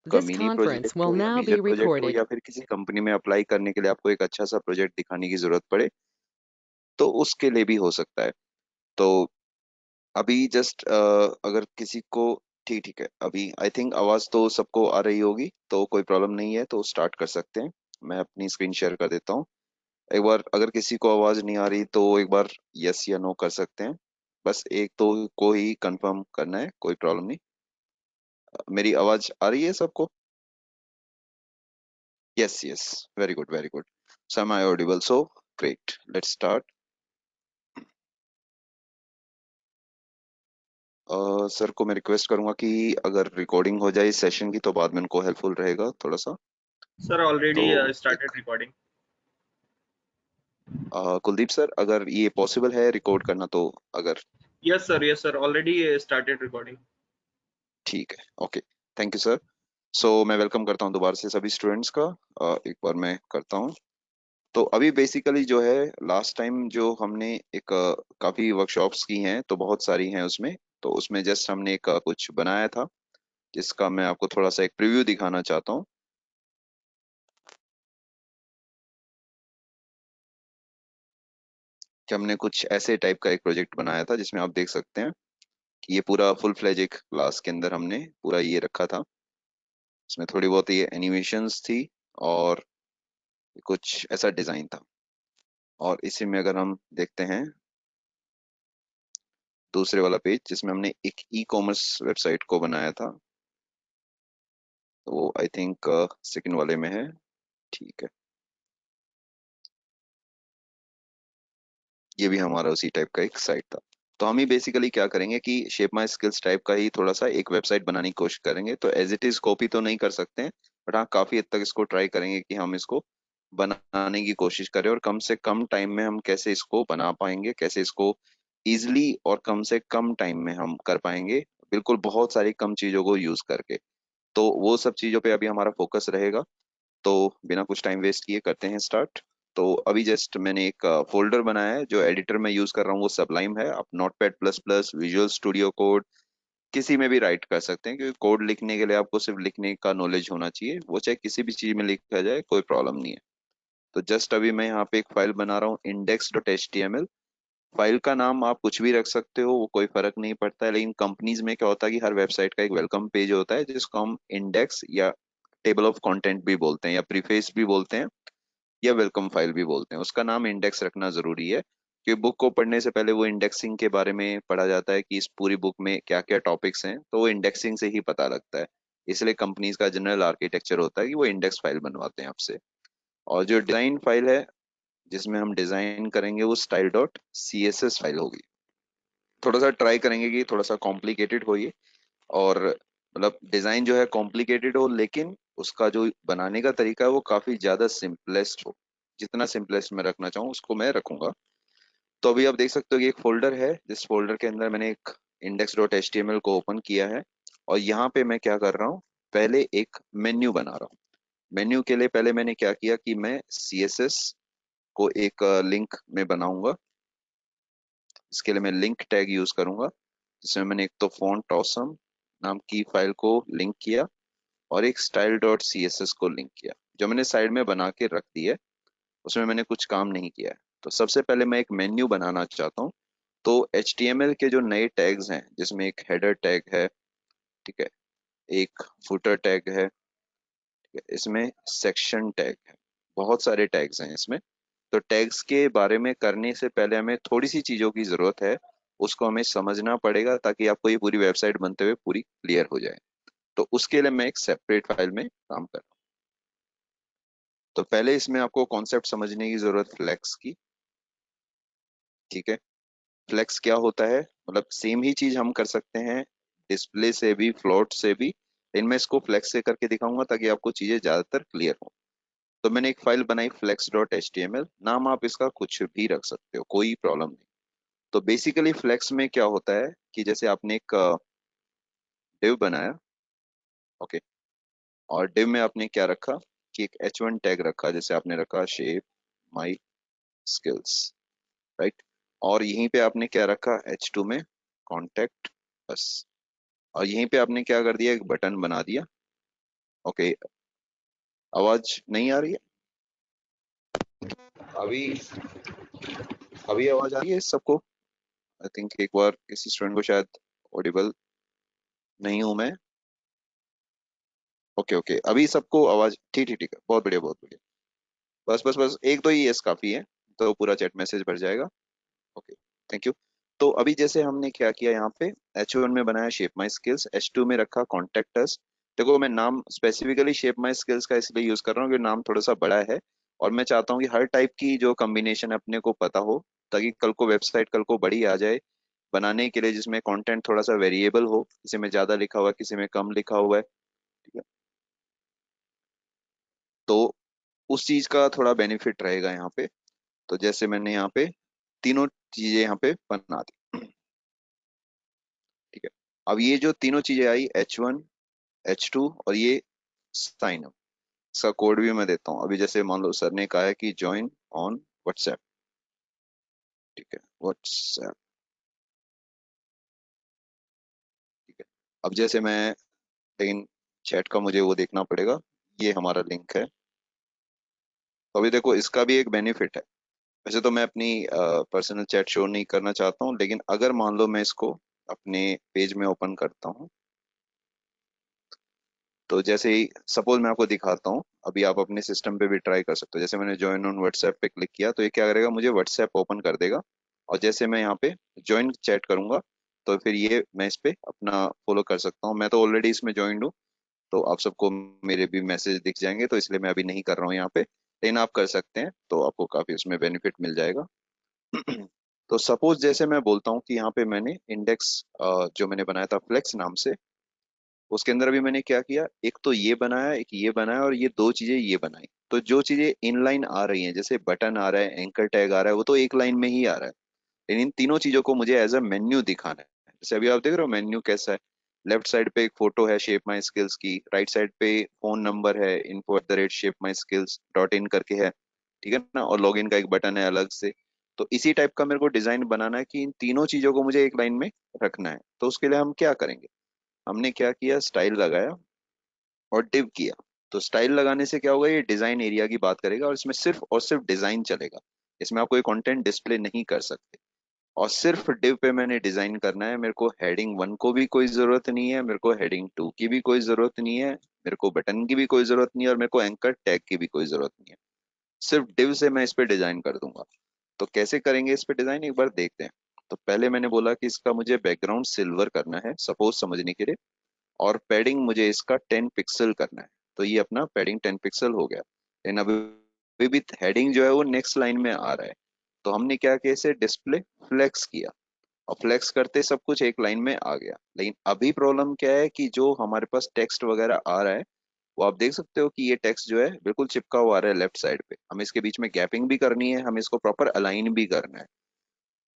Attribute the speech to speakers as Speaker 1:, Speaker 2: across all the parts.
Speaker 1: This
Speaker 2: mini
Speaker 1: conference
Speaker 2: project
Speaker 1: will
Speaker 2: हो या
Speaker 1: now
Speaker 2: major
Speaker 1: be
Speaker 2: project हो
Speaker 1: recorded.
Speaker 2: या फिर किसी कंपनी में अप्लाई करने के लिए आपको एक अच्छा सा प्रोजेक्ट दिखाने की जरूरत पड़े, तो उसके लिए भी हो सकता है। तो अभी जस्ट अगर किसी को, ठीक ठीक है, अभी आई थिंक आवाज तो सबको आ रही होगी, तो कोई प्रॉब्लम नहीं है, तो स्टार्ट कर सकते हैं। मैं अपनी स्क्रीन शेयर कर देता हूँ। एक बार अगर किसी को आवाज नहीं आ रही तो एक बार यस या नो कर सकते हैं। बस एक तो को ही कंफर्म करना है, कोई प्रॉब्लम नहीं। मेरी आवाज आ रही है सबको? Yes yes, very good very good. So am I audible? So great, let's start. Sir को मैं रिक्वेस्ट करूंगा कि अगर रिकॉर्डिंग हो जाए इस सेशन की तो बाद में उनको हेल्पफुल रहेगा थोड़ा सा।
Speaker 3: Sir, already
Speaker 2: तो
Speaker 3: started
Speaker 2: एक
Speaker 3: recording.
Speaker 2: कुलदीप सर, अगर ये पॉसिबल है रिकॉर्ड करना तो, अगर
Speaker 3: Yes, sir. Already started recording.
Speaker 2: ठीक है, ओके, थैंक यू सर। सो मैं वेलकम करता हूँ दोबारा से सभी स्टूडेंट्स का। एक बार मैं करता हूँ। तो अभी बेसिकली जो है, लास्ट टाइम जो हमने एक काफी वर्कशॉप्स की हैं, तो बहुत सारी हैं उसमें। तो उसमें जस्ट हमने एक कुछ बनाया था, जिसका मैं आपको थोड़ा सा एक प्रीव्यू दिखाना चाहता हूँ। कि हमने कुछ ऐसे टाइप का एक प्रोजेक्ट बनाया था जिसमें आप देख सकते हैं कि ये पूरा फुल फ्लेज एक क्लास के अंदर हमने पूरा ये रखा था। इसमें थोड़ी बहुत ये एनिमेशंस थी और कुछ ऐसा डिजाइन था। और इसी में अगर हम देखते हैं दूसरे वाला पेज, जिसमें हमने एक ई कॉमर्स वेबसाइट को बनाया था, तो वो आई थिंक सेकंड वाले में है। ठीक है, ये भी हमारा उसी टाइप का एक साइट था। तो हम ही बेसिकली क्या करेंगे कि शेप माई स्किल्स टाइप का ही थोड़ा सा एक वेबसाइट बनाने की कोशिश करेंगे। तो एज इट इज कॉपी तो नहीं कर सकते हैं, बट हाँ काफी हद तक इसको ट्राई करेंगे कि हम इसको बनाने की कोशिश करें, और कम से कम टाइम में हम कैसे इसको बना पाएंगे, कैसे इसको इजिली और कम से कम टाइम में हम कर पाएंगे, बिल्कुल बहुत सारी कम चीजों को यूज करके। तो वो सब चीजों पे अभी हमारा फोकस रहेगा। तो बिना कुछ टाइम वेस्ट किए करते हैं स्टार्ट। तो अभी जस्ट मैंने एक फोल्डर बनाया है, जो एडिटर में यूज कर रहा हूँ वो सबलाइम है। आप notepad plus plus, visual studio code, किसी में भी राइट कर सकते हैं, क्योंकि कोड लिखने के लिए आपको सिर्फ लिखने का नॉलेज होना चाहिए, वो चाहे किसी भी चीज में लिखा जाए, कोई प्रॉब्लम नहीं है। तो जस्ट अभी मैं यहाँ पे एक फाइल बना रहा हूँ, index.html। फाइल का नाम आप कुछ भी रख सकते हो, वो कोई फर्क नहीं पड़ता है। लेकिन कंपनीज में क्या होता है कि हर वेबसाइट का एक वेलकम पेज होता है, जिसको हम इंडेक्स या टेबल ऑफ कंटेंट भी बोलते हैं, या प्रीफेस भी बोलते हैं, या वेलकम फाइल भी बोलते हैं। उसका नाम इंडेक्स रखना जरूरी है, क्योंकि बुक को पढ़ने से पहले वो इंडेक्सिंग के बारे में पढ़ा जाता है कि इस पूरी बुक में क्या क्या टॉपिक्स हैं, तो वो इंडेक्सिंग से ही पता लगता है। इसलिए कंपनीज का जनरल आर्किटेक्चर होता है कि वो इंडेक्स फाइल बनवाते हैं आपसे। और जो डिजाइन फाइल है जिसमें हम डिजाइन करेंगे, वो style dot C S S file होगी। थोड़ा सा ट्राई करेंगे कि थोड़ा सा कॉम्प्लिकेटेड हो ये, और मतलब डिजाइन जो है कॉम्प्लिकेटेड हो, लेकिन उसका जो बनाने का तरीका है वो काफी ज्यादा सिंपलेस्ट हो। जितना सिंपलेस्ट मैं रखना चाहूँ उसको मैं रखूंगा। तो अभी आप देख सकते हो कि एक फोल्डर है, जिस फोल्डर के अंदर मैंने एक index.html को ओपन किया है। और यहाँ पे मैं क्या कर रहा हूँ, पहले एक मेन्यू बना रहा हूँ। मेन्यू के लिए पहले मैंने क्या किया कि मैं CSS को एक लिंक में बनाऊंगा। इसके लिए मैं लिंक टैग यूज करूंगा, जिसमें मैंने एक तो फॉन्ट ऑसम नाम की फाइल को लिंक किया, और एक style dot C S S को लिंक किया, जो मैंने साइड में बना के रख दी है। उसमें मैंने कुछ काम नहीं किया है। तो सबसे पहले मैं एक मेन्यू बनाना चाहता हूँ। तो HTML के जो नए टैग्स हैं, जिसमें एक हेडर टैग है, ठीक है, एक फुटर टैग है, ठीक है, इसमें सेक्शन टैग है, बहुत सारे टैग्स हैं इसमें। तो टैग्स के बारे में करने से पहले हमें थोड़ी सी चीजों की जरूरत है, उसको हमें समझना पड़ेगा, ताकि आपको ये पूरी वेबसाइट बनते हुए पूरी क्लियर हो जाए। तो उसके लिए मैं एक सेपरेट फाइल में काम कर रहा हूँ। तो पहले इसमें आपको कॉन्सेप्ट समझने की जरूरत फ्लेक्स की। ठीक है, फ्लेक्स क्या होता है, मतलब सेम ही चीज हम कर सकते हैं डिस्प्ले से भी, फ्लोट से भी, लेकिन मैं इसको फ्लेक्स से करके दिखाऊंगा ताकि आपको चीजें ज्यादातर क्लियर हो। तो मैंने एक फाइल बनाई flex.html, नाम आप इसका कुछ भी रख सकते हो, कोई प्रॉब्लम नहीं। तो बेसिकली फ्लेक्स में क्या होता है कि जैसे आपने एक डिव बनाया, ओके, और डिव में आपने क्या रखा कि एक h1 टैग रखा, जैसे आपने रखा शेप माई स्किल्स, राइट। और यहीं पे आपने क्या रखा, H2 में कॉन्टेक्ट बस। और यहीं पे आपने क्या कर दिया, एक बटन बना दिया। ओके, आवाज नहीं आ रही है अभी? अभी आवाज आ रही है सबको? आई थिंक एक बार किसी स्टूडेंट को शायद ऑडिबल नहीं हूं मैं। ओके ओके, अभी सबको आवाज ठीक ठीक ठीक है, बहुत बढ़िया बहुत बढ़िया। बस बस बस एक दो ही यस काफी है, तो पूरा चैट मैसेज भर जाएगा। Okay, thank you. तो अभी जैसे हमने क्या किया यहाँ पे, H1 में बनाया शेप माई स्किल्स, H2 में रखा कॉन्टेक्ट अस। देखो मैं नाम स्पेसिफिकली शेप माई स्किल्स का इसलिए यूज कर रहा हूँ कि नाम थोड़ा सा बड़ा है, और मैं चाहता हूँ कि हर टाइप की जो कॉम्बिनेशन अपने को पता हो, ताकि कल को वेबसाइट कल को बड़ी आ जाए बनाने के लिए, जिसमें कंटेंट थोड़ा सा वेरिएबल हो, किसी में ज्यादा लिखा हुआ है किसी में कम लिखा हुआ है, ठीक है। तो उस चीज का थोड़ा बेनिफिट रहेगा यहाँ पे। तो जैसे मैंने यहाँ पे तीनों चीजें यहाँ पे बना दी, ठीक है। अब ये जो तीनों चीजें आई, H1 H2 और ये साइन अप, इसका कोड भी मैं देता हूँ। अभी जैसे मान लो सर ने कहा है कि ज्वाइन ऑन व्हाट्सएप, ठीक है, व्हाट्सएप, ठीक है। अब जैसे मैं, लेकिन चैट का मुझे वो देखना पड़ेगा, ये हमारा लिंक है। तो अभी देखो इसका भी एक बेनिफिट है। वैसे तो मैं अपनी पर्सनल चैट शो नहीं करना चाहता हूँ, लेकिन अगर मान लो मैं इसको अपने पेज में ओपन करता हूँ, तो जैसे ही सपोज मैं आपको दिखाता हूँ, अभी आप अपने सिस्टम पे भी ट्राई कर सकते हो। जैसे मैंने ज्वाइन ऑन व्हाट्सएप पे क्लिक किया, तो ये क्या करेगा, मुझे व्हाट्सएप ओपन कर देगा। और जैसे मैं यहाँ पे ज्वाइन चैट करूंगा, तो फिर ये मैं इस पे अपना फॉलो कर सकता हूँ। मैं तो ऑलरेडी इसमें ज्वाइंड हूँ, तो आप सबको मेरे भी मैसेज दिख जाएंगे, तो इसलिए मैं अभी नहीं कर रहा हूँ यहाँ पे, लेकिन आप कर सकते हैं, तो आपको काफी उसमें बेनिफिट मिल जाएगा। तो सपोज जैसे मैं बोलता हूँ कि यहाँ पे मैंने इंडेक्स जो मैंने बनाया था फ्लेक्स नाम से, उसके अंदर अभी मैंने क्या किया, एक तो ये बनाया, एक ये बनाया, और ये दो चीजें ये बनाई। तो जो चीजें इनलाइन आ रही हैं, जैसे बटन आ रहा है, एंकर टैग आ रहा है, वो तो एक लाइन में ही आ रहा है। लेकिन इन तीनों चीजों को मुझे एज अ मेन्यू दिखाना है। जैसे अभी आप देख रहे हो मेन्यू कैसा है, लेफ्ट साइड पे एक फोटो है शेप माई स्किल्स की, राइट साइड पे फोन नंबर है, info@shape shape my skills dot in करके है, ठीक है ना, और लॉगिन का एक बटन है अलग से। तो इसी टाइप का मेरे को डिजाइन बनाना है कि इन तीनों चीजों को मुझे एक लाइन में रखना है। तो उसके लिए हम क्या करेंगे, हमने क्या किया, स्टाइल लगाया और डिव किया। तो स्टाइल लगाने से क्या होगा, ये डिजाइन एरिया की बात करेगा, और इसमें सिर्फ और सिर्फ डिजाइन चलेगा। इसमें आप कोई कंटेंट डिस्प्ले नहीं कर सकते। और सिर्फ डिव पे मैंने डिजाइन करना है, मेरे को हेडिंग 1 को भी कोई जरूरत नहीं है, मेरे को हेडिंग 2 की भी कोई जरूरत नहीं है, मेरे को बटन की भी कोई जरूरत नहीं है, और मेरे को एंकर टैग की भी कोई जरूरत नहीं है। सिर्फ डिव से मैं इस पे डिजाइन कर दूंगा। तो कैसे करेंगे इस पे डिजाइन, एक बार देखते हैं। तो पहले मैंने बोला कि इसका मुझे बैकग्राउंड सिल्वर करना है, सपोज समझने के लिए, और पैडिंग मुझे इसका 10 पिक्सल करना है। तो ये अपना पैडिंग 10 पिक्सल हो गया, लेकिन अभी भी हेडिंग जो है वो नेक्स्ट लाइन में आ रहा है। तो हमने क्या किया, इसे डिस्प्ले फ्लेक्स किया, और फ्लेक्स करते सब कुछ एक लाइन में आ गया। लेकिन अभी प्रॉब्लम क्या है कि जो हमारे पास टेक्स्ट वगैरह आ रहा है, वो आप देख सकते हो कि ये टेक्स्ट जो है बिल्कुल चिपका हुआ आ रहा है लेफ्ट साइड पे। हमें इसके बीच में गैपिंग भी करनी है, हमें इसको प्रॉपर अलाइन भी करना है।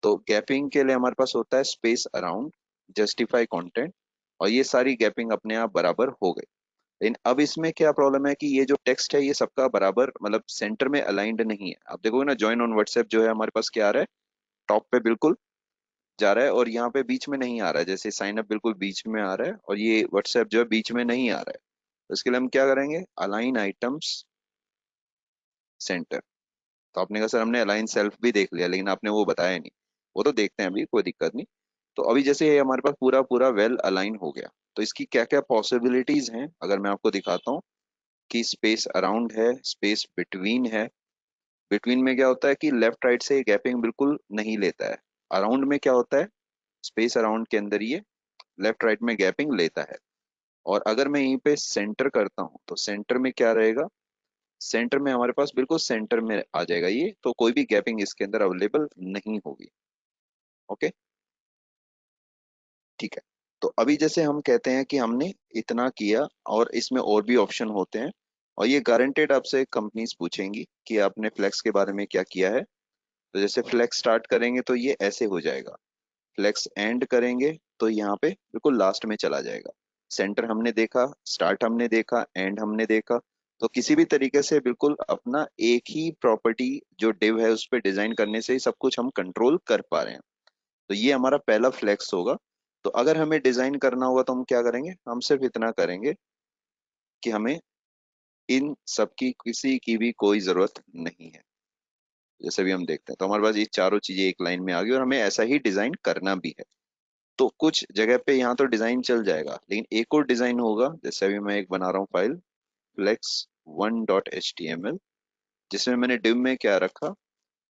Speaker 2: तो गैपिंग के लिए हमारे पास होता है स्पेस अराउंड, जस्टिफाई कंटेंट, और ये सारी गैपिंग अपने आप बराबर हो गई। लेकिन अब इसमें क्या प्रॉब्लम है कि ये जो टेक्स्ट है ये सबका बराबर मतलब सेंटर में अलाइंड नहीं है। आप देखोगे ना, ज्वाइन ऑन व्हाट्सएप जो है हमारे पास क्या आ रहा है, टॉप पे बिल्कुल जा रहा है, और यहाँ पे बीच में नहीं आ रहा है। जैसे साइन अप बिल्कुल बीच में आ रहा है, और ये व्हाट्सएप जो है बीच में नहीं आ रहा है। तो इसके लिए हम क्या करेंगे, अलाइन आइटम्स सेंटर। तो आपने कहा सर हमने अलाइन सेल्फ भी देख लिया, लेकिन आपने वो बताया नहीं। वो तो देखते हैं, अभी कोई दिक्कत नहीं। तो अभी जैसे ये हमारे पास पूरा पूरा वेल अलाइन हो गया, तो इसकी क्या क्या पॉसिबिलिटीज हैं अगर मैं आपको दिखाता हूँ, कि स्पेस अराउंड है, स्पेस बिटवीन है। बिटवीन में क्या होता है कि लेफ्ट राइट से गैपिंग बिल्कुल नहीं लेता है। अराउंड में क्या होता है, स्पेस अराउंड के अंदर ये लेफ्ट राइट में गैपिंग लेता है। और अगर मैं यहीं पे सेंटर करता हूँ, तो सेंटर में क्या रहेगा, सेंटर में हमारे पास बिल्कुल सेंटर में आ जाएगा ये, तो कोई भी गैपिंग इसके अंदर अवेलेबल नहीं होगी। ओके, ठीक है। तो अभी जैसे हम कहते हैं कि हमने इतना किया, और इसमें और भी ऑप्शन होते हैं, और ये गारंटेड आपसे कंपनीज पूछेंगी कि आपने फ्लेक्स के बारे में क्या किया है। तो जैसे फ्लेक्स स्टार्ट करेंगे तो ये ऐसे हो जाएगा, फ्लेक्स एंड करेंगे तो यहाँ पे बिल्कुल लास्ट में चला जाएगा। सेंटर हमने देखा, स्टार्ट हमने देखा, एंड हमने देखा। तो किसी भी तरीके से बिल्कुल अपना एक ही प्रॉपर्टी जो डिव है उस पर डिजाइन करने से ही सब कुछ हम कंट्रोल कर पा रहे हैं। तो ये हमारा पहला फ्लेक्स होगा। तो अगर हमें डिजाइन करना होगा तो हम क्या करेंगे, हम सिर्फ इतना करेंगे, कि हमें इन सब की किसी की भी कोई जरूरत नहीं है। जैसे भी हम देखते हैं तो हमारे पास ये चारों चीजें एक लाइन में आ गई और हमें ऐसा ही डिजाइन करना भी है। तो कुछ जगह पे यहाँ तो डिजाइन चल जाएगा, लेकिन एक और डिजाइन होगा। जैसे अभी मैं एक बना रहा हूँ फाइल flex1.html, जिसमें मैंने div में क्या रखा,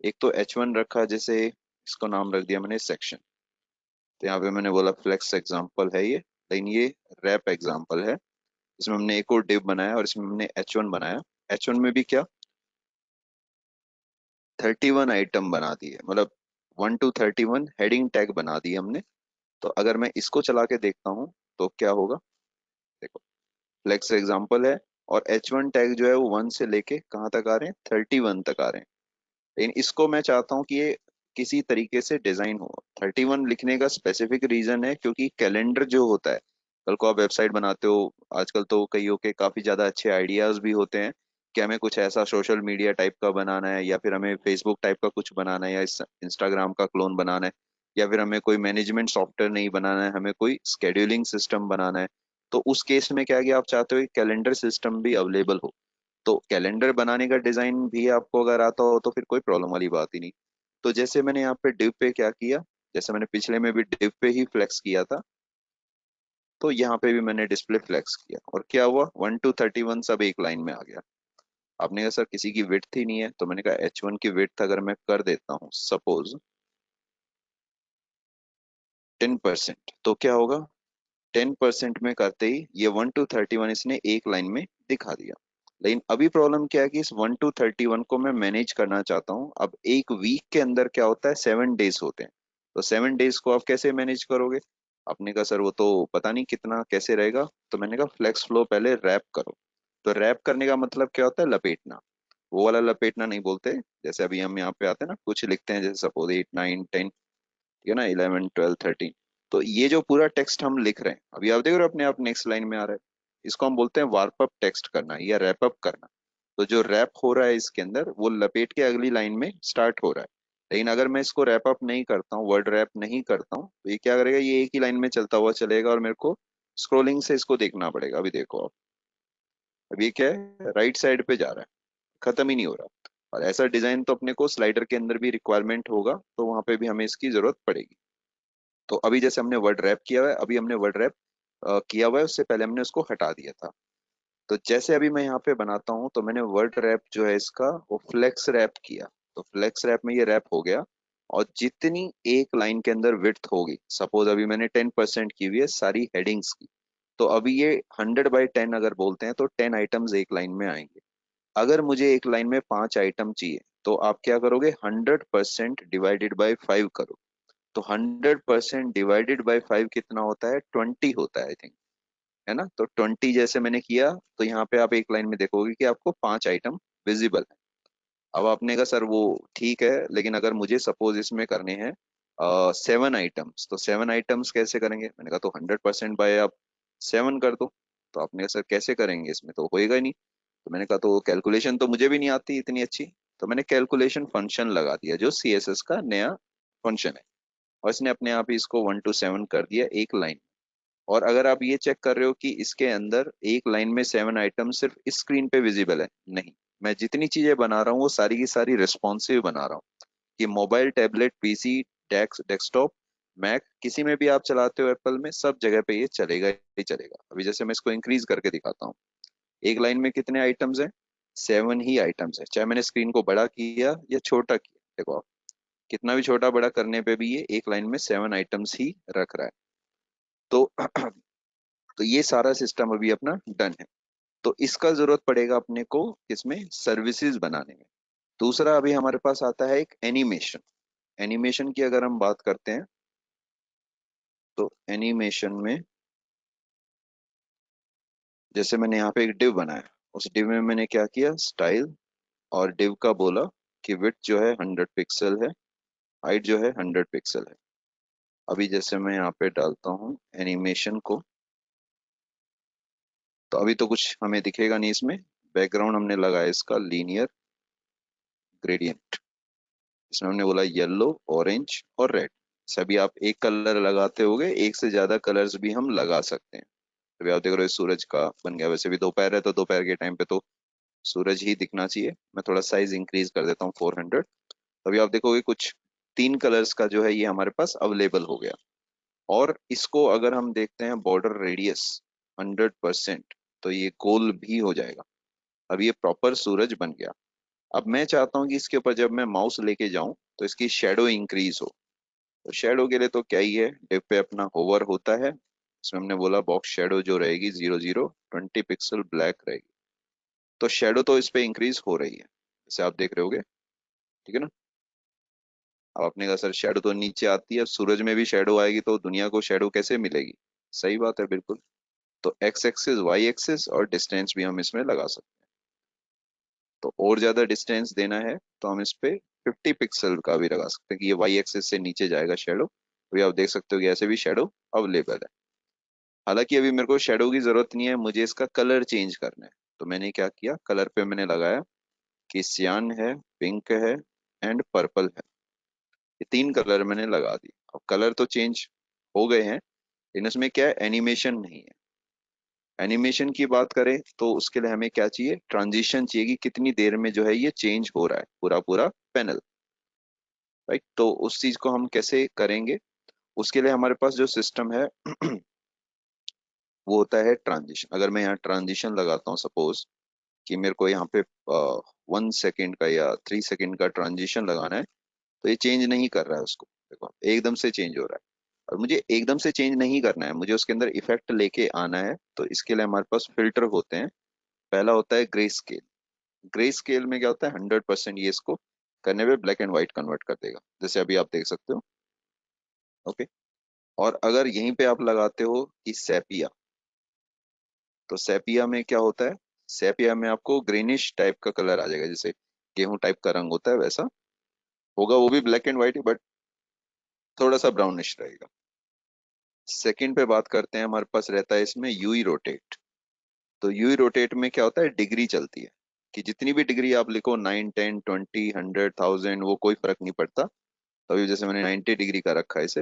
Speaker 2: एक तो h1 रखा, जैसे इसको नाम रख दिया मैंने सेक्शन। तो यहाँ पे मैंने बोला फ्लेक्स एग्जाम्पल है ये, लेकिन ये रैप एग्जाम्पल है। इसमें हमने एक और div बनाया और इसमें हमने h1 बनाया। h1 में भी क्या 31 आइटम बना दिए, मतलब 1 to 31 हेडिंग टैग बना दिए हमने। तो अगर मैं इसको चला के देखता हूँ तो क्या होगा, देखो फ्लेक्स एग्जाम्पल है और h1 टैग जो है वो 1 से लेके कहाँ तक आ रहे हैं, 31 तक आ रहे हैं। लेकिन इसको मैं चाहता हूँ कि ये किसी तरीके से डिजाइन हो। 31 लिखने का स्पेसिफिक रीजन है क्योंकि कैलेंडर जो होता है, कल को आप वेबसाइट बनाते हो, आजकल तो कईयों के काफी ज्यादा अच्छे आइडियाज भी होते हैं कि हमें कुछ ऐसा सोशल मीडिया टाइप का बनाना है, या फिर हमें फेसबुक टाइप का कुछ बनाना है, या इंस्टाग्राम का क्लोन बनाना है, या फिर हमें कोई मैनेजमेंट सॉफ्टवेयर नहीं बनाना है, हमें कोई स्केड्यूलिंग सिस्टम बनाना है। तो उस केस में क्या है कि आप चाहते हो कि कैलेंडर सिस्टम भी अवेलेबल हो। तो कैलेंडर बनाने का डिजाइन भी आपको अगर आता हो तो फिर कोई प्रॉब्लम वाली बात ही नहीं। तो जैसे मैंने यहाँ पे डिव पे क्या किया, जैसे मैंने पिछले में भी डिव पे ही फ्लेक्स किया था, तो यहाँ पे भी मैंने डिस्प्ले फ्लेक्स किया और क्या हुआ, 1 to 31 सब एक लाइन में आ गया। आपने कहा सर किसी की विड्थ ही नहीं है, तो मैंने कहा h1 की विड्थ अगर मैं कर देता हूँ सपोज 10%, तो क्या होगा, 10% में करते ही ये 1 to 31 इसने एक लाइन में दिखा दिया। लेकिन अभी प्रॉब्लम क्या है कि इस 1 to 31 को मैं मैनेज करना चाहता हूँ। अब एक वीक के अंदर क्या होता है, 7 डेज होते हैं। तो 7 डेज को आप कैसे मैनेज करोगे। आपने कहा सर वो तो पता नहीं कितना कैसे रहेगा। तो मैंने कहा फ्लेक्स फ्लो पहले रैप करो। तो रैप करने का मतलब क्या होता है, लपेटना। वो वाला लपेटना नहीं बोलते, जैसे अभी हम यहाँ पे आते हैं ना कुछ लिखते हैं, जैसे सपोज 8 9 10, ठीक है ना, 11 12 13। तो ये जो पूरा टेक्स्ट हम लिख रहे हैं अभी आप देख रहे हो अपने आप नेक्स्ट लाइन में आ रहा है, इसको हम बोलते हैं वार्प अप टेक्स्ट करना या रैप अप करना। तो जो रैप हो रहा है इसके अंदर वो लपेट के अगली लाइन में स्टार्ट हो रहा है। लेकिन अगर मैं इसको रैप अप नहीं करता हूँ, वर्ड रैप नहीं करता हूँ, तो ये क्या करेगा, ये एक ही लाइन में चलता हुआ चलेगा और मेरे को स्क्रोलिंग से इसको देखना पड़ेगा। अभी देखो आप, अब ये क्या है, राइट साइड पे जा रहा है, खत्म ही नहीं हो रहा। और ऐसा डिजाइन तो अपने को स्लाइडर के अंदर भी रिक्वायरमेंट होगा, तो वहां पे भी हमें इसकी जरूरत पड़ेगी। तो अभी जैसे हमने वर्ड रैप किया हुआ है, अभी हमने वर्ड रैप किया हुआ है, उससे पहले हमने उसको हटा दिया था। तो जैसे अभी मैं यहाँ पे बनाता हूँ तो मैंने वर्ड रैप जो है इसका वो फ्लेक्स रैप किया। तो फ्लेक्स रैप में ये रैप हो गया। और जितनी एक लाइन के अंदर विड्थ होगी, सपोज अभी मैंने 10% की हुई है सारी हेडिंग्स की, तो अभी ये 100/10 अगर बोलते हैं तो 10 आइटम्स एक लाइन में आएंगे। अगर मुझे एक लाइन में 5 आइटम चाहिए, तो आप क्या करोगे, 100% डिवाइडेड बाई 5 करो। तो 100% डिवाइडेड बाई 5 कितना होता है, 20 होता है आई थिंक, है ना। तो 20 जैसे मैंने किया तो यहाँ पे आप एक लाइन में देखोगे कि आपको 5 आइटम विजिबल है। अब आपने कहा सर वो ठीक है, लेकिन अगर मुझे सपोज इसमें करने हैं 7 आइटम्स, तो 7 आइटम्स कैसे करेंगे। मैंने कहा तो 100% बाय आप 7 कर दो। तो आपने कहा सर कैसे करेंगे, इसमें तो होएगा ही नहीं। तो मैंने कहा तो कैलकुलेशन तो मुझे भी नहीं आती इतनी अच्छी। तो मैंने कैलकुलेशन फंक्शन लगा दिया जो CSS का नया फंक्शन है, और इसने अपने आप ही इसको 1 to 7 कर दिया एक लाइन। और अगर आप ये चेक कर रहे हो कि इसके अंदर एक लाइन में 7 आइटम सिर्फ इस स्क्रीन पे विजिबल है, नहीं, मैं जितनी चीजें बना रहा हूँ वो सारी की सारी रिस्पॉन्सिव बना रहा हूँ, कि mobile tablet PC desktop Mac किसी में भी आप चलाते हो एप्पल में, सब जगह पे ये चलेगा ही चलेगा। अभी जैसे मैं इसको इंक्रीज करके दिखाता हूँ, एक लाइन में कितने आइटम्स हैं, 7 ही आइटम्स है, चाहे मैंने स्क्रीन को बड़ा किया या छोटा किया। देखो आप, कितना भी छोटा बड़ा करने पे भी ये एक लाइन में 7 आइटम्स ही रख रहा है। तो तो ये सारा सिस्टम अभी अपना डन है। तो इसका जरूरत पड़ेगा अपने को किसमें, सर्विसेज बनाने में। दूसरा अभी हमारे पास आता है एक एनिमेशन। एनिमेशन की अगर हम बात करते हैं, तो एनिमेशन में जैसे मैंने यहाँ पे एक डिव बनाया, उस डिव में मैंने क्या किया, स्टाइल, और डिव का बोला कि विड्थ जो है 100 पिक्सल है, हाइट जो है 100 पिक्सल है। अभी जैसे मैं यहाँ पे डालता हूँ एनिमेशन को, तो अभी तो कुछ हमें दिखेगा नहीं इसमें। बैकग्राउंड हमने लगाया इसका लीनियर ग्रेडियंट, इसमें हमने बोला येलो, ऑरेंज और रेड। सभी आप एक कलर लगाते होगे, एक से ज्यादा कलर्स भी हम लगा सकते हैं। अभी आप देख रहे हो सूरज का बन गया, वैसे भी दोपहर है तो दोपहर के टाइम पे तो सूरज ही दिखना चाहिए। मैं थोड़ा साइज इंक्रीज कर देता हूँ 400। अभी आप देखोगे कुछ 3 कलर्स का जो है ये हमारे पास अवेलेबल हो गया। और इसको अगर हम देखते हैं बॉर्डर रेडियस 100%, तो ये गोल भी हो जाएगा। अब ये प्रॉपर सूरज बन गया। अब मैं चाहता हूँ कि इसके ऊपर जब मैं माउस लेके जाऊं तो इसकी शेडो इंक्रीज हो। तो शेडो के लिए तो क्या ही है, डिव पे अपना होवर होता है, इसमें हमने बोला बॉक्स शेडो जो रहेगी 00 20 पिक्सल ब्लैक रहेगी। तो शेडो तो इस पे इंक्रीज हो रही है, जैसे आप देख रहे होगे, ठीक है ना। अब आपने कहा सर शेडो तो नीचे आती है, अब सूरज में भी शेडो आएगी तो दुनिया को शेडो कैसे मिलेगी। सही बात है, बिल्कुल। तो एक्स एक्सिस वाई एक्सिस और डिस्टेंस भी हम इसमें लगा सकते हैं। तो और ज्यादा डिस्टेंस देना है तो हम इस पे 50 पिक्सल का भी लगा सकते हैं कि ये वाई एक्सिस से नीचे जाएगा शेडो। अभी आप देख सकते हो कि ऐसे भी शेडो अवेलेबल है। हालांकि अभी मेरे को शेडो की जरूरत नहीं है, मुझे इसका कलर चेंज करना है। तो मैंने क्या किया, कलर पे मैंने लगाया कि सियान है, पिंक है एंड पर्पल है। ये 3 कलर मैंने लगा दिए। अब कलर तो चेंज हो गए हैं, लेकिन इसमें क्या है, एनिमेशन नहीं है। एनिमेशन की बात करें तो उसके लिए हमें क्या चाहिए, ट्रांजिशन चाहिए कि कितनी देर में जो है ये चेंज हो रहा है पूरा पूरा पैनल। राइट, तो उस चीज को हम कैसे करेंगे, उसके लिए हमारे पास जो सिस्टम है वो होता है ट्रांजिशन। अगर मैं यहाँ ट्रांजिशन लगाता हूँ, सपोज कि मेरे को यहाँ पे 1 सेकेंड का या 3 सेकेंड का ट्रांजिशन लगाना है, तो ये चेंज नहीं कर रहा है उसको। देखो एकदम से चेंज हो रहा है। और मुझे एकदम से चेंज नहीं करना है, मुझे उसके अंदर इफेक्ट लेके आना है। तो इसके लिए हमारे पास फिल्टर होते हैं। पहला होता है ग्रे स्केल। ग्रे स्केल में क्या होता है, 100% ये इसको करने पे ब्लैक एंड व्हाइट कन्वर्ट कर देगा, जैसे अभी आप देख सकते हो। ओके। और अगर यहीं पे आप लगाते हो कि सेपिया, तो सेपिया में क्या होता है, सेपिया में आपको ग्रीनिश टाइप का कलर आ जाएगा, जैसे गेहूं टाइप का रंग होता है वैसा होगा। वो भी ब्लैक एंड व्हाइट बट थोड़ा सा ब्राउनिश रहेगा। सेकंड पे बात करते हैं, हमारे पास रहता है इसमें यूई रोटेट। तो यूई रोटेट में क्या होता है, डिग्री चलती है कि जितनी भी डिग्री आप लिखो, 9 10 20 100 1000, वो कोई फर्क नहीं पड़ता। तो अभी जैसे मैंने 90 डिग्री का रखा है इसे,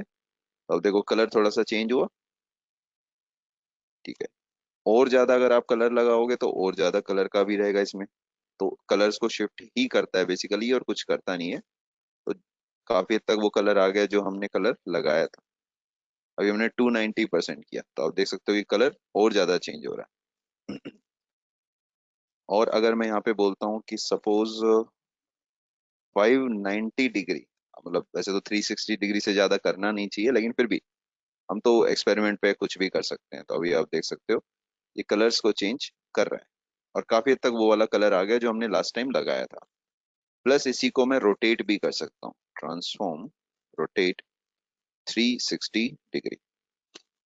Speaker 2: अब देखो कलर थोड़ा सा चेंज हुआ। ठीक है। और ज्यादा अगर आप कलर लगाओगे तो और ज्यादा कलर का भी रहेगा इसमें। तो कलर्स को शिफ्ट ही करता है बेसिकली, और कुछ करता नहीं है। तो काफी हद तक वो कलर आ गया जो हमने कलर लगाया था। अभी हमने 290% किया, तो आप देख सकते हो कि कलर और ज्यादा चेंज हो रहा है। और अगर मैं यहाँ पे बोलता हूँ कि सपोज 590 डिग्री, मतलब वैसे तो 360 डिग्री से ज्यादा करना नहीं चाहिए, लेकिन फिर भी हम तो एक्सपेरिमेंट पे कुछ भी कर सकते हैं। तो अभी आप देख सकते हो ये कलर्स को चेंज कर रहा है, और काफी हद तक वो वाला कलर आ गया जो हमने लास्ट टाइम लगाया था। प्लस इसी को मैं रोटेट भी कर सकता हूँ, ट्रांसफॉर्म रोटेट 360 डिग्री।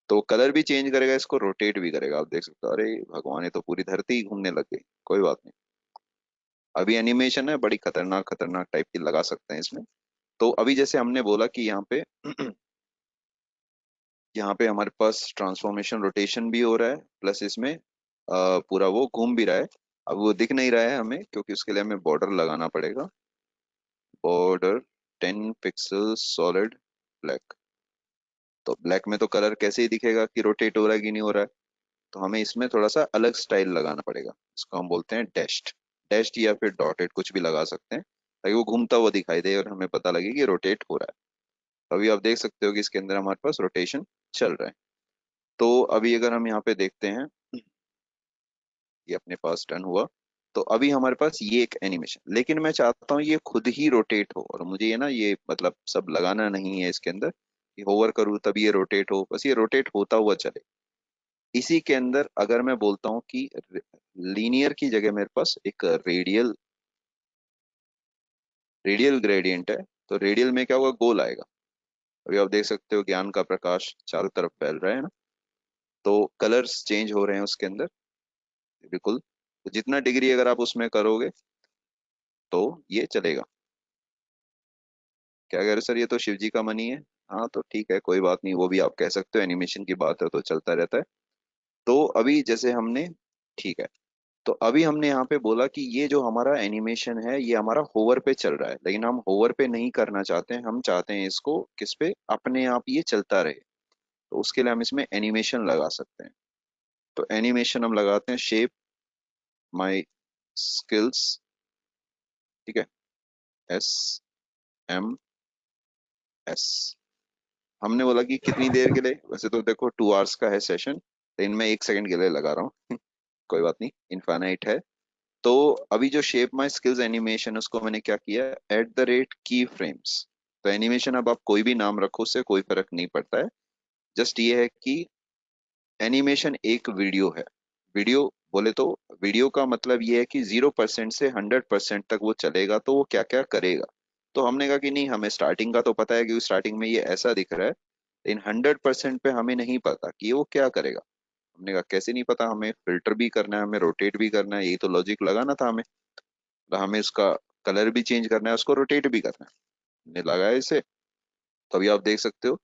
Speaker 2: तो कलर भी चेंज करेगा, इसको रोटेट भी करेगा। आप देख सकते हो, अरे भगवान, ये तो पूरी धरती ही घूमने लग गई। कोई बात नहीं, अभी एनिमेशन है, बड़ी खतरनाक खतरनाक टाइप की लगा सकते हैं इसमें। तो अभी जैसे हमने बोला कि यहाँ पे यहाँ पे हमारे पास ट्रांसफॉर्मेशन रोटेशन भी हो रहा है, प्लस इसमें पूरा वो घूम भी रहा है। अब वो दिख नहीं रहा है हमें, क्योंकि उसके लिए हमें बॉर्डर लगाना पड़ेगा। Border 10 pixel solid black. तो ब्लैक में तो कलर कैसे ही दिखेगा कि रोटेट हो रहा है कि नहीं हो रहा है। तो हमें इसमें थोड़ा सा अलग स्टाइल लगाना पड़ेगा, इसको हम बोलते हैं डैश्ड। डैश्ड या फिर डॉटेड, कुछ भी लगा सकते हैं, ताकि वो घूमता हुआ दिखाई दे और हमें पता लगे कि रोटेट हो रहा है। अभी आप देख सकते हो कि इसके अंदर हमारे पास रोटेशन चल रहा है। तो अभी अगर हम यहाँ पे देखते हैं, ये अपने पास डन हुआ। तो अभी हमारे पास ये एक एनिमेशन, लेकिन मैं चाहता हूँ ये खुद ही रोटेट हो, और मुझे ये ना, ये मतलब सब लगाना नहीं है इसके अंदर कि होवर करूँ तब ये रोटेट हो, बस ये रोटेट होता हुआ चले। इसी के अंदर अगर मैं बोलता हूँ कि लीनियर की जगह मेरे पास एक रेडियल रेडियल ग्रेडियंट है, तो रेडियल में क्या होगा, गोल आएगा। अभी आप देख सकते हो ज्ञान का प्रकाश चारों तरफ फैल रहा है ना। तो कलर्स चेंज हो रहे हैं उसके अंदर, बिल्कुल। तो जितना डिग्री अगर आप उसमें करोगे तो ये चलेगा। क्या कह रहे हो सर, ये तो शिव जी का मनी है। हाँ तो ठीक है, कोई बात नहीं, वो भी आप कह सकते हो, एनिमेशन की बात है तो चलता रहता है। तो अभी जैसे हमने, ठीक है, तो अभी हमने यहाँ पे बोला कि ये जो हमारा एनिमेशन है ये हमारा होवर पे चल रहा है, लेकिन हम होवर पे नहीं करना चाहते हैं, हम चाहते हैं इसको किस पे, अपने आप ये चलता रहे। तो उसके लिए हम इसमें एनिमेशन लगा सकते हैं। तो एनिमेशन हम लगाते हैं शेप माई स्किल्स, ठीक है, SMS। हमने बोला कि कितनी देर के लिए, वैसे तो देखो 2 आवर्स का है सेशन, लेकिन मैं 1 सेकंड के लिए लगा रहा हूँ कोई बात नहीं, इनफाइनाइट है। तो अभी जो शेप माई स्किल्स एनिमेशन उसको मैंने क्या किया, @की फ्रेम्स। तो एनिमेशन अब आप कोई भी नाम रखो, उससे कोई फर्क नहीं पड़ता है। जस्ट ये है कि एनिमेशन एक वीडियो है। वीडियो बोले तो वीडियो का मतलब ये है कि 0% से 100% तक वो चलेगा, तो वो क्या क्या करेगा। तो हमने कहा कि नहीं, हमें स्टार्टिंग का तो पता है कि स्टार्टिंग में ये ऐसा दिख रहा है, लेकिन 100% पे हमें नहीं पता कि वो क्या करेगा। हमने कहा कैसे नहीं पता, हमें फिल्टर भी करना है, हमें रोटेट भी करना है, यही तो लॉजिक लगाना था हमें। तो हमें उसका कलर भी चेंज करना है, उसको रोटेट भी करना है। हमने लगाया इसे, तो अभी आप देख सकते हो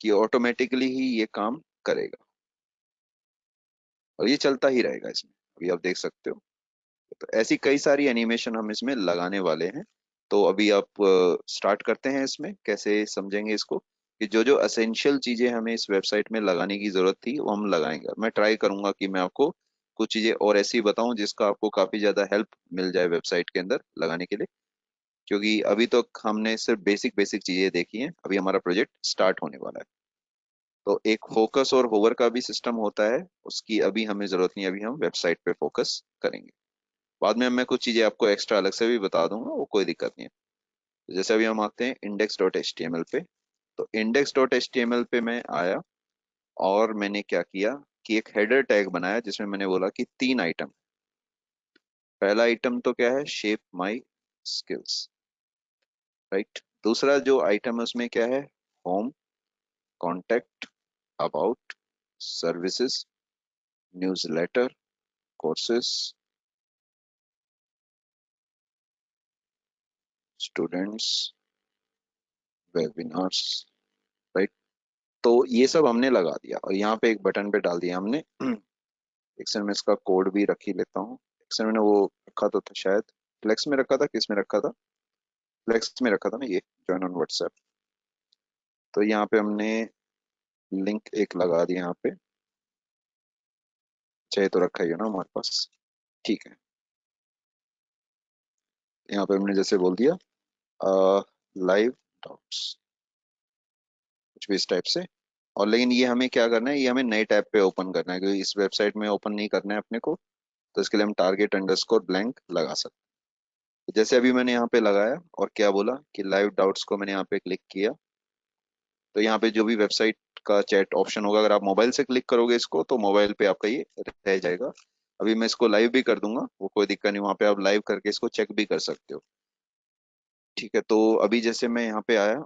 Speaker 2: कि ऑटोमेटिकली ही ये काम करेगा, और ये चलता ही रहेगा इसमें, अभी आप देख सकते हो। तो ऐसी कई सारी एनिमेशन हम इसमें लगाने वाले हैं। तो अभी आप स्टार्ट करते हैं, इसमें कैसे समझेंगे इसको, कि जो जो असेंशियल चीजें हमें इस वेबसाइट में लगाने की जरूरत थी वो हम लगाएंगे। मैं ट्राई करूंगा कि मैं आपको कुछ चीजें और ऐसी बताऊं जिसका आपको काफी ज्यादा हेल्प मिल जाए वेबसाइट के अंदर लगाने के लिए, क्योंकि अभी तो हमने सिर्फ बेसिक बेसिक चीजें देखी हैं, अभी हमारा प्रोजेक्ट स्टार्ट होने वाला है। तो एक फोकस और होवर का भी सिस्टम होता है, उसकी अभी हमें जरूरत नहीं, अभी हम वेबसाइट पे फोकस करेंगे। बाद में मैं कुछ चीजें आपको एक्स्ट्रा अलग से भी बता दूंगा, वो कोई दिक्कत नहीं है। तो जैसे अभी हम आते हैं index.html पे। तो index.html पे मैं आया, और मैंने क्या किया कि एक हेडर टैग बनाया जिसमें मैंने बोला कि 3 आइटम। पहला आइटम तो क्या है, शेप माई स्किल्स, राइट। दूसरा जो आइटम है उसमें क्या है, home, contact, about, services, newsletter, courses, students, webinars, right. तो ये सब हमने लगा दिया, और यहाँ पे एक बटन पे डाल दिया हमने एक सेकंड में इसका कोड भी रख ही लेता हूँ। एक सेकंड मैंने वो रखा तो था शायद, फ्लेक्स में रखा था, किस में रखा था, फ्लेक्स में रखा था ना, ये ज्वाइन ऑन व्हाट्सएप। तो यहाँ पे हमने लिंक एक लगा दिया यहाँ पे, चाहे तो रखा ही है ना हमारे पास, ठीक है। यहाँ पे हमने जैसे बोल दिया लाइव डाउट्स, कुछ भी इस टाइप से। और लेकिन ये हमें क्या करना है, ये हमें नए टैब पे ओपन करना है, क्योंकि इस वेबसाइट में ओपन नहीं करना है अपने को। तो इसके लिए हम target_blank लगा सकते हैं। तो जैसे अभी मैंने यहाँ पे लगाया और क्या बोला कि लाइव डाउट्स को मैंने यहाँ पे क्लिक किया, तो यहाँ पे जो भी वेबसाइट का चैट ऑप्शन होगा, अगर आप मोबाइल से क्लिक करोगे इसको तो मोबाइल पे आपका ये रह जाएगा। अभी मैं इसको लाइव भी कर दूंगा, वो कोई दिक्कत नहीं, वहाँ पे आप लाइव करके इसको चेक भी कर सकते हो। ठीक है, तो अभी जैसे मैं यहाँ पे आया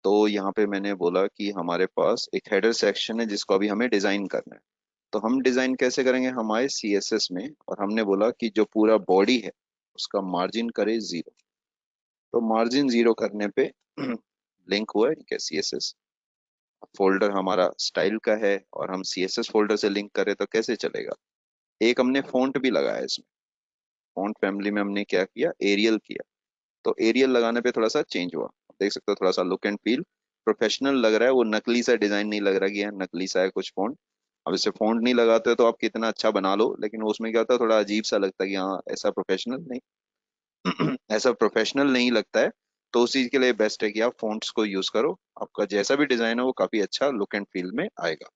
Speaker 2: तो यहाँ पे मैंने बोला कि हमारे पास एक हेडर सेक्शन है जिसको अभी हमें डिजाइन करना है। तो हम डिजाइन कैसे करेंगे, हमारे CSS में, और हमने बोला कि जो पूरा बॉडी है उसका मार्जिन करे 0। तो मार्जिन 0 करने पे लिंक हुआ है, ठीक है, CSS फोल्डर हमारा स्टाइल का है, और हम CSS फोल्डर से लिंक करें तो कैसे चलेगा। एक हमने फॉन्ट भी लगाया इसमें, फॉन्ट फैमिली में हमने क्या किया, एरियल किया। तो एरियल लगाने पे थोड़ा सा चेंज हुआ, देख सकते हो, थोड़ा सा लुक एंड फील प्रोफेशनल लग रहा है, वो नकली सा डिजाइन नहीं लग रहा कि यार नकली सा है कुछ फॉन्ट। अब इसे फॉन्ट नहीं लगाते तो आप कितना अच्छा बना लो, लेकिन वो उसमें क्या होता है, थोड़ा अजीब सा लगता है कि हाँ ऐसा प्रोफेशनल नहीं ऐसा प्रोफेशनल नहीं लगता है। तो उस चीज के लिए बेस्ट है कि आप फॉन्ट्स को यूज करो, आपका जैसा भी डिजाइन है वो काफी अच्छा लुक एंड फील में आएगा।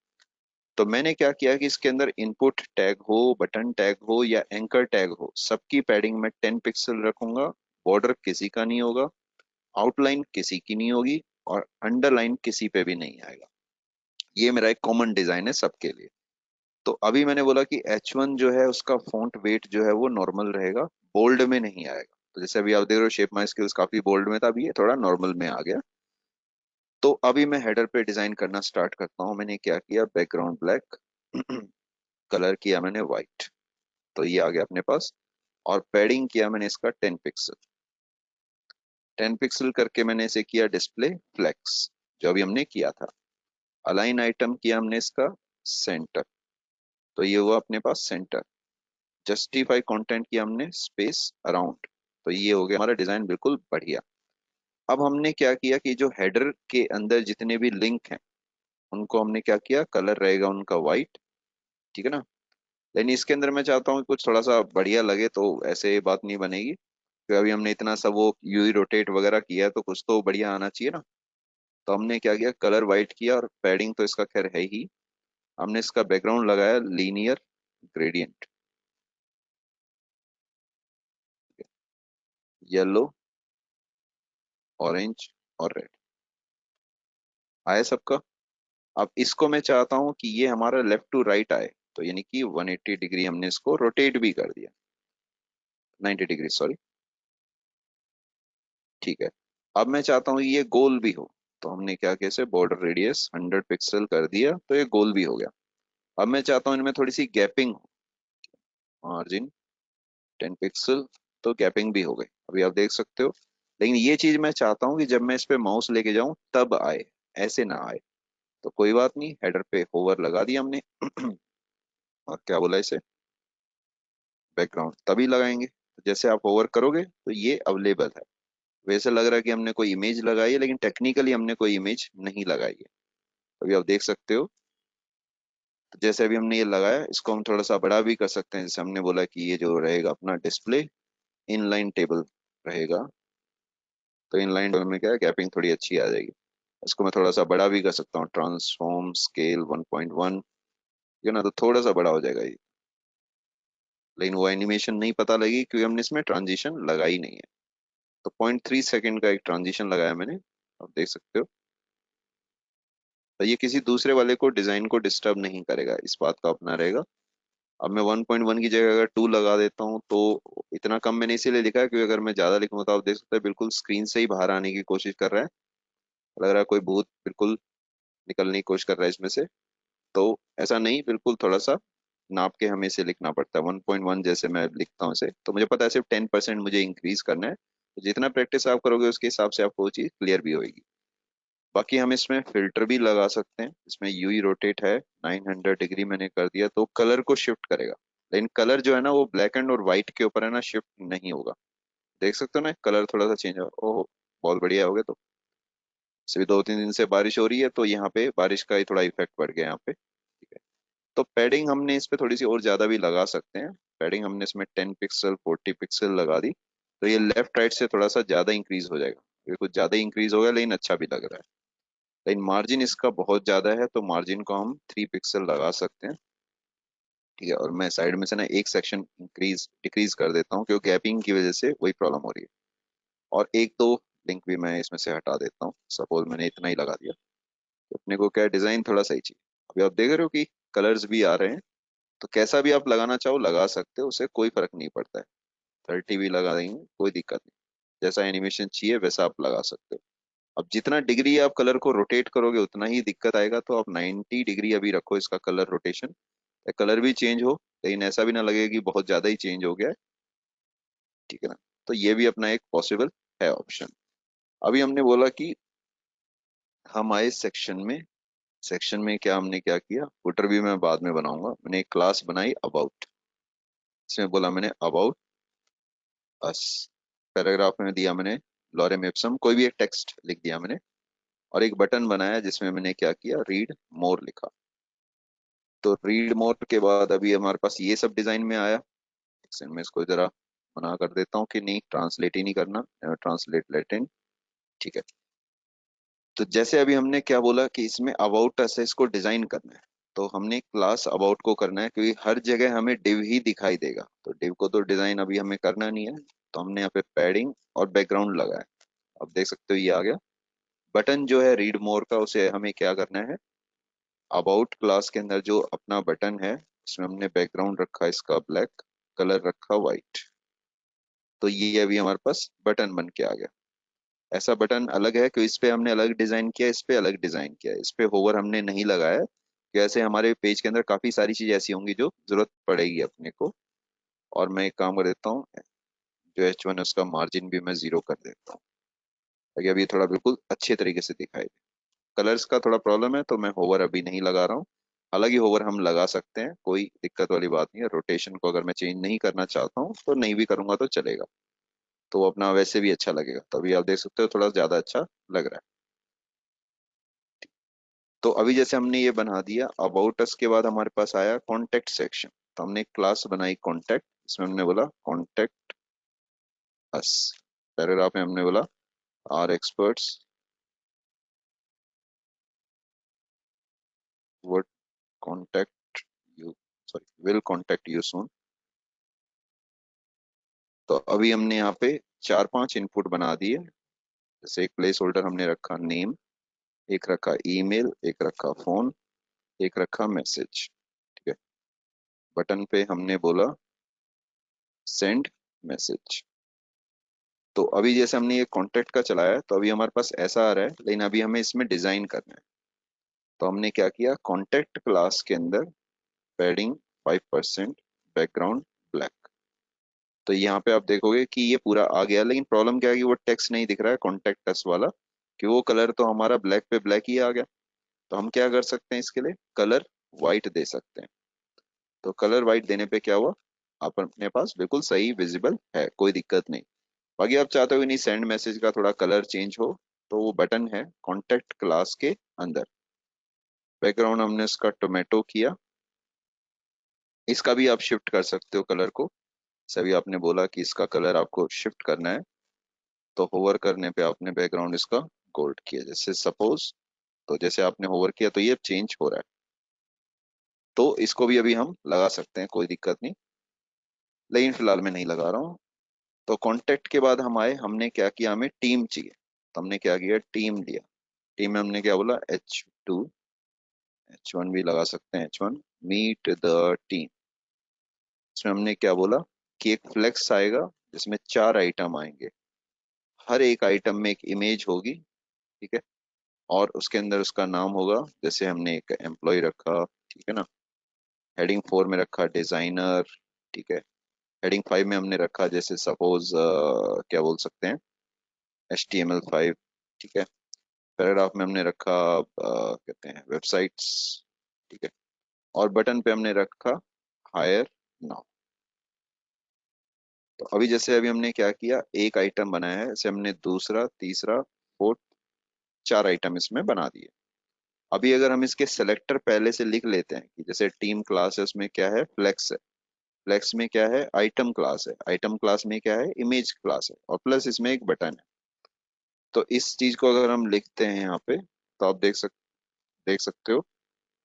Speaker 2: तो मैंने क्या किया कि इसके अंदर इनपुट टैग हो, बटन टैग हो या एंकर टैग हो, सबकी पैडिंग में 10 पिक्सल रखूंगा। बॉर्डर किसी का नहीं होगा, आउटलाइन किसी की नहीं होगी, और अंडरलाइन किसी पे भी नहीं आएगा। ये मेरा एक कॉमन डिजाइन है सबके लिए। तो अभी मैंने बोला कि H1 जो है उसका फॉन्ट वेट जो है वो नॉर्मल रहेगा, बोल्ड में नहीं आएगा। तो जैसे अभी आप देख रहे हो शेप माई स्किल्स काफी बोल्ड में था, अभी ये थोड़ा नॉर्मल में आ गया। तो अभी मैं हेडर पे डिजाइन करना स्टार्ट करता हूँ। मैंने क्या किया, बैकग्राउंड ब्लैक कलर किया मैंने व्हाइट, तो ये आ गया अपने पास। और पैडिंग किया मैंने इसका 10 पिक्सल, 10 पिक्सल करके मैंने इसे किया डिस्प्ले फ्लेक्स, जो अभी हमने किया था। अलाइन आइटम किया हमने इसका सेंटर, तो ये हुआ अपने पास सेंटर। जस्टिफाई कंटेंट किया हमने स्पेस अराउंड, तो ये हो गया हमारा डिजाइन बिल्कुल बढ़िया। अब हमने क्या किया कि जो हेडर के अंदर जितने भी लिंक हैं उनको हमने क्या किया, कलर रहेगा उनका व्हाइट, ठीक है ना। लेकिन इसके अंदर मैं चाहता हूँ कि कुछ थोड़ा सा बढ़िया लगे, तो ऐसे बात नहीं बनेगी, क्योंकि अभी हमने इतना सब वो यूई रोटेट वगैरह किया है, तो कुछ तो बढ़िया आना चाहिए ना। तो हमने क्या किया, कलर वाइट किया, और पैडिंग तो इसका खैर है ही। हमने इसका बैकग्राउंड लगाया लीनियर ग्रेडियंट, येलो, ऑरेंज और रेड। आया सबका। अब इसको मैं चाहता हूँ कि ये हमारा लेफ्ट टू राइट आए, तो यानी कि 180 डिग्री हमने इसको रोटेट भी कर दिया, 90 डिग्री सॉरी। ठीक है। अब मैं चाहता हूँ ये गोल भी हो, तो हमने क्या किया, इसे बॉर्डर रेडियस 100 पिक्सल कर दिया, तो ये गोल भी हो गया। अब मैं चाहता हूँ इनमें थोड़ी सी गैपिंग हो, मार्जिन 10 पिक्सल, तो गैपिंग भी हो गई, अभी आप देख सकते हो। लेकिन ये चीज मैं चाहता हूँ कि जब मैं इस पे माउस लेके जाऊं तब आए, ऐसे ना आए। तो कोई बात नहीं, हेडर पे होवर लगा दिया हमने। और क्या बोला इसे, बैकग्राउंड तभी लगाएंगे तो जैसे आप होवर करोगे तो ये अवेलेबल है। वैसे लग रहा है कि हमने कोई इमेज लगाई है, लेकिन टेक्निकली हमने कोई इमेज नहीं लगाई है। अभी आप देख सकते हो। तो जैसे अभी हमने ये लगाया, इसको हम थोड़ा सा बड़ा भी कर सकते हैं, जैसे हमने बोला कि ये जो रहेगा अपना डिस्प्ले इनलाइन टेबल रहेगा, तो इनलाइन टेबल में क्या है, गैपिंग थोड़ी अच्छी आ जाएगी। इसको मैं थोड़ा सा बड़ा भी कर सकता हूँ, ट्रांसफॉर्म स्केल 1.1, ये ना, तो थोड़ा सा बड़ा हो जाएगा ये। लेकिन वो एनिमेशन नहीं पता लगेगी, क्योंकि हमने इसमें ट्रांजिशन लगाई नहीं है। तो 0.3 सेकेंड का एक ट्रांजिशन लगाया मैंने, आप देख सकते हो। तो ये किसी दूसरे वाले को, डिजाइन को डिस्टर्ब नहीं करेगा, इस बात का अपना रहेगा। अब मैं 1.1 की जगह अगर 2 लगा देता हूँ, तो इतना कम मैंने इसीलिए लिखा है, क्योंकि अगर मैं ज्यादा लिखूंगा तो आप देख सकते हैं बिल्कुल स्क्रीन से ही बाहर आने की कोशिश कर रहा है। लग रहा है कोई भूत बिल्कुल निकलने की कोशिश कर रहा है इसमें से। तो ऐसा नहीं, बिल्कुल थोड़ा सा नाप के हमें इसे लिखना पड़ता है। 1.1 जैसे मैं लिखता हूँ इसे, तो मुझे पता है सिर्फ 10% मुझे इंक्रीज करना है, तो जितना प्रैक्टिस आप करोगे उसके हिसाब से आपको वो चीज क्लियर भी होगी। बाकी हम इसमें फिल्टर भी लगा सकते हैं, इसमें यूई रोटेट है, 900 डिग्री मैंने कर दिया, तो कलर को शिफ्ट करेगा। लेकिन कलर जो है ना, वो ब्लैक एंड और व्हाइट के ऊपर है ना, शिफ्ट नहीं होगा। देख सकते हो ना, कलर थोड़ा सा चेंज होगा। ओह, बहुत बढ़िया हो गया। तो सिर्फ 2-3 दिन से बारिश हो रही है, तो यहाँ पे बारिश का ही थोड़ा इफेक्ट पड़ गया यहाँ पे। ठीक है। तो पैडिंग हमने इस पे थोड़ी सी और ज्यादा भी लगा सकते हैं। पैडिंग हमने इसमें 10 पिक्सल 40 पिक्सल लगा दी, तो ये लेफ्ट राइट से थोड़ा सा ज्यादा इंक्रीज हो जाएगा। ये कुछ ज्यादा इंक्रीज हो गया, लेकिन अच्छा भी लग रहा है। लेकिन मार्जिन इसका बहुत ज्यादा है, तो मार्जिन को हम 3 पिक्सल लगा सकते हैं। ठीक है। और मैं साइड में से ना एक सेक्शन इंक्रीज डिक्रीज कर देता हूँ, क्योंकि गैपिंग की वजह से वही प्रॉब्लम हो रही है। और एक दो लिंक भी मैं इसमें से हटा देता हूँ, सपोज मैंने इतना ही लगा दिया। तो अपने को क्या, डिजाइन थोड़ा सही चाहिए। अभी आप देख रहे हो कि कलर्स भी आ रहे हैं, तो कैसा भी आप लगाना चाहो लगा सकते हो, उससे कोई फर्क नहीं पड़ता है। 30 भी लगा देंगे, कोई दिक्कत नहीं। जैसा एनिमेशन चाहिए वैसा आप लगा सकते हो। अब जितना डिग्री आप कलर को रोटेट करोगे उतना ही दिक्कत आएगा, तो आप 90 डिग्री अभी रखो इसका कलर रोटेशन। कलर भी चेंज हो, लेकिन ऐसा भी ना लगे कि बहुत ज्यादा ही चेंज हो गया है। ठीक है ना। तो ये भी अपना एक पॉसिबल है ऑप्शन। अभी हमने बोला कि हम आए सेक्शन में। सेक्शन में क्या हमने क्या किया, फुटर भी मैं बाद में बनाऊंगा। मैंने एक क्लास बनाई अबाउट, इसमें बोला मैंने अबाउट अस। पैराग्राफ में दिया मैंने लॉरेम इप्सम, कोई भी एक टेक्स्ट लिख दिया मैंने। और एक बटन बनाया जिसमें मैंने क्या किया, रीड मोर लिखा। तो रीड मोर के बाद अभी हमारे पास ये सब डिजाइन में आया। एक सेकंड में इसको जरा मना कर देता हूँ कि नहीं, ट्रांसलेट ही नहीं करना, ट्रांसलेट लेटिन। ठीक है। तो जैसे अभी हमने क्या बोला कि इसमें अबाउट अस है, इसको डिजाइन करना है। तो हमने क्लास अबाउट को करना है, क्योंकि हर जगह हमें डिव ही दिखाई देगा, तो डिव को तो डिजाइन अभी हमें करना नहीं है। तो हमने यहाँ पे पैडिंग और बैकग्राउंड लगाया। अब देख सकते हो ये आ गया। बटन जो है रीड मोर का, उसे हमें क्या करना है, अबाउट क्लास के अंदर जो अपना बटन है, उसमें हमने बैकग्राउंड रखा इसका ब्लैक, कलर रखा व्हाइट। तो ये अभी हमारे पास बटन बन के आ गया। ऐसा बटन अलग है कि इस पे हमने अलग डिजाइन किया, इस पे अलग डिजाइन किया, इस पे होवर हमने नहीं लगाया। कि ऐसे हमारे पेज के अंदर काफी सारी चीजें ऐसी होंगी जो जरूरत पड़ेगी अपने को। और मैं एक काम कर देता हूँ, जो H1 है उसका मार्जिन भी मैं 0 कर देता हूँ, ताकि अभी थोड़ा बिल्कुल अच्छे तरीके से दिखाई दे। कलर्स का थोड़ा प्रॉब्लम है, तो मैं होवर अभी नहीं लगा रहा हूँ। हालांकि होवर हम लगा सकते हैं, कोई दिक्कत वाली बात नहीं है। रोटेशन को अगर मैं चेंज नहीं करना चाहता हूँ तो नहीं भी करूंगा तो चलेगा। तो वो अपना वैसे भी अच्छा लगेगा, तो अभी आप देख सकते हो थोड़ा ज्यादा अच्छा लग रहा है। तो अभी जैसे हमने ये बना दिया, अबाउट अस के बाद हमारे पास आया कॉन्टेक्ट सेक्शन। तो हमने एक क्लास बनाई कॉन्टेक्ट, इसमें हमने बोला कॉन्टेक्ट अस। पैराग्राफ में हमने बोला our experts would contact you, sorry will contact you soon. तो अभी हमने यहाँ पे 4-5 इनपुट बना दिए। जैसे एक प्लेस होल्डर हमने रखा नेम, एक रखा ईमेल, एक रखा फोन, एक रखा मैसेज। ठीक है। बटन पे हमने बोला सेंड मैसेज। तो अभी जैसे हमने ये कॉन्टेक्ट का चलाया, तो अभी हमारे पास ऐसा आ रहा है, लेकिन अभी हमें इसमें डिजाइन करना है। तो हमने क्या किया, कॉन्टेक्ट क्लास के अंदर पैडिंग 5%, बैकग्राउंड ब्लैक। तो यहाँ पे आप देखोगे कि ये पूरा आ गया, लेकिन प्रॉब्लम क्या है कि वो टेक्स्ट नहीं दिख रहा है कॉन्टेक्ट अस वाला, कि वो कलर तो हमारा ब्लैक पे ब्लैक ही आ गया। तो हम क्या कर सकते हैं, इसके लिए कलर व्हाइट दे सकते हैं। तो कलर व्हाइट देने पे क्या हुआ, आप अपने पास बिल्कुल सही विजिबल है, कोई दिक्कत नहीं। बाकी आप चाहते हो कि नहीं सेंड मैसेज का थोड़ा कलर चेंज हो, तो वो बटन है कॉन्टेक्ट क्लास के अंदर। बैकग्राउंड हमने इसका टोमेटो किया, इसका भी आप शिफ्ट कर सकते हो कलर को। सभी आपने बोला कि इसका कलर आपको शिफ्ट करना है, तो होवर करने पे आपने बैकग्राउंड इसका गोल्ड किया, जैसे सपोज। तो जैसे आपने होवर किया तो ये चेंज हो रहा है। तो इसको भी अभी हम लगा सकते हैं, कोई दिक्कत नहीं, लेकिन फिलहाल मैं नहीं लगा रहा हूँ। तो कॉन्टेक्ट के बाद हम आए, हमने क्या किया, हमें टीम चाहिए। तो हमने क्या किया, टीम लिया। टीम में हमने क्या बोला, H2, H1 भी लगा सकते हैं, H1 मीट द टीम। इसमें हमने क्या बोला कि एक फ्लेक्स आएगा जिसमें 4 आइटम आएंगे, हर एक आइटम में एक इमेज होगी। ठीक है। और उसके अंदर उसका नाम होगा, जैसे हमने एक एम्प्लॉय रखा, ठीक है ना। हेडिंग 4 में रखा डिजाइनर। ठीक है। हेडिंग 5 में हमने रखा जैसे सपोज क्या बोल सकते हैं, HTML5। ठीक है। पैराग्राफ में हमने रखा कहते हैं वेबसाइट्स। ठीक है। और बटन पे हमने रखा हायर नाउ। तो अभी जैसे अभी हमने क्या किया, एक आइटम बनाया है, जैसे हमने दूसरा, तीसरा, फोर्थ, 4 आइटम इसमें बना दिए। अभी अगर हम इसके सेलेक्टर पहले से लिख लेते हैं कि जैसे टीम क्लासेस में क्या है, फ्लेक्स है, फ्लेक्स में क्या है, आइटम क्लास है, आइटम क्लास में क्या है, इमेज क्लास है, और प्लस इसमें एक बटन है। तो इस चीज को अगर हम लिखते हैं यहाँ पे, तो आप देख सकते हो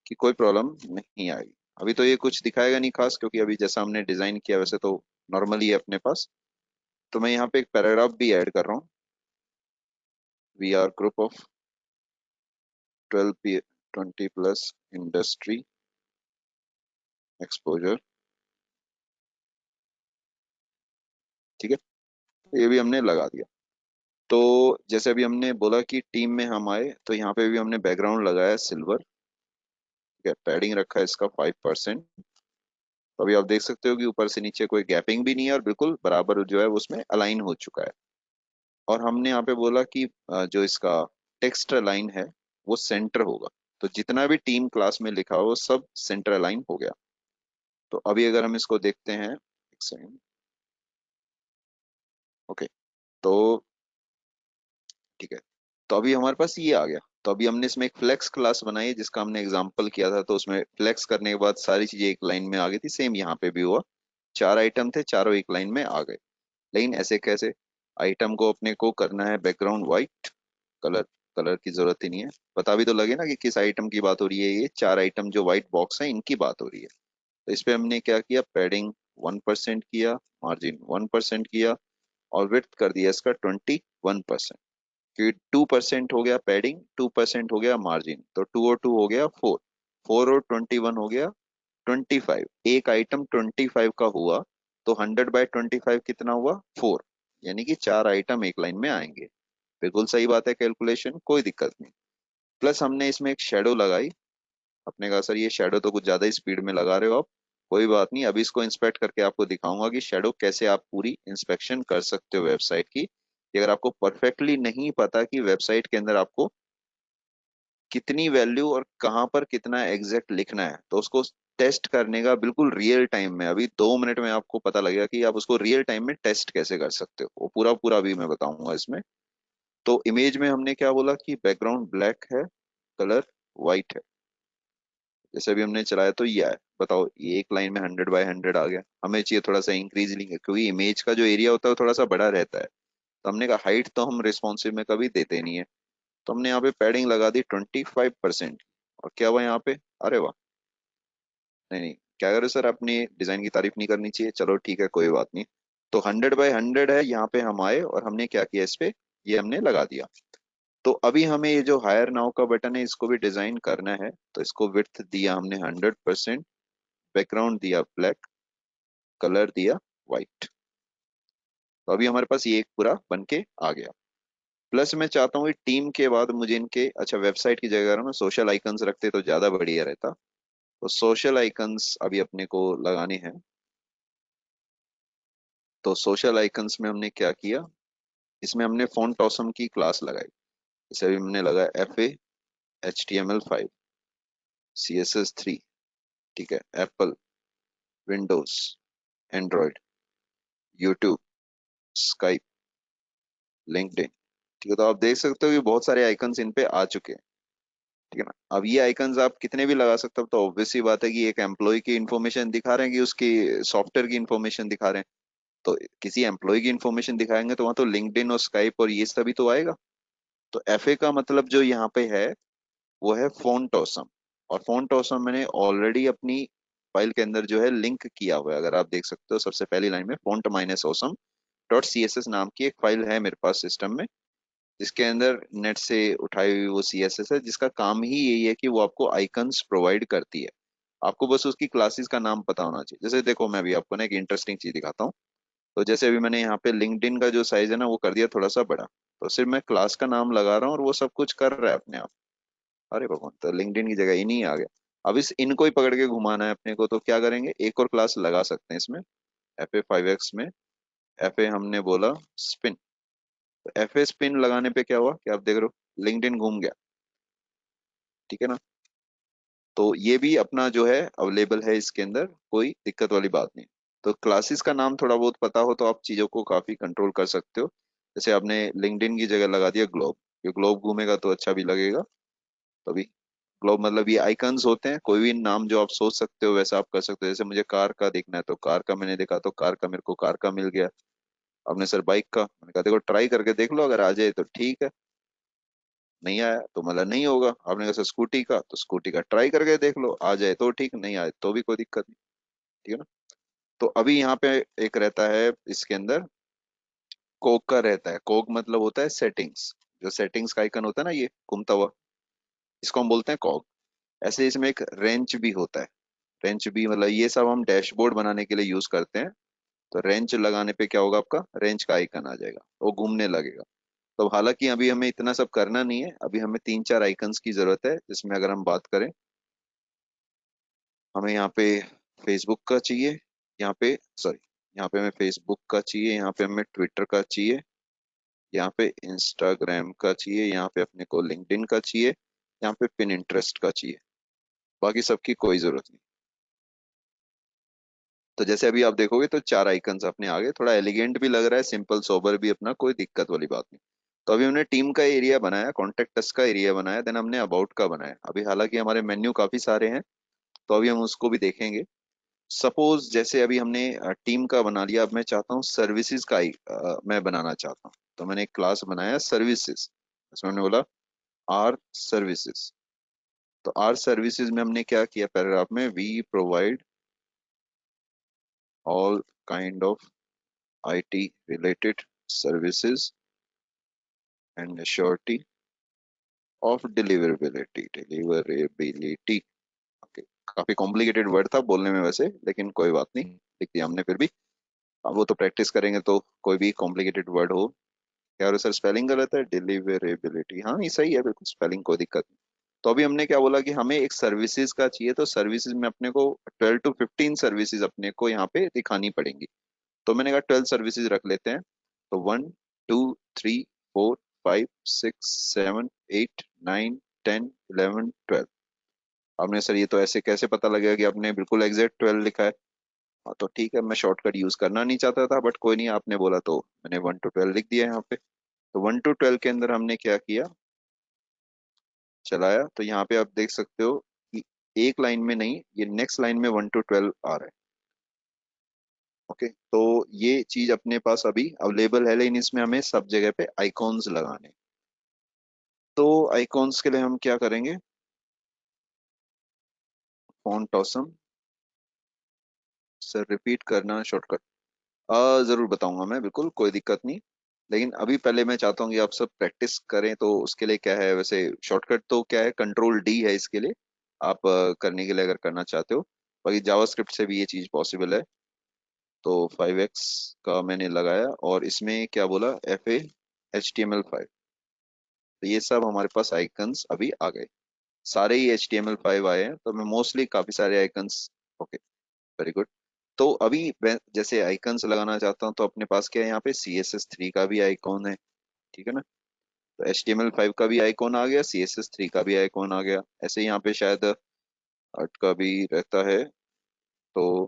Speaker 2: कि कोई प्रॉब्लम नहीं आएगी। अभी तो ये कुछ दिखाएगा नहीं खास, क्योंकि अभी जैसा हमने डिजाइन किया वैसे तो नॉर्मली है अपने पास। तो मैं यहाँ पे एक पैराग्राफ भी ऐड कर रहा हूँ, we are group of 20+ industry exposure. ठीक है। ये भी हमने लगा दिया। तो जैसे अभी हमने बोला कि टीम में हम आए, तो यहाँ पे भी हमने बैकग्राउंड लगाया सिल्वर। ठीक है। पैडिंग रखा है इसका 5%। तो अभी आप देख सकते हो कि ऊपर से नीचे कोई गैपिंग भी नहीं है, और बिल्कुल बराबर जो है वो उसमें अलाइन हो चुका है। और हमने यहाँ पे बोला कि जो इसका टेक्स्ट लाइन है वो सेंटर होगा। तो जितना भी टीम क्लास में लिखा हो वो सब सेंटर अलाइन हो गया। तो अभी अगर हम इसको देखते हैं, एक सेकंड। ओके। तो ठीक है। तो अभी हमारे पास ये आ गया। तो अभी हमने इसमें एक फ्लेक्स क्लास बनाई है, जिसका हमने एग्जांपल किया था। तो उसमें फ्लेक्स करने के बाद सारी चीजें एक लाइन में आ गई थी, सेम यहाँ पे भी हुआ। 4 आइटम थे, चारों एक लाइन में आ गए। लेकिन ऐसे कैसे, आइटम को अपने को करना है बैकग्राउंड व्हाइट, कलर कलर की जरूरत ही नहीं है। पता भी तो लगे ना कि किस आइटम की बात हो रही है, ये 4 आइटम जो व्हाइट बॉक्स है इनकी बात हो रही है। तो इस पे हमने क्या किया, पैडिंग 1% किया, मार्जिन 1% किया, और विड्थ कर दिया इसका 21%। कि 2% हो गया पैडिंग, 2% हो गया मार्जिन, तो 2 और 2 हो गया 4, 4 और 21 हो गया 25। एक आइटम 25 का हुआ, तो 100/25 कितना हुआ, 4। यानी कि 4 आइटम एक लाइन में आएंगे। बिल्कुल सही बात है, कैलकुलेशन कोई दिक्कत नहीं। प्लस हमने इसमें एक शेडो लगाई। अपने कहा सर ये शेडो तो कुछ ज्यादा ही स्पीड में लगा रहे हो आप। कोई बात नहीं, अभी इसको इंस्पेक्ट करके आपको दिखाऊंगा कि शेडो कैसे आप पूरी इंस्पेक्शन कर सकते हो वेबसाइट की, कि अगर आपको परफेक्टली नहीं पता कि वेबसाइट के अंदर आपको कितनी वैल्यू और कहाँ पर कितना एग्जैक्ट लिखना है, तो उसको टेस्ट करने का बिल्कुल रियल टाइम में, अभी 2 मिनट में आपको पता लगेगा कि आप उसको रियल टाइम में टेस्ट कैसे कर सकते हो। वो पूरा पूरा अभी मैं बताऊंगा इसमें। तो इमेज में हमने क्या बोला कि बैकग्राउंड ब्लैक है, कलर वाइट है। जैसे अभी हमने चलाया तो ये आया, बताओ ये एक लाइन में 100 बाय 100 आ गया। हमें चाहिए थोड़ा सा इंक्रीज लिंक, क्योंकि इमेज का जो एरिया होता है वो थोड़ा सा बड़ा रहता है। तो हमने कहा हाइट तो हम रिस्पॉन्सिव में कभी देते नहीं है, तो हमने यहाँ पे पैडिंग लगा दी 25%। और क्या हुआ यहाँ पे, अरे वाह, नहीं नहीं, क्या करो सर, अपनी डिजाइन की तारीफ नहीं करनी चाहिए, चलो ठीक है कोई बात नहीं। तो 100 बाय 100 है, यहाँ पे हम आए और हमने क्या किया, इस पे ये हमने लगा दिया। तो अभी हमें ये जो हायर नाउ का बटन है इसको भी डिजाइन करना है, तो इसको विड्थ दिया हमने 100%, बैकग्राउंड दिया ब्लैक, कलर दिया व्हाइट। तो अभी हमारे पास ये एक पूरा बन के आ गया। प्लस मैं चाहता हूँ कि टीम के बाद मुझे इनके, अच्छा वेबसाइट की जगह अगर हम सोशल आइकन्स रखते तो ज्यादा बढ़िया रहता। तो सोशल आइकन्स अभी अपने को लगाने हैं। तो सोशल आइकन्स में हमने क्या किया, इसमें हमने फॉन्ट ऑसम की क्लास लगाई। जैसे अभी हमने लगाया FA HTML5 CSS3, ठीक है, Apple, Windows, Android, YouTube, Skype, LinkedIn. ठीक है, तो आप देख सकते हो कि बहुत सारे आइकन्स इन पे आ चुके हैं। ठीक है ना, अब ये आइकन्स आप कितने भी लगा सकते हो, तो ऑब्वियस सी बात है कि एक एम्प्लॉय की इन्फॉर्मेशन दिखा रहे हैं कि उसकी सॉफ्टवेयर की इन्फॉर्मेशन दिखा रहे हैं। तो किसी एम्प्लॉय की इन्फॉर्मेशन दिखाएंगे तो वहां तो लिंक्डइन और स्काइप और ये सभी तो आएगा। तो एफए का मतलब जो यहाँ पे है वो है फॉन्ट ऑसम। और फॉन्ट ऑसम मैंने ऑलरेडी अपनी फाइल के अंदर जो है लिंक किया हुआ है, अगर आप देख सकते हो सबसे पहली लाइन में font minus awesome dot C S S नाम की एक फाइल है मेरे पास सिस्टम में, जिसके अंदर नेट से उठाई हुई वो सी एस एस है, जिसका काम ही यही है कि वो आपको आइकन्स प्रोवाइड करती है। आपको बस उसकी क्लासेस का नाम पता होना चाहिए। जैसे देखो मैं अभी आपको ना एक इंटरेस्टिंग चीज दिखाता हूँ। तो जैसे अभी मैंने यहाँ पे लिंक्डइन का जो साइज है ना वो कर दिया थोड़ा सा बड़ा, तो सिर्फ मैं क्लास का नाम लगा रहा हूँ और वो सब कुछ कर रहा है अपने आप। अरे भगवान, तो लिंक्डइन की जगह इन्हीं आ गया। अब इस इनको ही पकड़ के घुमाना है अपने को, तो क्या करेंगे, एक और क्लास लगा सकते हैं इसमें, FA5X में। FA हमने बोला स्पिन। तो FA स्पिन लगाने पे क्या हुआ कि आप देख रहे हो लिंक्डइन घूम गया। ठीक है ना, तो ये भी अपना जो है अवेलेबल है इसके अंदर, कोई दिक्कत वाली बात नहीं। तो क्लासेस का नाम थोड़ा बहुत पता हो तो आप चीजों को काफी कंट्रोल कर सकते हो। जैसे आपने लिंक्डइन की जगह लगा दिया ग्लोब, ये ग्लोब घूमेगा तो अच्छा भी लगेगा। तभी ग्लोब मतलब ये आइकन्स होते हैं, कोई भी नाम जो आप सोच सकते हो वैसा आप कर सकते हो। जैसे मुझे कार का देखना है तो कार का मैंने देखा, तो कार का मेरे को कार का मिल गया। आपने सर बाइक का, मैंने कहा देखो ट्राई करके देख लो, अगर आ जाए तो ठीक है, नहीं आया तो मतलब नहीं होगा। आपने कहा सर स्कूटी का, तो स्कूटी का ट्राई करके देख लो, आ जाए तो ठीक, नहीं आए तो भी कोई दिक्कत नहीं। ठीक है ना। तो अभी यहाँ पे एक रहता है इसके अंदर, कोक का रहता है। कोक मतलब होता है सेटिंग्स, जो सेटिंग्स का आइकन होता है ना ये घूमता हुआ, इसको हम बोलते हैं कॉग। ऐसे इसमें एक रेंच भी होता है। रेंच भी मतलब ये सब हम डैशबोर्ड बनाने के लिए यूज करते हैं। तो रेंच लगाने पे क्या होगा, आपका रेंच का आइकन आ जाएगा, वो घूमने लगेगा। तो हालांकि अभी हमें इतना सब करना नहीं है, अभी हमें 3 4 आइकन्स की जरूरत है, जिसमें अगर हम बात करें, हमें यहाँ पे फेसबुक का चाहिए, यहाँ पे सॉरी, यहाँ पे हमें फेसबुक का चाहिए, यहाँ पे हमें ट्विटर का चाहिए, यहाँ पे इंस्टाग्राम का चाहिए, यहाँ पे अपने को लिंक्डइन का चाहिए, यहाँ पे पिन इंटरेस्ट का चाहिए। बाकी सबकी कोई जरूरत नहीं। तो जैसे अभी आप देखोगे तो 4 आइकन्स अपने आगे, थोड़ा एलिगेंट भी लग रहा है, सिंपल सोबर भी अपना, कोई दिक्कत वाली बात नहीं। तो अभी हमने टीम का एरिया बनाया, कॉन्टेक्ट अस का एरिया बनाया, देन हमने अबाउट का बनाया। अभी हालांकि हमारे मेन्यू काफी सारे हैं, तो अभी हम उसको भी देखेंगे। सपोज जैसे अभी हमने टीम का बना लिया, अब मैं चाहता हूँ सर्विसेज का ही मैं बनाना चाहता हूँ। तो मैंने एक क्लास बनाया सर्विसेज, इसमें हमने बोला आर सर्विसेज। तो आर सर्विसेज में हमने क्या किया, पैराग्राफ में we provide all kind of IT related services and surety of deliverability। Okay. काफी कॉम्प्लिकेटेड वर्ड था बोलने में वैसे, लेकिन कोई बात नहीं, लिख दिया हमने फिर भी। अब वो तो प्रैक्टिस करेंगे तो कोई भी कॉम्प्लिकेटेड वर्ड हो। क्या सर स्पेलिंग गलत है, डिलीवरेबिलिटी, हाँ ये सही है बिल्कुल, स्पेलिंग कोई दिक्कत नहीं। तो अभी हमने क्या बोला कि हमें एक सर्विसेज का चाहिए, तो सर्विसेज में अपने को 12 to 15 सर्विसेज अपने को यहाँ पे दिखानी पड़ेंगी। तो मैंने कहा 12 सर्विसेज रख लेते हैं। तो 1 2 3 4 5 6 7 8 9 10 11 12। आपने सर ये तो ऐसे कैसे पता लगेगा कि आपने बिल्कुल एग्जैक्ट 12 लिखा है। हाँ तो ठीक है, मैं शॉर्टकट यूज करना नहीं चाहता था, बट कोई नहीं, आपने बोला तो मैंने 1 to 12 लिख दिया यहाँ पे। तो 1 to 12 के अंदर हमने क्या किया, चलाया तो यहाँ पे आप देख सकते हो कि एक लाइन में नहीं, ये नेक्स्ट लाइन में 1 to 12 आ रहा है। ओके, तो ये चीज अपने पास अभी अवेलेबल है, लेकिन इसमें हमें सब जगह पे आइकॉन्स लगाने। तो आइकॉन्स के लिए हम क्या करेंगे, फॉन्ट ऑसम सर रिपीट करना शॉर्टकट, जरूर बताऊंगा मैं, बिल्कुल कोई दिक्कत नहीं। लेकिन अभी पहले मैं चाहता हूँ कि आप सब प्रैक्टिस करें, तो उसके लिए क्या है, वैसे शॉर्टकट तो क्या है, कंट्रोल D है इसके लिए, आप करने के लिए अगर करना चाहते हो। बाकी जावास्क्रिप्ट से भी ये चीज पॉसिबल है। तो 5x का मैंने लगाया, और इसमें क्या बोला, FA HTML5। तो ये सब हमारे पास आइकन्स अभी आ गए, सारे ही HTML5 आए हैं, तो मैं मोस्टली काफी सारे आइकन्स। Okay, very good. तो अभी मैं जैसे आइकन्स लगाना चाहता हूँ, तो अपने पास क्या है, यहाँ पे CSS3 का भी आइकॉन है, ठीक है ना। तो HTML5 का भी आइकॉन आ गया, CSS3 का भी आइकॉन आ गया, ऐसे यहाँ पे शायद आर्ट का भी रहता है। तो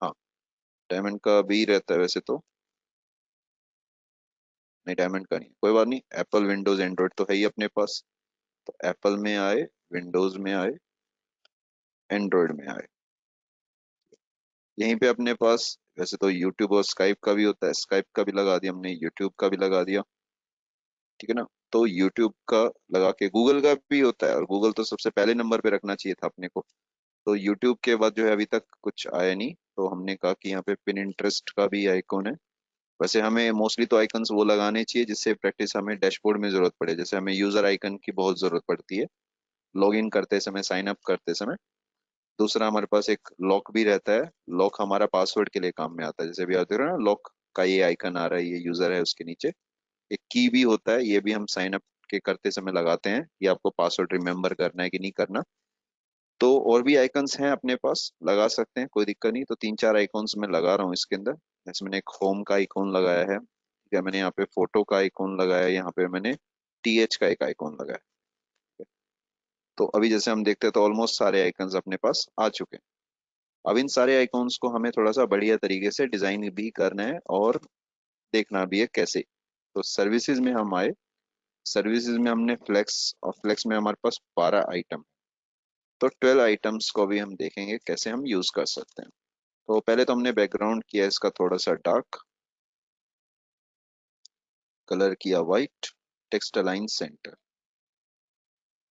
Speaker 2: हाँ, डायमंड का भी रहता है वैसे तो, नहीं डायमंड का नहीं, कोई बात नहीं। एप्पल, विंडोज, एंड्रॉइड तो है ही अपने पास। तो एप्पल में आए, विंडोज में आए, एंड्रॉइड में आए, यहीं पे अपने पास वैसे तो यूट्यूब और स्काइप का भी होता है, स्काइप का भी लगा दिया हमने, यूट्यूब का भी लगा दिया, ठीक है ना। तो यूट्यूब का लगा के गूगल का भी होता है, और गूगल तो सबसे पहले नंबर पे रखना चाहिए था अपने को। तो यूट्यूब के बाद जो है अभी तक कुछ आया नहीं, तो हमने कहा कि यहाँ पे पिन इंटरेस्ट का भी आइकॉन है। वैसे हमें मोस्टली तो आइकन्स वो लगाने चाहिए जिससे प्रैक्टिस हमें डैशबोर्ड में जरूरत पड़े, जैसे हमें यूजर आइकन की बहुत जरूरत पड़ती है लॉग इन करते समय, साइन अप करते समय। दूसरा हमारे पास एक लॉक भी रहता है, लॉक हमारा पासवर्ड के लिए काम में आता है, जैसे अभी आप देख रहे हो ना, लॉक का ये आइकन आ रहा है, ये यूजर है, उसके नीचे एक की भी होता है, ये भी हम साइन अप के करते समय लगाते हैं, कि आपको पासवर्ड रिमेम्बर करना है कि नहीं करना। तो और भी आइकन्स हैं अपने पास, लगा सकते हैं, कोई दिक्कत नहीं। तो 3-4 आइकॉन्स मैं लगा रहा हूँ इसके अंदर। जैसे मैंने एक होम का आइकॉन लगाया है, ठीक है, मैंने यहाँ पे फोटो का आइकॉन लगाया है, यहाँ पे मैंने TH का एक आइकॉन लगाया है। तो अभी जैसे हम देखते हैं तो ऑलमोस्ट सारे आइकन्स अपने पास आ चुके हैं। अब इन सारे आइकॉन्स को हमें थोड़ा सा बढ़िया तरीके से डिजाइन भी करना है, और देखना भी है कैसे। तो सर्विसेज में हम आए, सर्विसेज में हमने फ्लेक्स, और फ्लेक्स में हमारे पास 12 आइटम। तो 12 आइटम्स को भी हम देखेंगे कैसे हम यूज कर सकते हैं। तो पहले तो हमने बैकग्राउंड किया इसका थोड़ा सा डार्क, कलर किया वाइट, टेक्स्ट अलाइन सेंटर।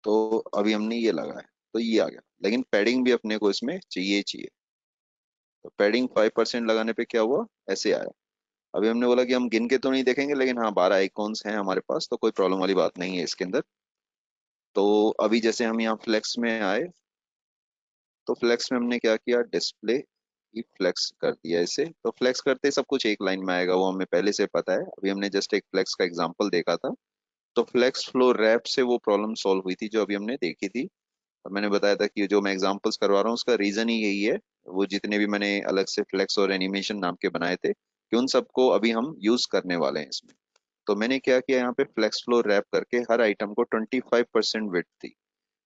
Speaker 2: तो अभी हमने ये लगाया, तो ये आ गया, लेकिन पैडिंग भी अपने को इसमें चाहिए ही चाहिए। तो पैडिंग 5% लगाने पे क्या हुआ, ऐसे आया। अभी हमने बोला कि हम गिन के तो नहीं देखेंगे, लेकिन हाँ 12 आइकॉन्स हैं हमारे पास, तो कोई प्रॉब्लम वाली बात नहीं है इसके अंदर। तो अभी जैसे हम यहाँ फ्लेक्स में आए, तो फ्लेक्स में हमने क्या किया, डिस्प्ले की फ्लेक्स कर दिया इसे। तो फ्लेक्स करते ही सब कुछ एक लाइन में आएगा, वो हमें पहले से पता है, अभी हमने जस्ट एक फ्लेक्स का एग्जांपल देखा था। तो फ्लेक्स फ्लो रैप से वो प्रॉब्लम सॉल्व हुई थी जो अभी हमने देखी थी। और मैंने बताया था कि जो मैं एग्जांपल्स करवा रहा हूँ उसका रीजन ही यही है, वो जितने भी मैंने अलग से फ्लेक्स और एनिमेशन नाम के बनाए थे, कि उन सबको अभी हम यूज करने वाले हैं इसमें। तो मैंने क्या किया, यहाँ पे फ्लेक्स फ्लो रैप करके हर आइटम को 25% विड्थ दी।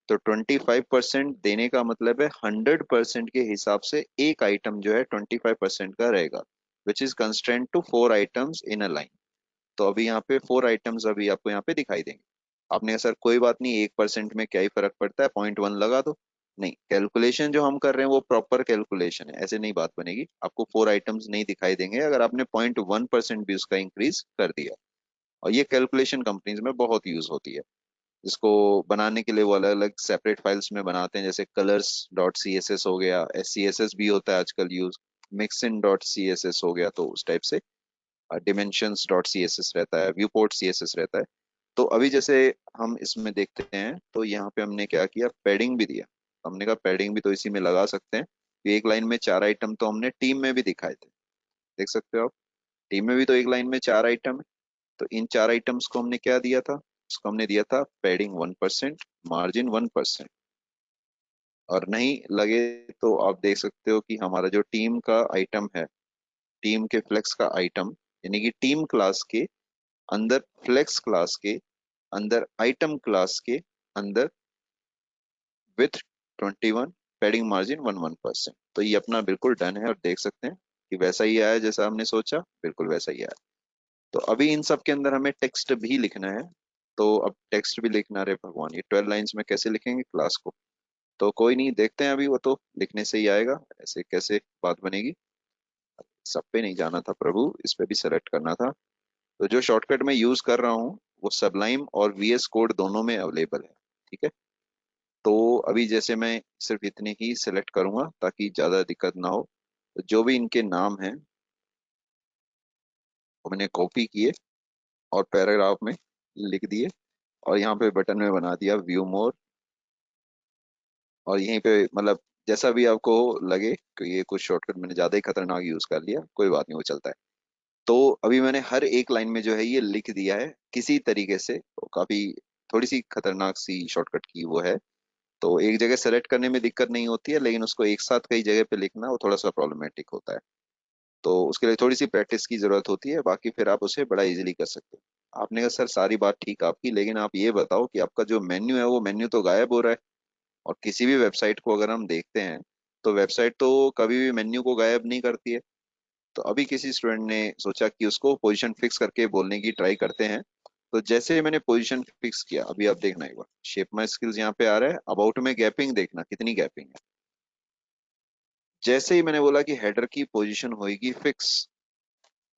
Speaker 2: तो 25% देने का मतलब है 100% के हिसाब से एक आइटम जो है 25% का रहेगा, which is constraint to 4 items in a line. तो अभी यहाँ पे 4 आइटम्स अभी आपको यहाँ पे दिखाई देंगे। आपने कहा, सर कोई बात नहीं, 1% में क्या ही फर्क पड़ता है, 0.1 लगा दो। नहीं, कैलकुलेशन जो हम कर रहे हैं वो प्रॉपर कैलकुलेशन है, ऐसे नहीं बात बनेगी। आपको 4 आइटम्स नहीं दिखाई देंगे अगर आपने 0.1% भी उसका इंक्रीज कर दिया। और ये कैलकुलेशन कंपनीज में बहुत यूज होती है, जिसको बनाने के लिए वो अलग अलग सेपरेट फाइल्स में बनाते हैं, जैसे colors.css हो गया, SCSS भी होता है आजकल यूज, mixin.css हो गया, तो उस टाइप से dimensions.css रहता है, viewport.css रहता है। तो अभी जैसे हम इसमें देखते हैं, तो यहाँ पे हमने क्या किया, पैडिंग भी दिया। हमने कहा पैडिंग भी तो इसी में लगा सकते हैं, कि एक लाइन में 4 आइटम तो हमने टीम में भी दिखाए थे, देख सकते हो आप। टीम में भी तो एक लाइन में 4 आइटम है। तो इन 4 आइटम्स को हमने क्या दिया था, उसको हमने दिया था पैडिंग 1%, मार्जिन 1%। और नहीं लगे तो आप देख सकते हो कि हमारा जो टीम का आइटम है, टीम के फ्लेक्स का आइटम, यानी कि टीम क्लास के अंदर, फ्लेक्स क्लास के अंदर, आइटम क्लास के अंदर, विथ 21, पैडिंग मार्जिन 1%। तो ये अपना बिल्कुल डन है, और देख सकते हैं कि वैसा ही आया जैसा हमने सोचा, बिल्कुल वैसा ही आया। तो अभी इन सब के अंदर हमें टेक्स्ट भी लिखना है। तो अब टेक्स्ट भी लिखना रहे भगवान, ये 12 लाइंस में कैसे लिखेंगे क्लास को? तो कोई नहीं, देखते हैं अभी, वो तो लिखने से ही आएगा, ऐसे कैसे बात बनेगी। सब पे नहीं जाना था प्रभु, इस पे भी सेलेक्ट करना था। तो जो शॉर्टकट मैं यूज कर रहा हूँ वो सबलाइम और वीएस कोड दोनों में अवेलेबल है। ठीक है, तो अभी जैसे मैं सिर्फ इतने ही सिलेक्ट करूंगा ताकि ज्यादा दिक्कत ना हो। तो जो भी इनके नाम हैं वो मैंने कॉपी किए और पैराग्राफ में लिख दिए, और यहाँ पे बटन में बना दिया व्यू मोर। और यहीं पे मतलब जैसा भी आपको लगे कि ये कुछ शॉर्टकट मैंने ज्यादा ही खतरनाक यूज कर लिया, कोई बात नहीं, वो चलता है। तो अभी मैंने हर एक लाइन में जो है ये लिख दिया है किसी तरीके से, तो काफी थोड़ी सी खतरनाक सी शॉर्टकट की वो है। तो एक जगह सेलेक्ट करने में दिक्कत नहीं होती है, लेकिन उसको एक साथ कई जगह पे लिखना वो थोड़ा सा प्रॉब्लमेटिक होता है। तो उसके लिए थोड़ी सी प्रैक्टिस की जरूरत होती है, बाकी फिर आप उसे बड़ा इजीली कर सकते हो। आपने कहा सर सारी बात ठीक आपकी, लेकिन आप ये बताओ कि आपका जो मेन्यू है वो मेन्यू तो गायब हो रहा है। और किसी भी वेबसाइट को अगर हम देखते हैं तो वेबसाइट तो कभी भी मेन्यू को गायब नहीं करती है। तो अभी किसी स्टूडेंट ने सोचा कि उसको पोजीशन फिक्स करके बोलने की ट्राई करते हैं। तो जैसे ही मैंने पोजीशन फिक्स किया, अभी आप देखना एक बार, शेप माई स्किल्स यहाँ पे आ रहा है, अबाउट में गैपिंग देखना कितनी गैपिंग है। जैसे ही मैंने बोला कि हेडर की पोजीशन होगी फिक्स,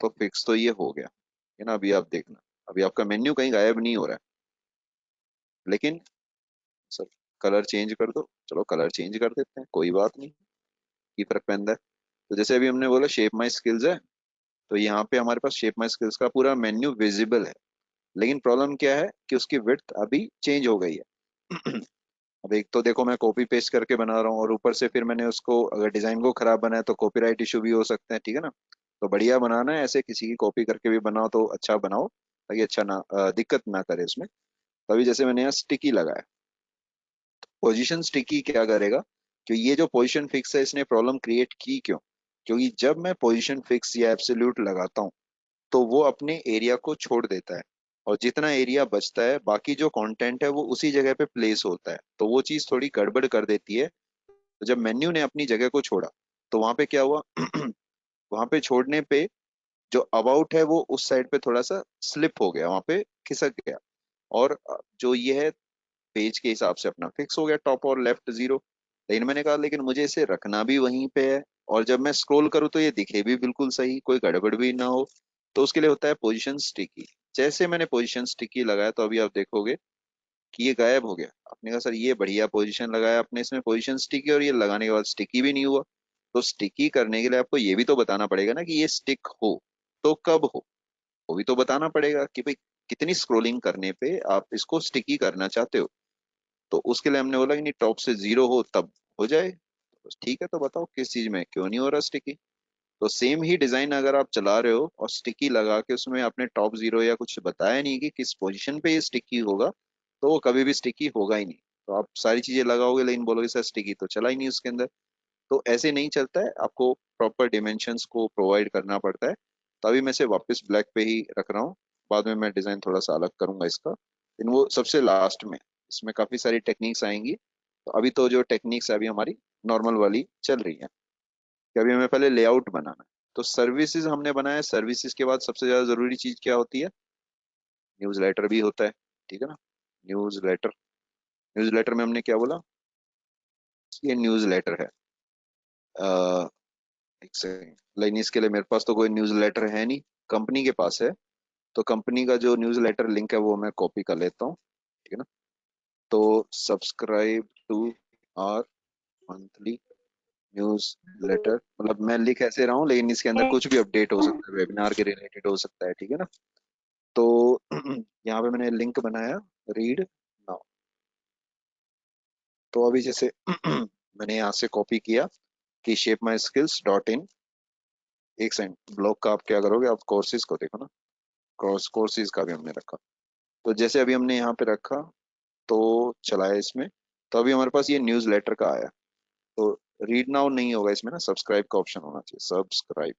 Speaker 2: तो फिक्स तो ये हो गया है ना। अभी आप देखना, अभी आपका मेन्यू कहीं गायब नहीं हो रहा है। लेकिन सर कलर चेंज कर दो, चलो कलर चेंज कर देते हैं, कोई बात नहीं, की फर्क पैंदा है। तो जैसे अभी हमने बोला शेप माई स्किल्स है, तो यहाँ पे हमारे पास शेप माई स्किल्स का पूरा मेन्यू विजिबल है। लेकिन प्रॉब्लम क्या है कि उसकी विड्थ अभी चेंज हो गई है। अब एक तो देखो मैं कॉपी पेस्ट करके बना रहा हूँ, और ऊपर से फिर मैंने उसको अगर डिजाइन को खराब बनाया तो कॉपीराइट इशू भी हो सकते हैं, ठीक है ना। तो बढ़िया बनाना है, ऐसे किसी की कॉपी करके भी बनाओ तो अच्छा बनाओ, ताकि अच्छा ना दिक्कत ना करे उसमें। तो अभी जैसे मैंने यहाँ स्टिकी लगाया, पोजीशन स्टिकी क्या करेगा कि ये जो पोजीशन फिक्स है इसने प्रॉब्लम क्रिएट की क्यों? क्योंकि जब मैं पोजीशन फिक्स या एब्सोल्यूट लगाता हूँ तो वो अपने एरिया को छोड़ देता है, और जितना एरिया बचता है बाकी जो कंटेंट है वो उसी जगह पे प्लेस होता है, तो वो चीज थोड़ी गड़बड़ कर देती है। तो जब मेन्यू ने अपनी जगह को छोड़ा तो वहां पे क्या हुआ? वहां पे छोड़ने पे जो अबाउट है वो उस साइड पे थोड़ा सा स्लिप हो गया, वहां पे खिसक गया। और जो ये है पेज के हिसाब से अपना फिक्स हो गया, टॉप और लेफ्ट जीरो। लेकिन मैंने कहा लेकिन मुझे इसे रखना भी वहीं पे है, और जब मैं स्क्रॉल करूँ तो ये दिखे भी बिल्कुल सही, कोई गड़बड़ भी ना हो। तो उसके लिए होता है पोजीशन स्टिकी। जैसे मैंने पोजीशन स्टिकी लगाया तो अभी आप देखोगे कि ये गायब हो गया। आपने कहा सर ये बढ़िया पोजीशन लगाया आपने इसमें पोजीशन स्टिकी, और ये लगाने के बाद स्टिकी भी नहीं हुआ। तो स्टिकी करने के लिए आपको ये भी तो बताना पड़ेगा ना कि ये स्टिक हो, तो कब हो, वो भी तो बताना पड़ेगा कि भाई कितनी स्क्रोलिंग करने पे आप इसको स्टिकी करना चाहते हो। तो उसके लिए हमने बोला कि नहीं, टॉप से जीरो हो तब हो जाए। तो ठीक है, तो बताओ किस चीज में क्यों नहीं हो रहा स्टिकी? तो सेम ही डिजाइन अगर आप चला रहे हो और स्टिकी लगा के उसमें आपने टॉप जीरो या कुछ बताया नहीं कि किस पोजीशन पे ये स्टिकी होगा, तो वो कभी भी स्टिकी होगा ही नहीं। तो आप सारी चीजें लगाओगे लेकिन बोलोगे सर स्टिकी तो चला ही नहीं उसके अंदर। तो ऐसे नहीं चलता है, आपको प्रॉपर डिमेंशंस को प्रोवाइड करना पड़ता है। तो अभी मैं इसे वापस ब्लैक पे ही रख रहा हूँ, बाद में मैं डिजाइन थोड़ा सा अलग करूंगा इसका, लेकिन वो सबसे लास्ट में। इसमें काफी सारी टेक्निक्स आएंगी, तो अभी तो जो टेक्निक्स है अभी हमारी नॉर्मल वाली चल रही है, कि अभी हमें पहले लेआउट बनाना है। तो सर्विसेज हमने बनाया, सर्विसेज के बाद सबसे ज्यादा जरूरी चीज क्या होती है? न्यूज़लेटर भी होता है, ठीक है ना। न्यूज़लेटर, न्यूज़लेटर में हमने क्या बोला? ये न्यूज़लेटर है। एक सेकंड, लेकिन इसके लिए मेरे पास तो कोई न्यूज़लेटर है नहीं, कंपनी के पास है। तो कंपनी का जो न्यूज़लेटर लिंक है वो मैं कॉपी कर लेता हूँ, ठीक है ना। तो subscribe to our monthly newsletter, मतलब मैं लिख ऐसे रहा हूँ लेकिन इसके अंदर कुछ भी अपडेट हो सकता है, वेबिनार के रिलेटेड हो सकता है, ठीक है ना। तो यहाँ पे मैंने लिंक बनाया, रीड नाउ। तो अभी जैसे मैंने यहाँ से कॉपी किया कि shape my skills dot in. एक सेकंड, ब्लॉग का आप क्या करोगे, आप कोर्सेज को देखो ना, कोर्सेज का भी हमने रखा। तो जैसे अभी हमने यहाँ पे रखा तो चलाया इसमें, तो अभी हमारे पास ये न्यूज लेटर का आया। तो रीड नाउ नहीं होगा इसमें ना, सब्सक्राइब का ऑप्शन होना चाहिए, सब्सक्राइब।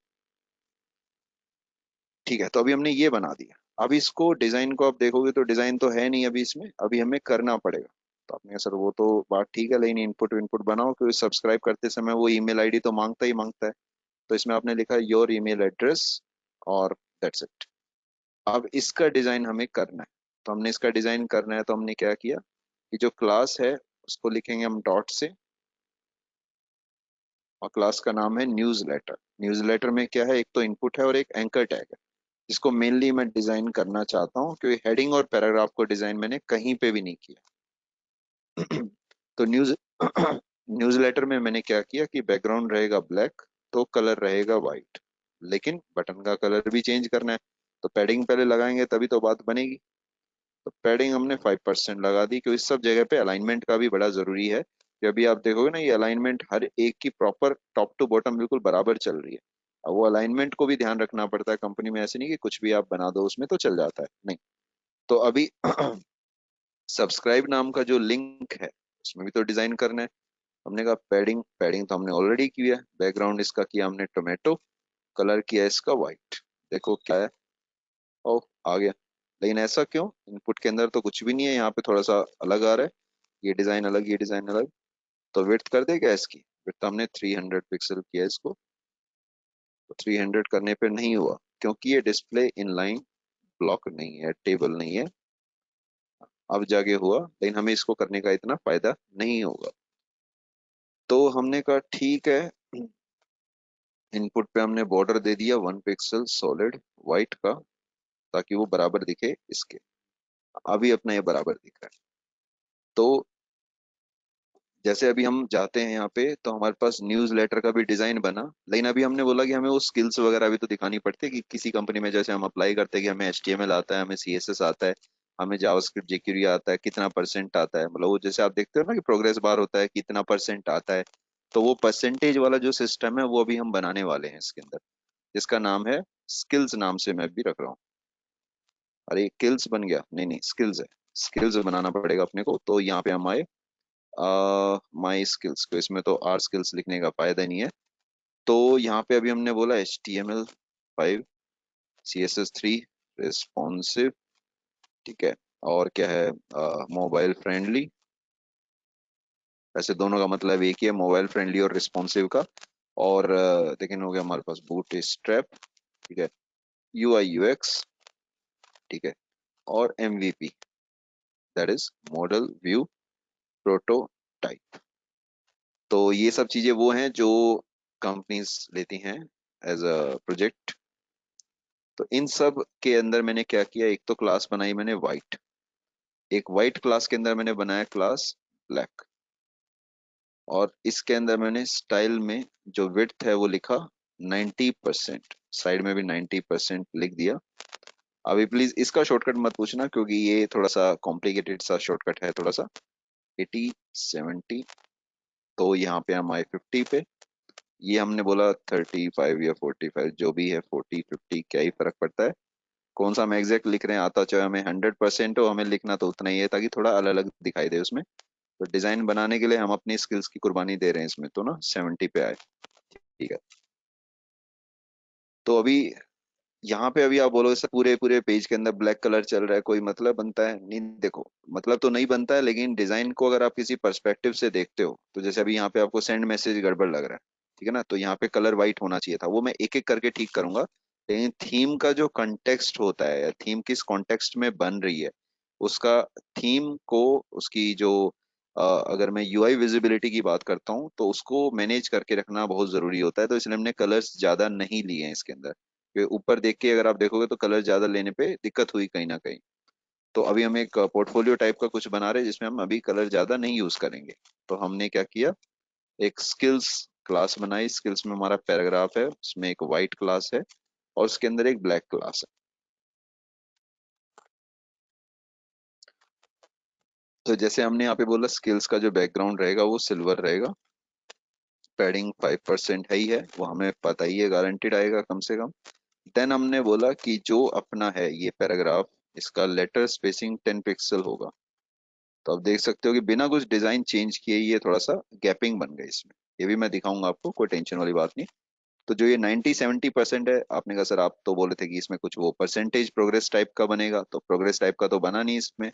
Speaker 2: ठीक है, तो अभी हमने ये बना दिया। अब इसको डिजाइन को आप देखोगे तो डिजाइन तो है नहीं अभी इसमें, अभी हमें करना पड़ेगा। तो आपने कहा सर वो तो बात ठीक है, लेकिन इनपुट इनपुट बनाओ, क्योंकि सब्सक्राइब करते समय वो ईमेल आईडी तो मांगता ही मांगता है। तो इसमें आपने लिखा योर ईमेल एड्रेस, और दैट्स इट। अब इसका डिजाइन हमें करना है। तो हमने इसका डिजाइन करना है, तो हमने क्या किया कि जो क्लास है उसको लिखेंगे हम डॉट से, और क्लास का नाम है न्यूज लेटर। न्यूज लेटर में क्या है, एक तो इनपुट है और एक एंकर टैग है, जिसको मेनली मैं डिजाइन करना चाहता हूँ, क्योंकि हेडिंग और पैराग्राफ को डिजाइन मैंने कहीं पे भी नहीं किया। तो न्यूज न्यूज लेटर में मैंने क्या किया कि बैकग्राउंड रहेगा ब्लैक, तो कलर रहेगा वाइट, लेकिन बटन का कलर भी चेंज करना है। तो पैडिंग पहले लगाएंगे तभी तो बात बनेगी। तो पैडिंग हमने 5% लगा दी, क्योंकि इस सब जगह पे अलाइनमेंट का भी बड़ा जरूरी है, कि अभी आप देखोगे ना, ये अलाइनमेंट हर एक की प्रॉपर टॉप टू बॉटम बिल्कुल बराबर चल रही है। अब वो अलाइनमेंट को भी ध्यान रखना पड़ता है कंपनी में, ऐसे नहीं कि कुछ भी आप बना दो उसमें तो चल जाता है, नहीं। तो अभी सब्सक्राइब नाम का जो लिंक है उसमें भी तो डिजाइन करना है। हमने कहा पैडिंग, पैडिंग तो हमने ऑलरेडी किया है, बैकग्राउंड इसका किया हमने टोमेटो, कलर किया इसका व्हाइट। देखो क्या है, ओ आ गया। लेकिन ऐसा क्यों, इनपुट के अंदर तो कुछ भी नहीं है, यहाँ पे थोड़ा सा अलग आ रहा है, ये डिजाइन अलग, ये डिजाइन अलग। तो विड्थ कर दे क्या इसकी, विड्थ हमने 300 पिक्सल किया इसको। तो 300 करने पे नहीं हुआ, क्योंकि ये डिस्प्ले इनलाइन ब्लॉक नहीं है, टेबल नहीं है। अब जाके हुआ, लेकिन हमें इसको करने का इतना फायदा नहीं होगा। तो हमने कहा ठीक है, इनपुट पे हमने बॉर्डर दे दिया 1 पिक्सल सॉलिड व्हाइट का, ताकि वो बराबर दिखे इसके। अभी अपना ये बराबर दिख रहा है। तो जैसे अभी हम जाते हैं यहाँ पे, तो हमारे पास न्यूज लेटर का भी डिजाइन बना, लेकिन अभी हमने बोला कि हमें वो स्किल्स वगैरह भी तो दिखानी पड़ती है, कि किसी कंपनी में जैसे हम अप्लाई करते हैं कि हमें HTML आता है, हमें CSS आता है, हमें जावास्क्रिप्ट jQuery आता है, कितना परसेंट आता है, मतलब वो जैसे आप देखते हो ना कि प्रोग्रेस बार होता है कितना परसेंट आता है। तो वो परसेंटेज वाला जो सिस्टम है वो अभी हम बनाने वाले हैं इसके अंदर, जिसका नाम है स्किल्स, नाम से मैं भी रख रहा हूँ। अरे किल्स बन गया, नहीं नहीं स्किल्स है। स्किल्स बनाना पड़ेगा अपने को, तो यहाँ पे हम आए माई स्किल्स को, इसमें तो आर स्किल्स लिखने का फायदा नहीं है। तो यहाँ पे अभी हमने बोला HTML5, CSS3, रिस्पॉन्सिव, ठीक है, और क्या है, मोबाइल फ्रेंडली। वैसे दोनों का मतलब एक ही है, मोबाइल फ्रेंडली और रिस्पॉन्सिव का। और लेकिन हो गया हमारे पास बूट स्ट्रैप, ठीक है, UI UX, ठीक है, और MVP, that is model view prototype. तो ये सब चीजें वो हैं जो कंपनीज लेती हैं एज अ प्रोजेक्ट। तो इन सब के अंदर मैंने क्या किया, एक तो क्लास बनाई मैंने वाइट, एक वाइट क्लास के अंदर मैंने बनाया क्लास ब्लैक, और इसके अंदर मैंने स्टाइल में जो विड्थ है वो लिखा 90%, साइड में भी 90% लिख दिया। अभी प्लीज इसका शॉर्टकट मत पूछना, क्योंकि ये थोड़ा सा कॉम्प्लिकेटेड सा शॉर्टकट है थोड़ा सा। 80 70, तो यहाँ पे हम आए 50 पे। ये हमने बोला 35 या 45, जो भी है, 40 50 क्या ही फर्क पड़ता है, कौन सा हम एग्जैक्ट लिख रहे हैं, आता चाहे हमें 100% हो, हमें लिखना तो उतना ही है ताकि थोड़ा अलग अलग दिखाई दे उसमें। तो डिजाइन बनाने के लिए हम अपनी स्किल्स की कुर्बानी दे रहे हैं इसमें, तो ना 70 पे आए, ठीक है। तो अभी यहाँ पे अभी आप बोलोगे सर पूरे पूरे पेज के अंदर ब्लैक कलर चल रहा है, कोई मतलब बनता है नहीं, देखो मतलब तो नहीं बनता है, लेकिन डिजाइन को अगर आप किसी पर्सपेक्टिव से देखते हो, तो जैसे अभी यहाँ पे आपको सेंड मैसेज गड़बड़ लग रहा है, ठीक है ना, तो यहाँ पे कलर वाइट होना चाहिए था, वो मैं एक एक करके ठीक करूंगा। लेकिन थीम का जो कंटेक्स्ट होता है, या थीम किस कॉन्टेक्स्ट में बन रही है, उसका, थीम को, उसकी जो अगर मैं UI विजिबिलिटी की बात करता हूँ, तो उसको मैनेज करके रखना बहुत जरूरी होता है, तो इसलिए हमने कलर्स ज्यादा नहीं लिए हैं इसके अंदर, कि ऊपर देख के अगर आप देखोगे तो कलर ज्यादा लेने पे दिक्कत हुई कहीं ना कहीं। तो अभी हम एक पोर्टफोलियो टाइप का कुछ बना रहे हैं जिसमें हम अभी कलर ज्यादा नहीं यूज करेंगे। तो हमने क्या किया, एक स्किल्स क्लास बनाई, स्किल्स में हमारा पैराग्राफ है, उसमें एक वाइट क्लास है, और उसके अंदर एक ब्लैक क्लास है। तो जैसे हमने यहाँ पे बोला, स्किल्स का जो बैकग्राउंड रहेगा वो सिल्वर रहेगा, पैडिंग 5% है ही है, वो हमें पता ही है, गारंटेड आएगा कम से कम। देन हमने बोला कि जो अपना है ये पैराग्राफ, इसका लेटर स्पेसिंग 10 पिक्सल होगा। तो आप देख सकते हो कि बिना कुछ डिजाइन चेंज किए ये थोड़ा सा गैपिंग बन गई इसमें, ये भी मैं दिखाऊंगा आपको, कोई टेंशन वाली बात नहीं। तो जो ये 90 70% है, आपने कहा सर आप तो बोले थे कि इसमें कुछ वो परसेंटेज प्रोग्रेस टाइप का बनेगा, तो प्रोग्रेस टाइप का तो बना नहीं इसमें,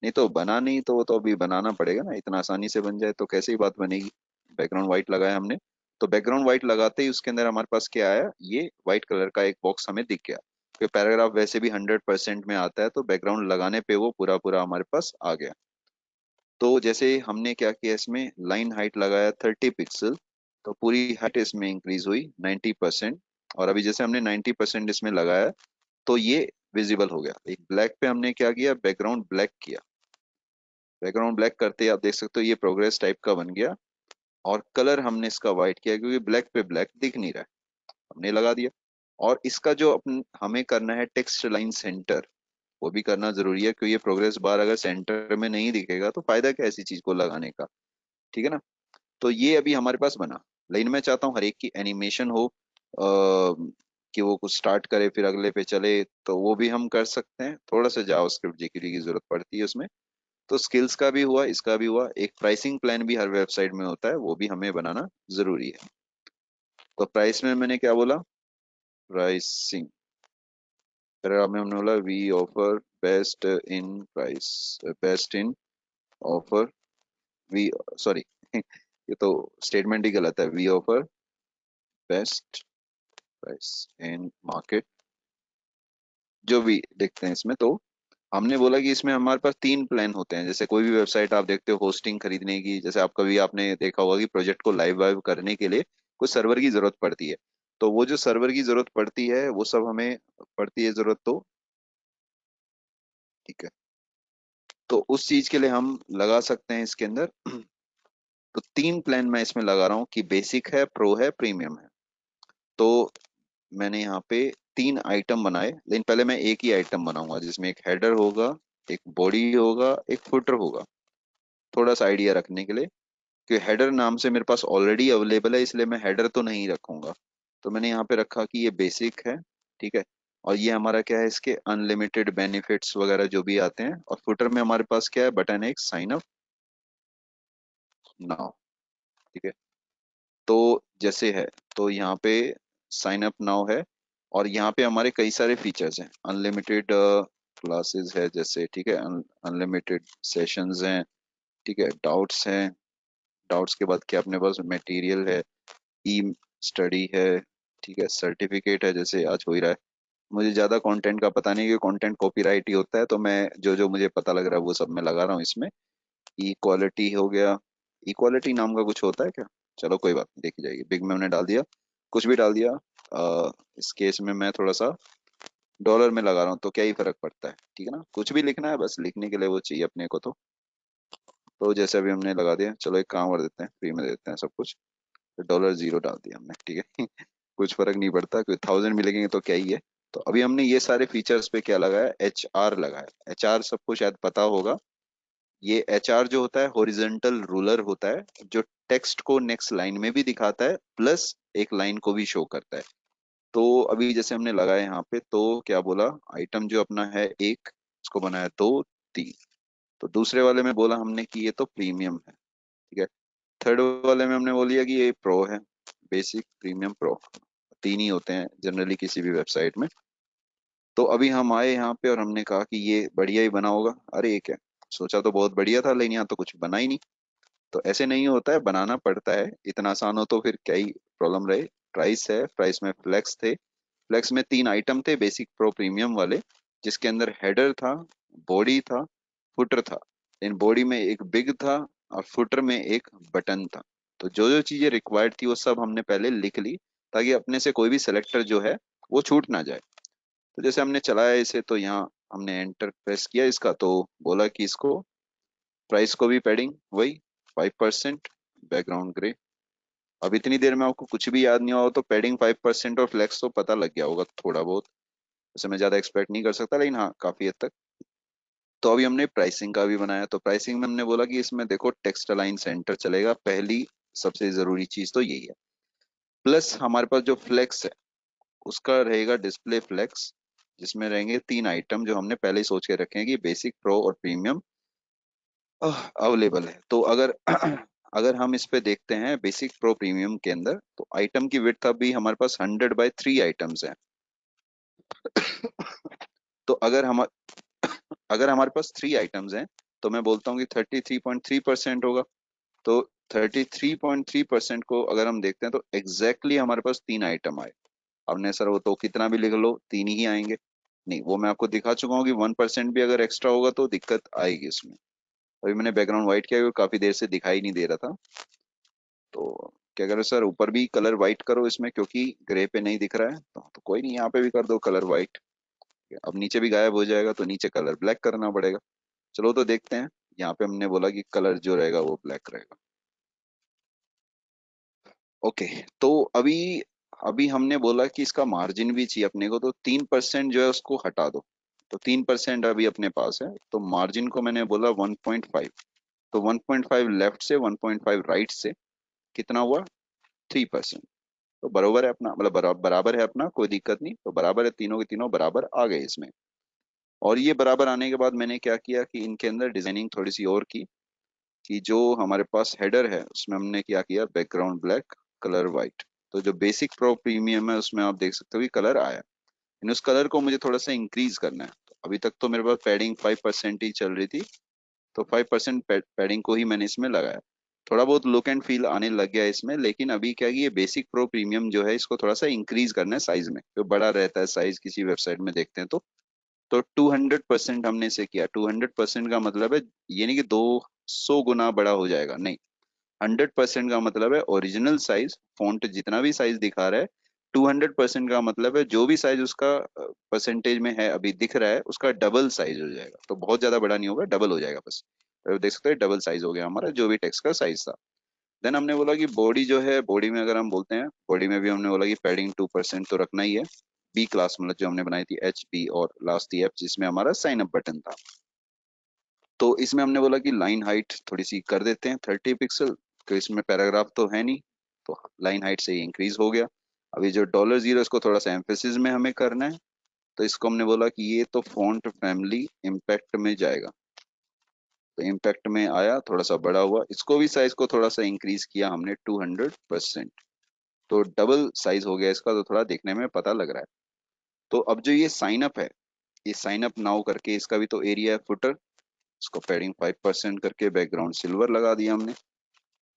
Speaker 2: नहीं तो बना नहीं, तो वो तो अभी बनाना पड़ेगा ना, इतना आसानी से बन जाए तो कैसे ही बात बनेगी। बैकग्राउंड व्हाइट लगाया हमने, तो बैकग्राउंड व्हाइट लगाते ही उसके अंदर हमारे पास क्या आया, ये व्हाइट कलर का एक बॉक्स हमें दिख गया। कि पैराग्राफ वैसे भी 100% में आता है, तो बैकग्राउंड लगाने पे वो पूरा पूरा हमारे पास आ गया। तो जैसे हमने क्या किया, इसमें लाइन हाइट लगाया 30 पिक्सल, तो पूरी हाइट इसमें इंक्रीज हुई 90%। और अभी जैसे हमने 90% इसमें लगाया, तो ये विजिबल हो गया। एक ब्लैक पे हमने क्या किया, बैकग्राउंड ब्लैक किया। बैकग्राउंड ब्लैक करते ही आप देख सकते हो ये प्रोग्रेस टाइप का बन गया। और कलर हमने इसका वाइट किया, क्योंकि ब्लैक पे ब्लैक दिख नहीं रहा है, हमने लगा दिया। और इसका जो हमें करना है टेक्स्ट लाइन सेंटर, वो भी करना जरूरी है, क्योंकि ये प्रोग्रेस बार अगर सेंटर में नहीं दिखेगा तो फायदा क्या है ऐसी चीज को लगाने का। ठीक है ना। तो ये अभी हमारे पास बना। लेकिन मैं चाहता हूँ हर एक की एनिमेशन हो, कि वो कुछ स्टार्ट करे फिर अगले पे चले, तो वो भी हम कर सकते हैं। थोड़ा सा जावास्क्रिप्ट जेक्यूरी की जरूरत पड़ती है उसमें। तो स्किल्स का भी हुआ, इसका भी हुआ। एक प्राइसिंग प्लान भी हर वेबसाइट में होता है, वो भी हमें बनाना जरूरी है। तो प्राइस में मैंने क्या बोला, प्राइसिंग पैराग्राफ में हमने बोला we offer best in price, best in offer, we, sorry ये तो स्टेटमेंट ही गलत है। We offer best price in market, जो भी देखते हैं इसमें। तो हमने बोला कि इसमें हमारे पास 3 प्लान होते हैं। जैसे कोई भी वेबसाइट आप देखते हो होस्टिंग खरीदने की, जैसे आप कभी आपने देखा होगा कि प्रोजेक्ट को लाइव वाइव करने के लिए कुछ सर्वर की जरूरत पड़ती है। तो वो जो सर्वर की जरूरत पड़ती है वो सब हमें पड़ती है जरूरत। तो ठीक है, तो उस चीज के लिए हम लगा सकते हैं इसके अंदर। तो 3 प्लान मैं इसमें लगा रहा हूँ, कि बेसिक है, प्रो है, प्रीमियम है। तो मैंने यहाँ पे 3 आइटम बनाए, लेकिन पहले मैं एक ही आइटम बनाऊंगा जिसमें एक हेडर होगा, एक बॉडी होगा, एक फुटर होगा। थोड़ा सा आइडिया रखने के लिए, कि हेडर नाम से मेरे पास ऑलरेडी अवेलेबल है, इसलिए मैं हेडर तो नहीं रखूंगा। तो मैंने यहाँ पे रखा कि ये बेसिक है। ठीक है। और ये हमारा क्या है, इसके अनलिमिटेड बेनिफिट्स वगैरह जो भी आते हैं। और फुटर में हमारे पास क्या है, बटन है एक, साइन अप नाउ। ठीक है। तो जैसे है, तो यहाँ पे साइन अप नाउ है। और यहाँ पे हमारे कई सारे फीचर्स हैं। अनलिमिटेड क्लासेस है जैसे, ठीक है, अनलिमिटेड सेशंस हैं। ठीक है, डाउट्स हैं। डाउट्स के बाद क्या अपने पास मटेरियल है, ई स्टडी है। ठीक है, सर्टिफिकेट है, जैसे आज हो ही रहा है। मुझे ज्यादा कंटेंट का पता नहीं, कि कंटेंट कॉपीराइट ही होता है, तो मैं जो जो मुझे पता लग रहा है वो सब मैं लगा रहा हूँ इसमें। इक्वालिटी हो गया। इक्वालिटी नाम का कुछ होता है क्या, चलो कोई बात नहीं, देखी जाएगी। बिग में हमने डाल दिया, कुछ भी डाल दिया। इस केस में मैं थोड़ा सा डॉलर में लगा रहा हूँ, तो क्या ही फर्क पड़ता है। ठीक है ना, कुछ भी लिखना है, बस लिखने के लिए वो चाहिए अपने को। तो जैसे अभी हमने लगा दिया, चलो एक काम कर देते हैं, फ्री में दे देते हैं सब कुछ। तो $0 डाल दिया हमने। ठीक है कुछ फर्क नहीं पड़ता, क्योंकि 1000 भी लगेंगे तो क्या ही है। तो अभी हमने ये सारे फीचर्स पे क्या लगाया, HR लगाया। HR सबको शायद पता होगा। ये HR जो होता है हॉरिजॉन्टल रूलर होता है, जो टेक्स्ट को नेक्स्ट लाइन में भी दिखाता है, प्लस एक लाइन को भी शो करता है। तो अभी जैसे हमने लगाया यहाँ पे, तो क्या बोला, आइटम जो अपना है एक, उसको बनाया 2 3। तो दूसरे वाले में बोला हमने कि ये तो प्रीमियम है। ठीक है। थर्ड वाले में हमने बोल दिया कि ये प्रो है, बेसिक, प्रीमियम, प्रो। 3 ही होते हैं जनरली किसी भी वेबसाइट में। तो अभी हम आए यहाँ पे और हमने कहा कि ये बढ़िया ही बना होगा। अरे ये क्या, सोचा तो बहुत बढ़िया था, लेकिन यहाँ तो कुछ बना ही नहीं। तो ऐसे नहीं होता है, बनाना पड़ता है। इतना आसान हो तो फिर क्या ही प्रॉब्लम रहे। प्राइस है, प्राइस में फ्लेक्स थे। फ्लेक्स में 3 आइटम थे, बेसिक, प्रो, प्रीमियम वाले, जिसके अंदर हेडर था, बॉडी था, फुटर था। इन बॉडी में एक बिग था, और फुटर में एक बटन था। तो जो जो चीजें रिक्वायर्ड थी वो सब हमने पहले लिख ली, ताकि अपने से कोई भी सिलेक्टर जो है वो छूट ना जाए। तो जैसे हमने चलाया इसे, तो यहाँ हमने एंटर प्रेस किया इसका, तो बोला कि इसको, प्राइस को भी पैडिंग वही 5%, बैकग्राउंड ग्रे। अब इतनी देर में आपको कुछ भी याद नहीं हुआ हो, तो पैडिंग 5% और फ्लेक्स तो पता लग गया होगा थोड़ा बहुत। वैसे मैं ज्यादा एक्सपेक्ट नहीं कर सकता, लेकिन हाँ काफी हद तक। तो अभी हमने प्राइसिंग का भी बनाया। तो प्राइसिंग में हमने बोला कि इसमें देखो टेक्स्ट अलाइन सेंटर चलेगा, पहली सबसे जरूरी चीज तो यही है। प्लस हमारे पास जो फ्लेक्स है, उसका रहेगा डिस्प्ले फ्लेक्स, जिसमें रहेंगे 3 आइटम जो हमने पहले ही सोच के रखे हैं, कि बेसिक, प्रो और प्रीमियम अवेलेबल है। तो अगर अगर हम इस पे देखते हैं बेसिक, प्रो, प्रीमियम के अंदर, तो आइटम की विड्थ अभी हमारे पास 100/3 आइटम्स हैं। तो अगर हमारे पास 3 आइटम्स हैं, तो मैं बोलता हूँ कि 33.3% होगा। तो 33.3% को अगर हम देखते हैं, तो एग्जैक्टली हमारे पास 3 आइटम आए। हमने सर वो तो कितना भी लिख लो, 3 ही आएंगे। नहीं, वो मैं आपको दिखा चुका हूँ कि 1% भी अगर एक्स्ट्रा होगा तो दिक्कत आएगी इसमें। अभी मैंने बैकग्राउंड व्हाइट किया, वो काफी देर से दिखाई नहीं दे रहा था। तो क्या करो सर, ऊपर भी कलर व्हाइट करो इसमें, क्योंकि ग्रे पे नहीं दिख रहा है। तो कोई नहीं, यहाँ पे भी कर दो कलर व्हाइट। अब नीचे भी गायब हो जाएगा तो नीचे कलर ब्लैक करना पड़ेगा। चलो तो देखते हैं। यहाँ पे हमने बोला कि कलर जो रहेगा वो ब्लैक रहेगा। ओके। तो अभी अभी हमने बोला कि इसका मार्जिन भी चाहिए अपने को, तो 3% जो है उसको हटा दो। तो 3% अभी अपने पास है, तो मार्जिन को मैंने बोला 1.5। तो 1.5 लेफ्ट से, 1.5 राइट से, कितना हुआ? 3%। तो बराबर है अपना, मतलब बराबर है अपना, कोई दिक्कत नहीं। तो बराबर है, तीनों के तीनों बराबर आ गए इसमें। और ये बराबर आने के बाद मैंने क्या किया कि इनके अंदर डिजाइनिंग थोड़ी सी और की, कि जो हमारे पास हेडर है उसमें हमने क्या किया, बैकग्राउंड ब्लैक, कलर वाइट। तो जो बेसिक प्रो प्रीमियम है उसमें आप देख सकते हो कि कलर आया। इन उस कलर को मुझे थोड़ा सा इंक्रीज करना है। तो अभी तक तो मेरे पास पैडिंग 5% ही चल रही थी, तो 5% पैडिंग को ही मैंने इसमें लगाया। थोड़ा बहुत लुक एंड फील आने लग गया है इसमें, लेकिन अभी क्या है कि ये बेसिक प्रो प्रीमियम जो है इसको थोड़ा सा इंक्रीज करना है साइज में, जो बड़ा रहता है साइज किसी वेबसाइट में देखते हैं तो 200% हमने इसे किया। 200% का मतलब है ये नहीं कि 200 गुना बड़ा हो जाएगा, नहीं। 100% का मतलब है ओरिजिनल साइज, फॉन्ट जितना भी साइज दिखा रहा है। 200% का मतलब है जो भी साइज उसका परसेंटेज में है अभी दिख रहा है, उसका डबल साइज हो जाएगा। तो बहुत ज्यादा बड़ा नहीं होगा, डबल हो जाएगा बस। तो देख सकते हैं डबल साइज हो गया हमारा जो भी टेक्स्ट का साइज था। देन हमने बोला कि बॉडी जो है, बॉडी में अगर हम बोलते हैं, बॉडी में भी हमने बोला कि पैडिंग 2% तो रखना ही है। बी क्लास मतलब जो हमने बनाई थी HP, और लास्ट थी F, जिसमें हमारा साइन अप बटन था। तो इसमें हमने बोला कि लाइन हाइट थोड़ी सी कर देते हैं 30 पिक्सल, तो इसमें पैराग्राफ तो है नहीं, तो लाइन हाइट से ही इंक्रीज हो गया। अभी जो $0 इसको थोड़ा सा एम्फेसिस में हमें करना है, तो इसको हमने बोला कि ये तो फॉन्ट फैमिली इम्पैक्ट में जाएगा। तो इम्पैक्ट में आया, थोड़ा सा बड़ा हुआ, इसको भी साइज को थोड़ा सा इंक्रीज किया हमने 200%। तो डबल साइज हो गया इसका, तो थोड़ा देखने में पता लग रहा है। तो अब जो ये साइन अप है, ये साइन अप नाउ करके इसका भी तो एरिया है फुटर। इसको पैडिंग 5% करके बैकग्राउंड सिल्वर लगा दिया हमने।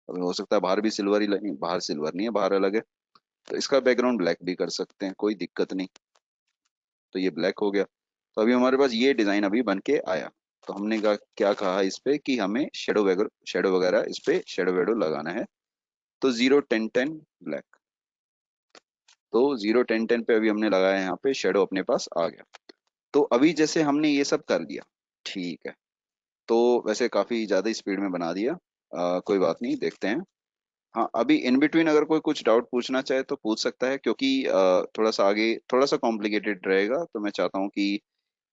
Speaker 2: अभी हो सकता है बाहर भी सिल्वर ही लगे, बाहर सिल्वर नहीं है, बाहर अलग है। तो इसका बैकग्राउंड ब्लैक भी कर सकते हैं, कोई दिक्कत नहीं। तो ये ब्लैक हो गया। तो अभी हमारे पास ये डिजाइन अभी बन के आया। तो हमने कहा, क्या कहा इस पे कि हमें शेडो वगैरह इस पे शेडो वेडो लगाना है। तो 0 10 10 ब्लैक। तो 0 10 10 पे अभी हमने लगाया, यहाँ पे शेडो अपने पास आ गया। तो अभी जैसे हमने ये सब कर दिया, ठीक है। तो वैसे काफी ज्यादा स्पीड में बना दिया, कोई बात नहीं, देखते हैं। हाँ, अभी इन बिटवीन अगर कोई कुछ डाउट पूछना चाहे तो पूछ सकता है, क्योंकि थोड़ा सा आगे थोड़ा सा कॉम्प्लिकेटेड रहेगा, तो मैं चाहता हूँ कि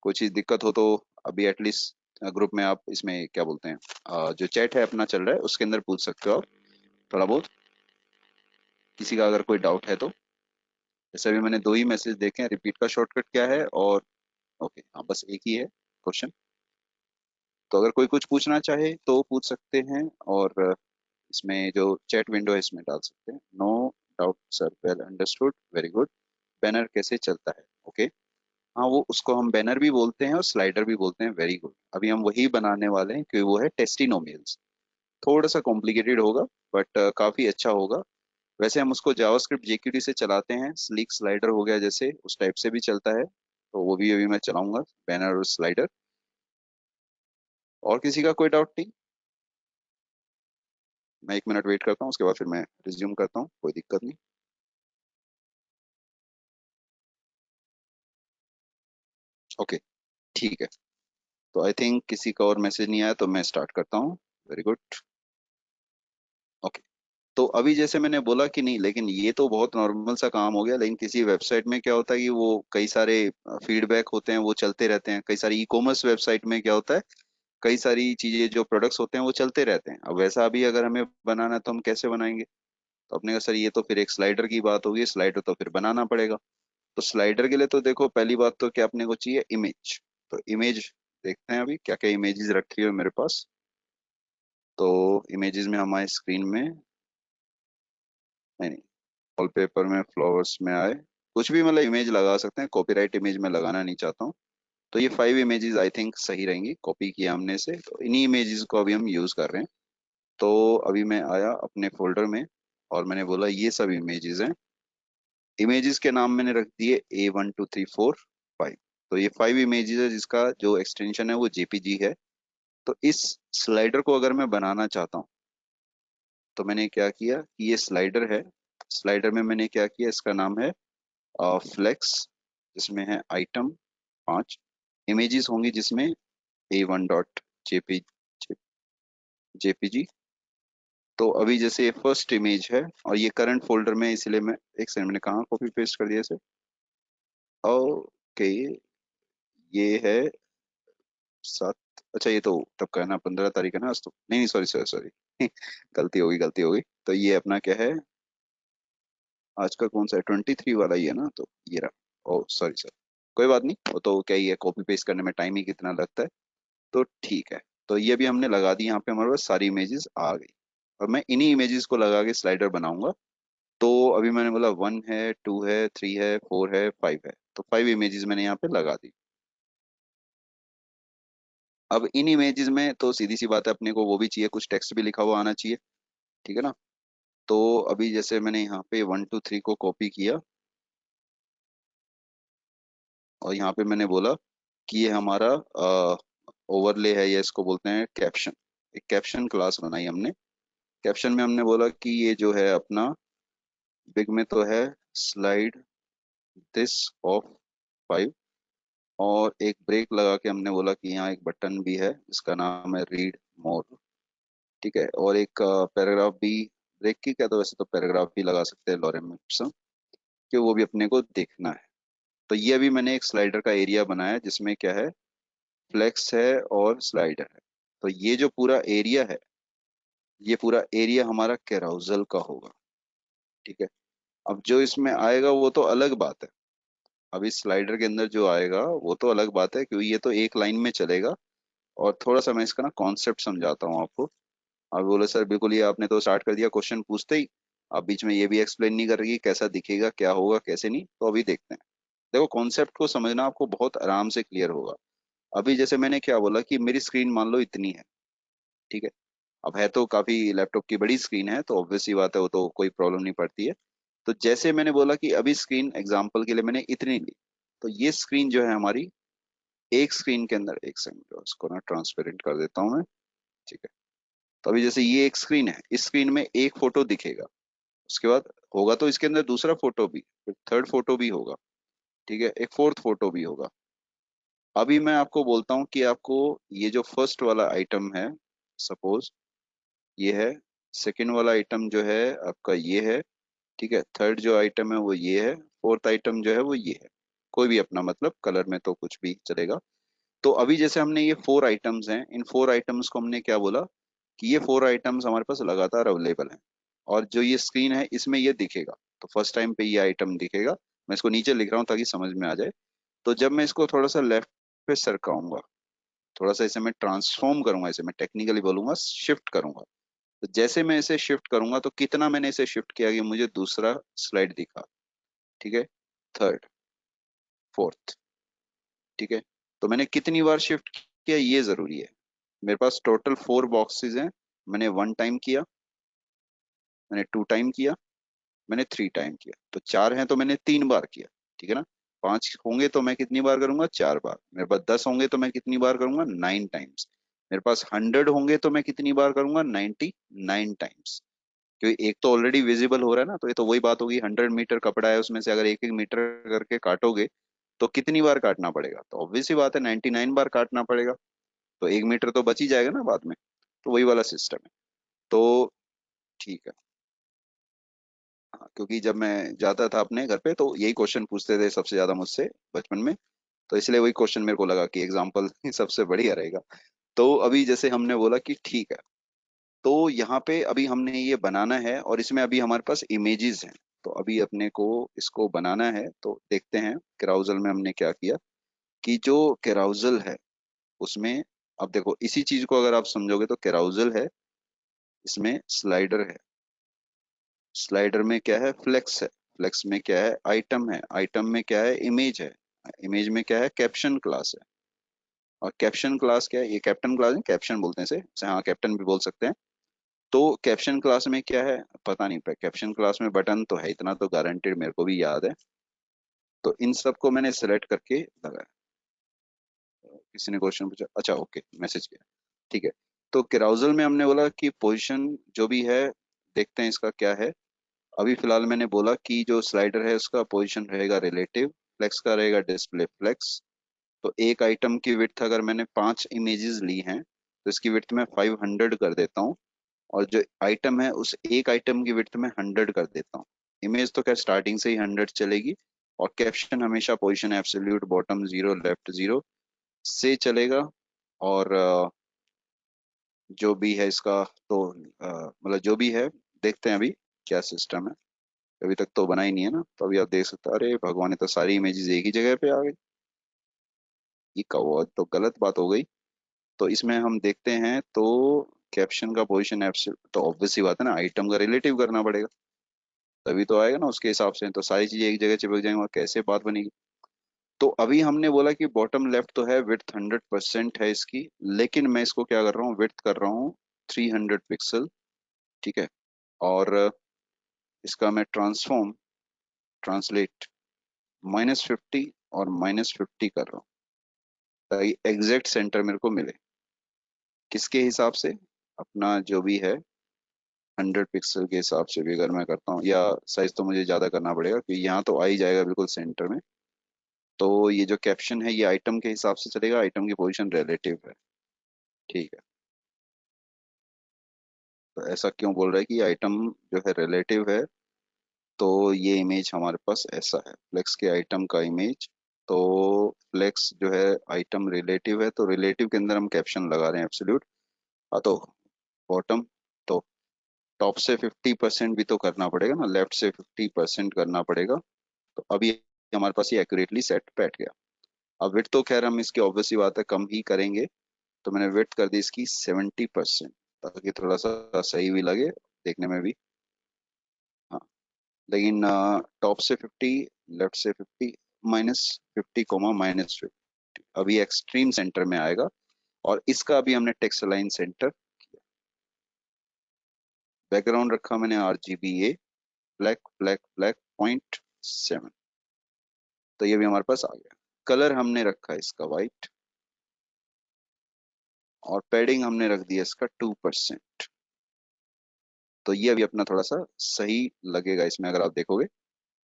Speaker 2: कोई चीज दिक्कत हो तो अभी एटलीस्ट ग्रुप में आप इसमें क्या बोलते हैं, जो चैट है अपना चल रहा है उसके अंदर पूछ सकते हो आप, थोड़ा बहुत, किसी का अगर कोई डाउट है तो। जैसे अभी मैंने दो ही मैसेज देखे हैं, रिपीट का शॉर्टकट क्या है, और ओके हाँ, बस एक ही है क्वेश्चन। तो अगर कोई कुछ पूछना चाहे तो पूछ सकते हैं, और इसमें जो चैट विंडो है इसमें डाल सकते हैं। No doubt sir, well understood, very good. Banner कैसे चलता है? ओके। हाँ, वो उसको हम बैनर भी बोलते हैं और स्लाइडर भी बोलते हैं, वेरी गुड। अभी हम वही बनाने वाले हैं, क्योंकि वो है टेस्टिनोमियल्स। थोड़ा सा कॉम्प्लिकेटेड होगा, बट काफी अच्छा होगा। वैसे हम उसको जावास्क्रिप्ट JQT से चलाते हैं, स्लीक स्लाइडर हो गया जैसे, उस टाइप से भी चलता है। तो वो भी अभी मैं चलाऊंगा, बैनर और स्लाइडर। और किसी का कोई डाउट नहीं? मैं 1 मिनट वेट करता हूँ, उसके बाद फिर मैं रिज्यूम करता हूँ, कोई दिक्कत नहीं। ओके, ठीक है। तो आई थिंक किसी का और मैसेज नहीं आया, तो मैं स्टार्ट करता हूँ। Very good. ओके। तो अभी जैसे मैंने बोला कि नहीं, लेकिन ये तो बहुत नॉर्मल सा काम हो गया, लेकिन किसी वेबसाइट में क्या होता है कि वो कई सारे फीडबैक होते हैं, वो चलते रहते हैं। कई सारी ई कॉमर्स वेबसाइट में क्या होता है, कई सारी चीजें जो प्रोडक्ट्स होते हैं वो चलते रहते हैं। अब वैसा अभी अगर हमें बनाना है तो हम कैसे बनाएंगे? तो अपने का सर ये तो फिर एक स्लाइडर की बात होगी, स्लाइडर तो फिर बनाना पड़ेगा। तो स्लाइडर के लिए तो देखो, पहली बात तो क्या अपने को चाहिए, इमेज। तो इमेज देखते हैं अभी क्या क्या इमेजेस रखी हुई है मेरे पास। तो इमेजेस में हमारे स्क्रीन में, नहीं नहीं, वॉलपेपर में, फ्लावर्स में आए, कुछ भी मतलब इमेज लगा सकते हैं, कॉपीराइट इमेज में लगाना नहीं चाहता हूँ। तो ये 5 इमेजेस आई थिंक सही रहेंगी, कॉपी किया हमने से, तो इन्हीं इमेजेस को अभी हम यूज कर रहे हैं। तो अभी मैं आया अपने फोल्डर में, और मैंने बोला ये सब इमेजेस हैं। इमेजेस के नाम मैंने रख दिए A 1 2 3 4 5। तो ये 5 इमेजेस है जिसका जो एक्सटेंशन है वो जेपीजी है। तो इस स्लाइडर को अगर मैं बनाना चाहता हूँ तो मैंने क्या किया कि ये स्लाइडर है, स्लाइडर में मैंने क्या किया, इसका नाम है फ्लेक्स, जिसमें है आइटम 5 इमेजेस होंगी, जिसमें A1 डॉट जेपीजी जेपीजी। तो अभी जैसे ये फर्स्ट इमेज है और ये करंट फोल्डर में, इसलिए मैं एक सेकंड, मैंने कहाँ कॉपी पेस्ट कर दिया इसे। ओके, ये है 7, अच्छा ये तो तब का है ना, 15 तारीख है ना आज तो, नहीं नहीं सॉरी सॉरी सॉरी गलती हो गई गलती हो गई। तो ये अपना क्या है, आज का कौन सा है, 23 वाला ही है ना, तो ये रहा। ओ सॉरी सर, कोई बात नहीं, वो तो क्या ही है, कॉपी पेस्ट करने में टाइम ही कितना लगता है। तो ठीक है, तो ये भी हमने लगा दी, यहाँ पे हमारे पास सारी इमेजेस आ गई। और मैं इन्हीं इमेजेस को लगा के स्लाइडर बनाऊंगा। तो अभी मैंने बोला 1 है, 2 है, 3 है, 4 है, 5 है, तो 5 इमेजेस मैंने यहाँ पे लगा दी। अब इन इमेजेस में तो सीधी सी बात है, अपने को वो भी चाहिए, कुछ टेक्स्ट भी लिखा हुआ आना चाहिए, ठीक है ना। तो अभी जैसे मैंने यहाँ पे 1 2 3 को कॉपी किया और यहाँ पे मैंने बोला कि ये हमारा ओवरले है, या इसको बोलते हैं कैप्शन। एक कैप्शन क्लास बनाई हमने। कैप्शन में हमने बोला कि ये जो है अपना बिग में तो है स्लाइड दिस ऑफ 5, और एक ब्रेक लगा के हमने बोला कि यहाँ एक बटन भी है जिसका नाम है रीड मोर, ठीक है। और एक पैराग्राफ भी, ब्रेक की क्या, तो वैसे तो पैराग्राफ भी लगा सकते हैं लॉरेम इप्सम, कि वो भी अपने को देखना है। तो ये अभी मैंने एक स्लाइडर का एरिया बनाया जिसमें क्या है, फ्लेक्स है और स्लाइडर है। तो ये जो पूरा एरिया है, ये पूरा एरिया हमारा कैराउजल का होगा, ठीक है। अब जो इसमें आएगा वो तो अलग बात है, अभी स्लाइडर के अंदर जो आएगा वो तो अलग बात है, क्योंकि ये तो एक लाइन में चलेगा। और थोड़ा सा मैं इसका ना कॉन्सेप्ट समझाता हूँ आपको। आप बोले सर बिल्कुल, ये आपने तो स्टार्ट कर दिया क्वेश्चन पूछते ही, आप बीच में ये भी एक्सप्लेन नहीं कर रही कैसा दिखेगा, क्या होगा कैसे नहीं, तो अभी देखते हैं। देखो, कॉन्सेप्ट को समझना आपको बहुत आराम से क्लियर होगा। अभी जैसे मैंने क्या बोला कि मेरी स्क्रीन मान लो इतनी है, ठीक है। अब है तो काफी लैपटॉप की बड़ी स्क्रीन है, तो ऑब्वियस सी बात है, वो तो कोई प्रॉब्लम नहीं पड़ती है। तो जैसे मैंने बोला कि अभी स्क्रीन एग्जांपल के लिए मैंने इतनी ली, तो ये स्क्रीन जो है हमारी, एक स्क्रीन के अंदर, एक सेकंड इसको ना ट्रांसपेरेंट कर देता हूँ मैं, ठीक है। तो अभी जैसे ये एक स्क्रीन है, इस स्क्रीन में एक फोटो दिखेगा, उसके बाद होगा तो इसके अंदर दूसरा फोटो भी, फिर थर्ड फोटो भी होगा, ठीक है, एक फोर्थ फोटो भी होगा। अभी मैं आपको बोलता हूँ कि आपको ये जो फर्स्ट वाला आइटम है, सपोज ये है, सेकंड वाला आइटम जो है आपका ये है, ठीक है, थर्ड जो आइटम है वो ये है, फोर्थ आइटम जो है वो ये है। कोई भी अपना मतलब, कलर में तो कुछ भी चलेगा। तो अभी जैसे हमने ये 4 आइटम्स हैं, इन 4 आइटम्स को हमने क्या बोला कि ये 4 आइटम्स हमारे पास लगातार अवेलेबल हैं, और जो ये स्क्रीन है इसमें ये दिखेगा। तो फर्स्ट टाइम पे ये आइटम दिखेगा, मैं इसको नीचे लिख रहा हूँ ताकि समझ में आ जाए। तो जब मैं इसको थोड़ा सा लेफ्ट पे सरकाऊंगा, थोड़ा सा इसे मैं ट्रांसफॉर्म करूंगा, इसे मैं टेक्निकली बोलूंगा शिफ्ट करूंगा। तो जैसे मैं इसे शिफ्ट करूंगा तो कितना मैंने इसे शिफ्ट किया कि मुझे दूसरा स्लाइड दिखा, ठीक है, थर्ड, फोर्थ, ठीक है। तो मैंने कितनी बार शिफ्ट किया ये जरूरी है। मेरे पास टोटल 4 बॉक्सेस हैं, मैंने 1 टाइम किया, मैंने 2 टाइम किया, मैंने 3 टाइम किया, तो 4 हैं तो मैंने 3 बार किया, ठीक है ना। 5 होंगे तो मैं कितनी बार करूंगा, 4 बार। मेरे पास 10 होंगे तो मैं कितनी बार करूंगा, 9 टाइम्स। मेरे पास 100 होंगे तो मैं कितनी बार करूंगा, 99 टाइम्स। क्योंकि एक तो ऑलरेडी विजिबल हो रहा है ना, तो ये तो वही बात होगी, 100 मीटर कपड़ा है, उसमें से अगर एक एक मीटर करके काटोगे तो कितनी बार काटना पड़ेगा, तो ऑब्वियस सी बात है 99 बार काटना पड़ेगा। तो 1 मीटर तो बच ही जाएगा ना बाद में। तो वही वाला सिस्टम है। तो ठीक है। हाँ, क्योंकि जब मैं जाता था अपने घर पे तो यही क्वेश्चन पूछते थे सबसे ज्यादा मुझसे बचपन में, तो इसलिए वही क्वेश्चन मेरे को लगा कि एग्जाम्पल सबसे बढ़िया रहेगा। तो अभी जैसे हमने बोला कि ठीक है, तो यहाँ पे अभी हमने ये बनाना है और इसमें अभी हमारे पास इमेजेस हैं। तो अभी अपने को इसको बनाना है, तो देखते हैं कैराउजल में हमने क्या किया कि जो कैराउजल है उसमें, अब देखो इसी चीज को अगर आप समझोगे तो कैराउजल है, इसमें स्लाइडर है, स्लाइडर में क्या है, फ्लेक्स है, फ्लेक्स में क्या है, आइटम है, आइटम में क्या है, इमेज है, इमेज में क्या है, कैप्शन क्लास है। और कैप्शन क्लास क्या है, ये कैप्टन क्लास है, कैप्शन बोलते हैं इसे हाँ, कैप्टन भी बोल सकते हैं। तो कैप्शन क्लास में क्या है, पता नहीं पर कैप्शन क्लास में बटन तो है, इतना तो गारंटेड मेरे को भी याद है। तो इन सबको मैंने सेलेक्ट करके लगाया। किसी ने क्वेश्चन पूछा, अच्छा ओके मैसेज किया, ठीक है। तो केराउजल में हमने बोला कि पोजीशन जो भी है, देखते हैं इसका क्या है। अभी फिलहाल मैंने बोला कि जो स्लाइडर है उसका पोजीशन रहेगा रिलेटिव, फ्लेक्स का रहेगा डिस्प्ले फ्लेक्स। तो एक आइटम की विड्थ अगर मैंने 5 इमेजेस ली हैं तो इसकी विड्थ मैं 500 कर देता हूँ, और जो आइटम है उस एक आइटम की विड्थ में 100 कर देता हूँ। इमेज तो खैर स्टार्टिंग से ही 100 चलेगी, और कैप्शन हमेशा पोजीशन एब्सोल्यूट बॉटम 0 लेफ्ट 0 से चलेगा। और जो भी है इसका तो मतलब जो भी है, देखते हैं अभी क्या सिस्टम है। अभी तक तो बना ही नहीं है ना, तो अभी आप देख सकते हैं, अरे भगवान ने तो सारी इमेजेस एक ही जगह पे आ गई, ये कहो तो गलत बात हो गई। तो इसमें हम देखते हैं तो कैप्शन का पोजीशन एब्सोल्यूट, तो ऑब्वियस सी बात है ना, आइटम का रिलेटिव करना पड़ेगा, तभी तो आएगा ना उसके हिसाब से। तो सारी चीजें एक जगह चिपक जाएंगी और कैसे बात बनेगी। तो अभी हमने बोला कि बॉटम लेफ्ट तो है, विड्थ 100% है इसकी, लेकिन मैं इसको क्या कर रहा हूँ, विड्थ कर रहा हूँ 300 पिक्सल, ठीक है। और इसका मैं ट्रांसलेट -50 और -50 कर रहा हूँ, ताकि एग्जैक्ट सेंटर मेरे को मिले। किसके हिसाब से, अपना जो भी है 100 पिक्सल के हिसाब से भी अगर मैं करता हूँ, या साइज तो मुझे ज्यादा करना पड़ेगा क्योंकि यहाँ तो आ ही जाएगा बिल्कुल सेंटर में। तो ये जो कैप्शन है ये आइटम के हिसाब से चलेगा, आइटम की पोजीशन रिलेटिव है, ठीक है। तो ऐसा क्यों बोल रहा है कि आइटम जो है रिलेटिव है, तो ये इमेज हमारे पास ऐसा है फ्लेक्स के आइटम का इमेज। तो फ्लेक्स जो है आइटम रिलेटिव है, तो रिलेटिव के अंदर हम कैप्शन लगा रहे हैं एब्सोल्यूट। हाँ तो बॉटम, तो टॉप से 50% भी तो करना पड़ेगा ना, लेफ्ट से 50% करना पड़ेगा। तो अभी हमारे पास ये एक्यूरेटली सेट बैठ गया। अब विड्थ तो खैर हम इसकी ऑब्वियस सी बात है कम ही करेंगे, तो मैंने विड्थ कर दी इसकी 70%, ताकि थोड़ा सा सही भी लगे देखने में भी। हाँ, लेकिन टॉप से 50, लेफ्ट से 50, -50 कोमा -50, अभी एक्सट्रीम सेंटर में आएगा। और इसका अभी हमने टेक्स्ट अलाइन सेंटर, बैकग्राउंड रखा मैंने RGBA, ब्लैक ब्लैक ब्लैक 0.7। तो ये भी हमारे पास आ गया। कलर हमने रखा है इसका वाइट, और पैडिंग हमने रख दिया इसका 2%। तो ये अभी अपना थोड़ा सा सही लगेगा इसमें, अगर आप देखोगे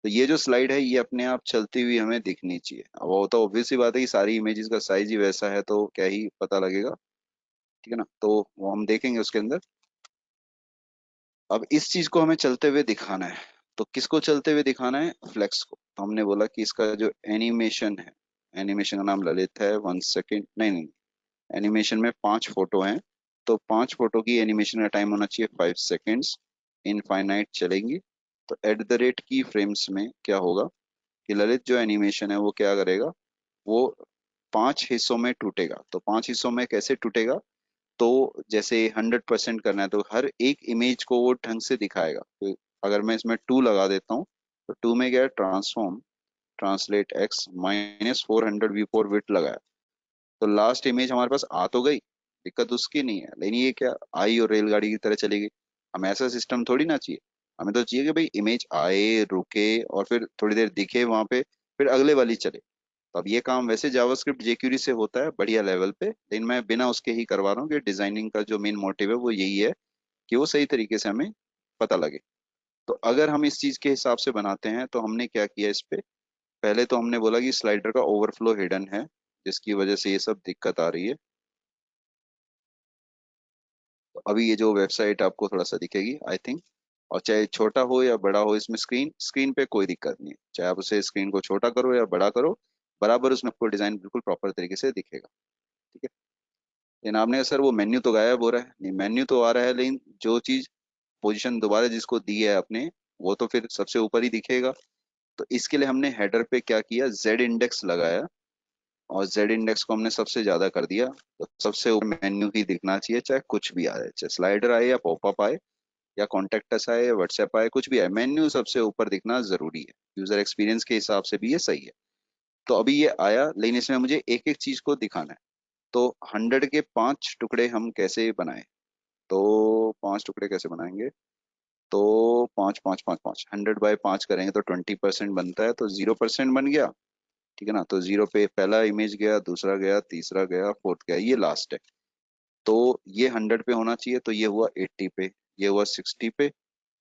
Speaker 2: तो ये जो स्लाइड है ये अपने आप चलती हुई हमें दिखनी चाहिए। अब वो तो ऑब्वियस सी बात है कि सारी इमेजेस का साइज ही वैसा है तो क्या ही पता लगेगा, ठीक है ना। तो वो हम देखेंगे उसके अंदर। अब इस चीज को हमें चलते हुए दिखाना है, तो किसको चलते हुए दिखाना है, फ्लेक्स को। तो हमने बोला कि इसका जो एनिमेशन है, एनिमेशन का नाम ललित है, 1 सेकेंड, नहीं नहीं, एनिमेशन में 5 फोटो हैं, तो 5 फोटो की एनिमेशन का टाइम होना चाहिए 5 सेकेंड्स, इनफाइनाइट चलेंगी। तो एट द रेट की फ्रेम्स में क्या होगा कि ललित जो एनिमेशन है वो क्या करेगा, वो 5 हिस्सों में टूटेगा। तो 5 हिस्सों में कैसे टूटेगा, तो जैसे 100% करना है तो हर एक इमेज को वो ढंग से दिखाएगा। तो अगर मैं इसमें 2 लगा देता हूँ, तो 2 में क्या है, transform translate x -400 view for width लगाया, तो लास्ट इमेज हमारे पास आ तो गई, दिक्कत उसकी नहीं है, लेकिन ये क्या आई और रेलगाड़ी की तरह चलेगी। हमें ऐसा सिस्टम थोड़ी ना चाहिए। हमें तो चाहिए कि भाई इमेज आए, रुके, और फिर थोड़ी देर दिखे वहां पे, फिर अगले वाली चले। तो अब ये काम वैसे जावास्क्रिप्ट jQuery से होता है बढ़िया लेवल पे, लेकिन मैं बिना उसके ही करवा रहा हूँ कि डिजाइनिंग का जो मेन मोटिव है वो यही है कि वो सही तरीके से हमें पता लगे। तो अगर हम इस चीज के हिसाब से बनाते हैं तो हमने क्या किया इस पे, पहले तो हमने बोला कि स्लाइडर का ओवरफ्लो हिडन है, जिसकी वजह से ये सब दिक्कत आ रही है। तो अभी ये जो वेबसाइट आपको थोड़ा सा दिखेगी आई थिंक, और चाहे छोटा हो या बड़ा हो, इसमें स्क्रीन स्क्रीन पे कोई दिक्कत नहीं है, चाहे आप उसे स्क्रीन को छोटा करो या बड़ा करो, बराबर उसमें आपको डिजाइन बिल्कुल प्रॉपर तरीके से दिखेगा, ठीक है। लेकिन आपने कहा, सर वो मेन्यू तो गायब हो रहा है, नहीं मेन्यू तो आ रहा है, लेकिन जो चीज पोजीशन दोबारा जिसको दी है आपने, वो तो फिर सबसे ऊपर ही दिखेगा। तो इसके लिए हमने हेडर पे क्या किया, जेड इंडेक्स लगाया, और जेड इंडेक्स को हमने सबसे ज्यादा कर दिया। तो सबसे ऊपर मेन्यू ही दिखना चाहिए, चाहे कुछ भी आए, चाहे स्लाइडर आए या पॉपअप आए या कॉन्टेक्टस आए या व्हाट्सएप आए, कुछ भी आए, मेन्यू सबसे ऊपर दिखना जरूरी है, यूजर एक्सपीरियंस के हिसाब से भी ये सही है। तो अभी ये आया, लेकिन इसमें मुझे एक एक चीज को दिखाना है। तो 100 के 5 टुकड़े हम कैसे बनाए, तो 5 टुकड़े कैसे बनाएंगे, तो 5 5 5 5, 100 बाय 5 करेंगे तो 20% बनता है, तो 0% बन गया। ठीक है ना। तो 0 पे पहला इमेज गया, दूसरा गया, तीसरा गया, फोर्थ गया, ये लास्ट है। तो ये 100 पे होना चाहिए, तो ये हुआ 80 पे, ये हुआ 60 पे,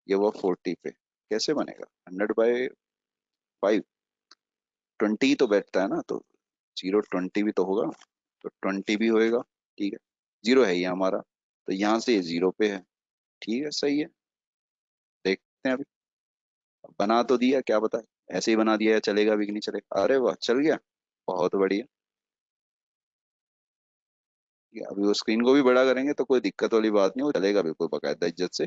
Speaker 2: ये हुआ 40 पे। कैसे बनेगा? 100/5, 20 ही तो बैठता है ना, तो 0 20 भी तो होगा, तो 20 भी होएगा। ठीक है, 0 है ये हमारा, तो यहाँ से ये 0 पे है। ठीक है, सही है। देखते हैं अभी। बना तो दिया, क्या पता है ऐसे ही बना दिया या चलेगा भी कि नहीं चलेगा। अरे वाह, चल गया, बहुत बढ़िया। ठीक है, अभी वो स्क्रीन को भी बड़ा करेंगे तो कोई दिक्कत वाली बात नहीं, वो चलेगा बिल्कुल बाकायदा इज्जत से।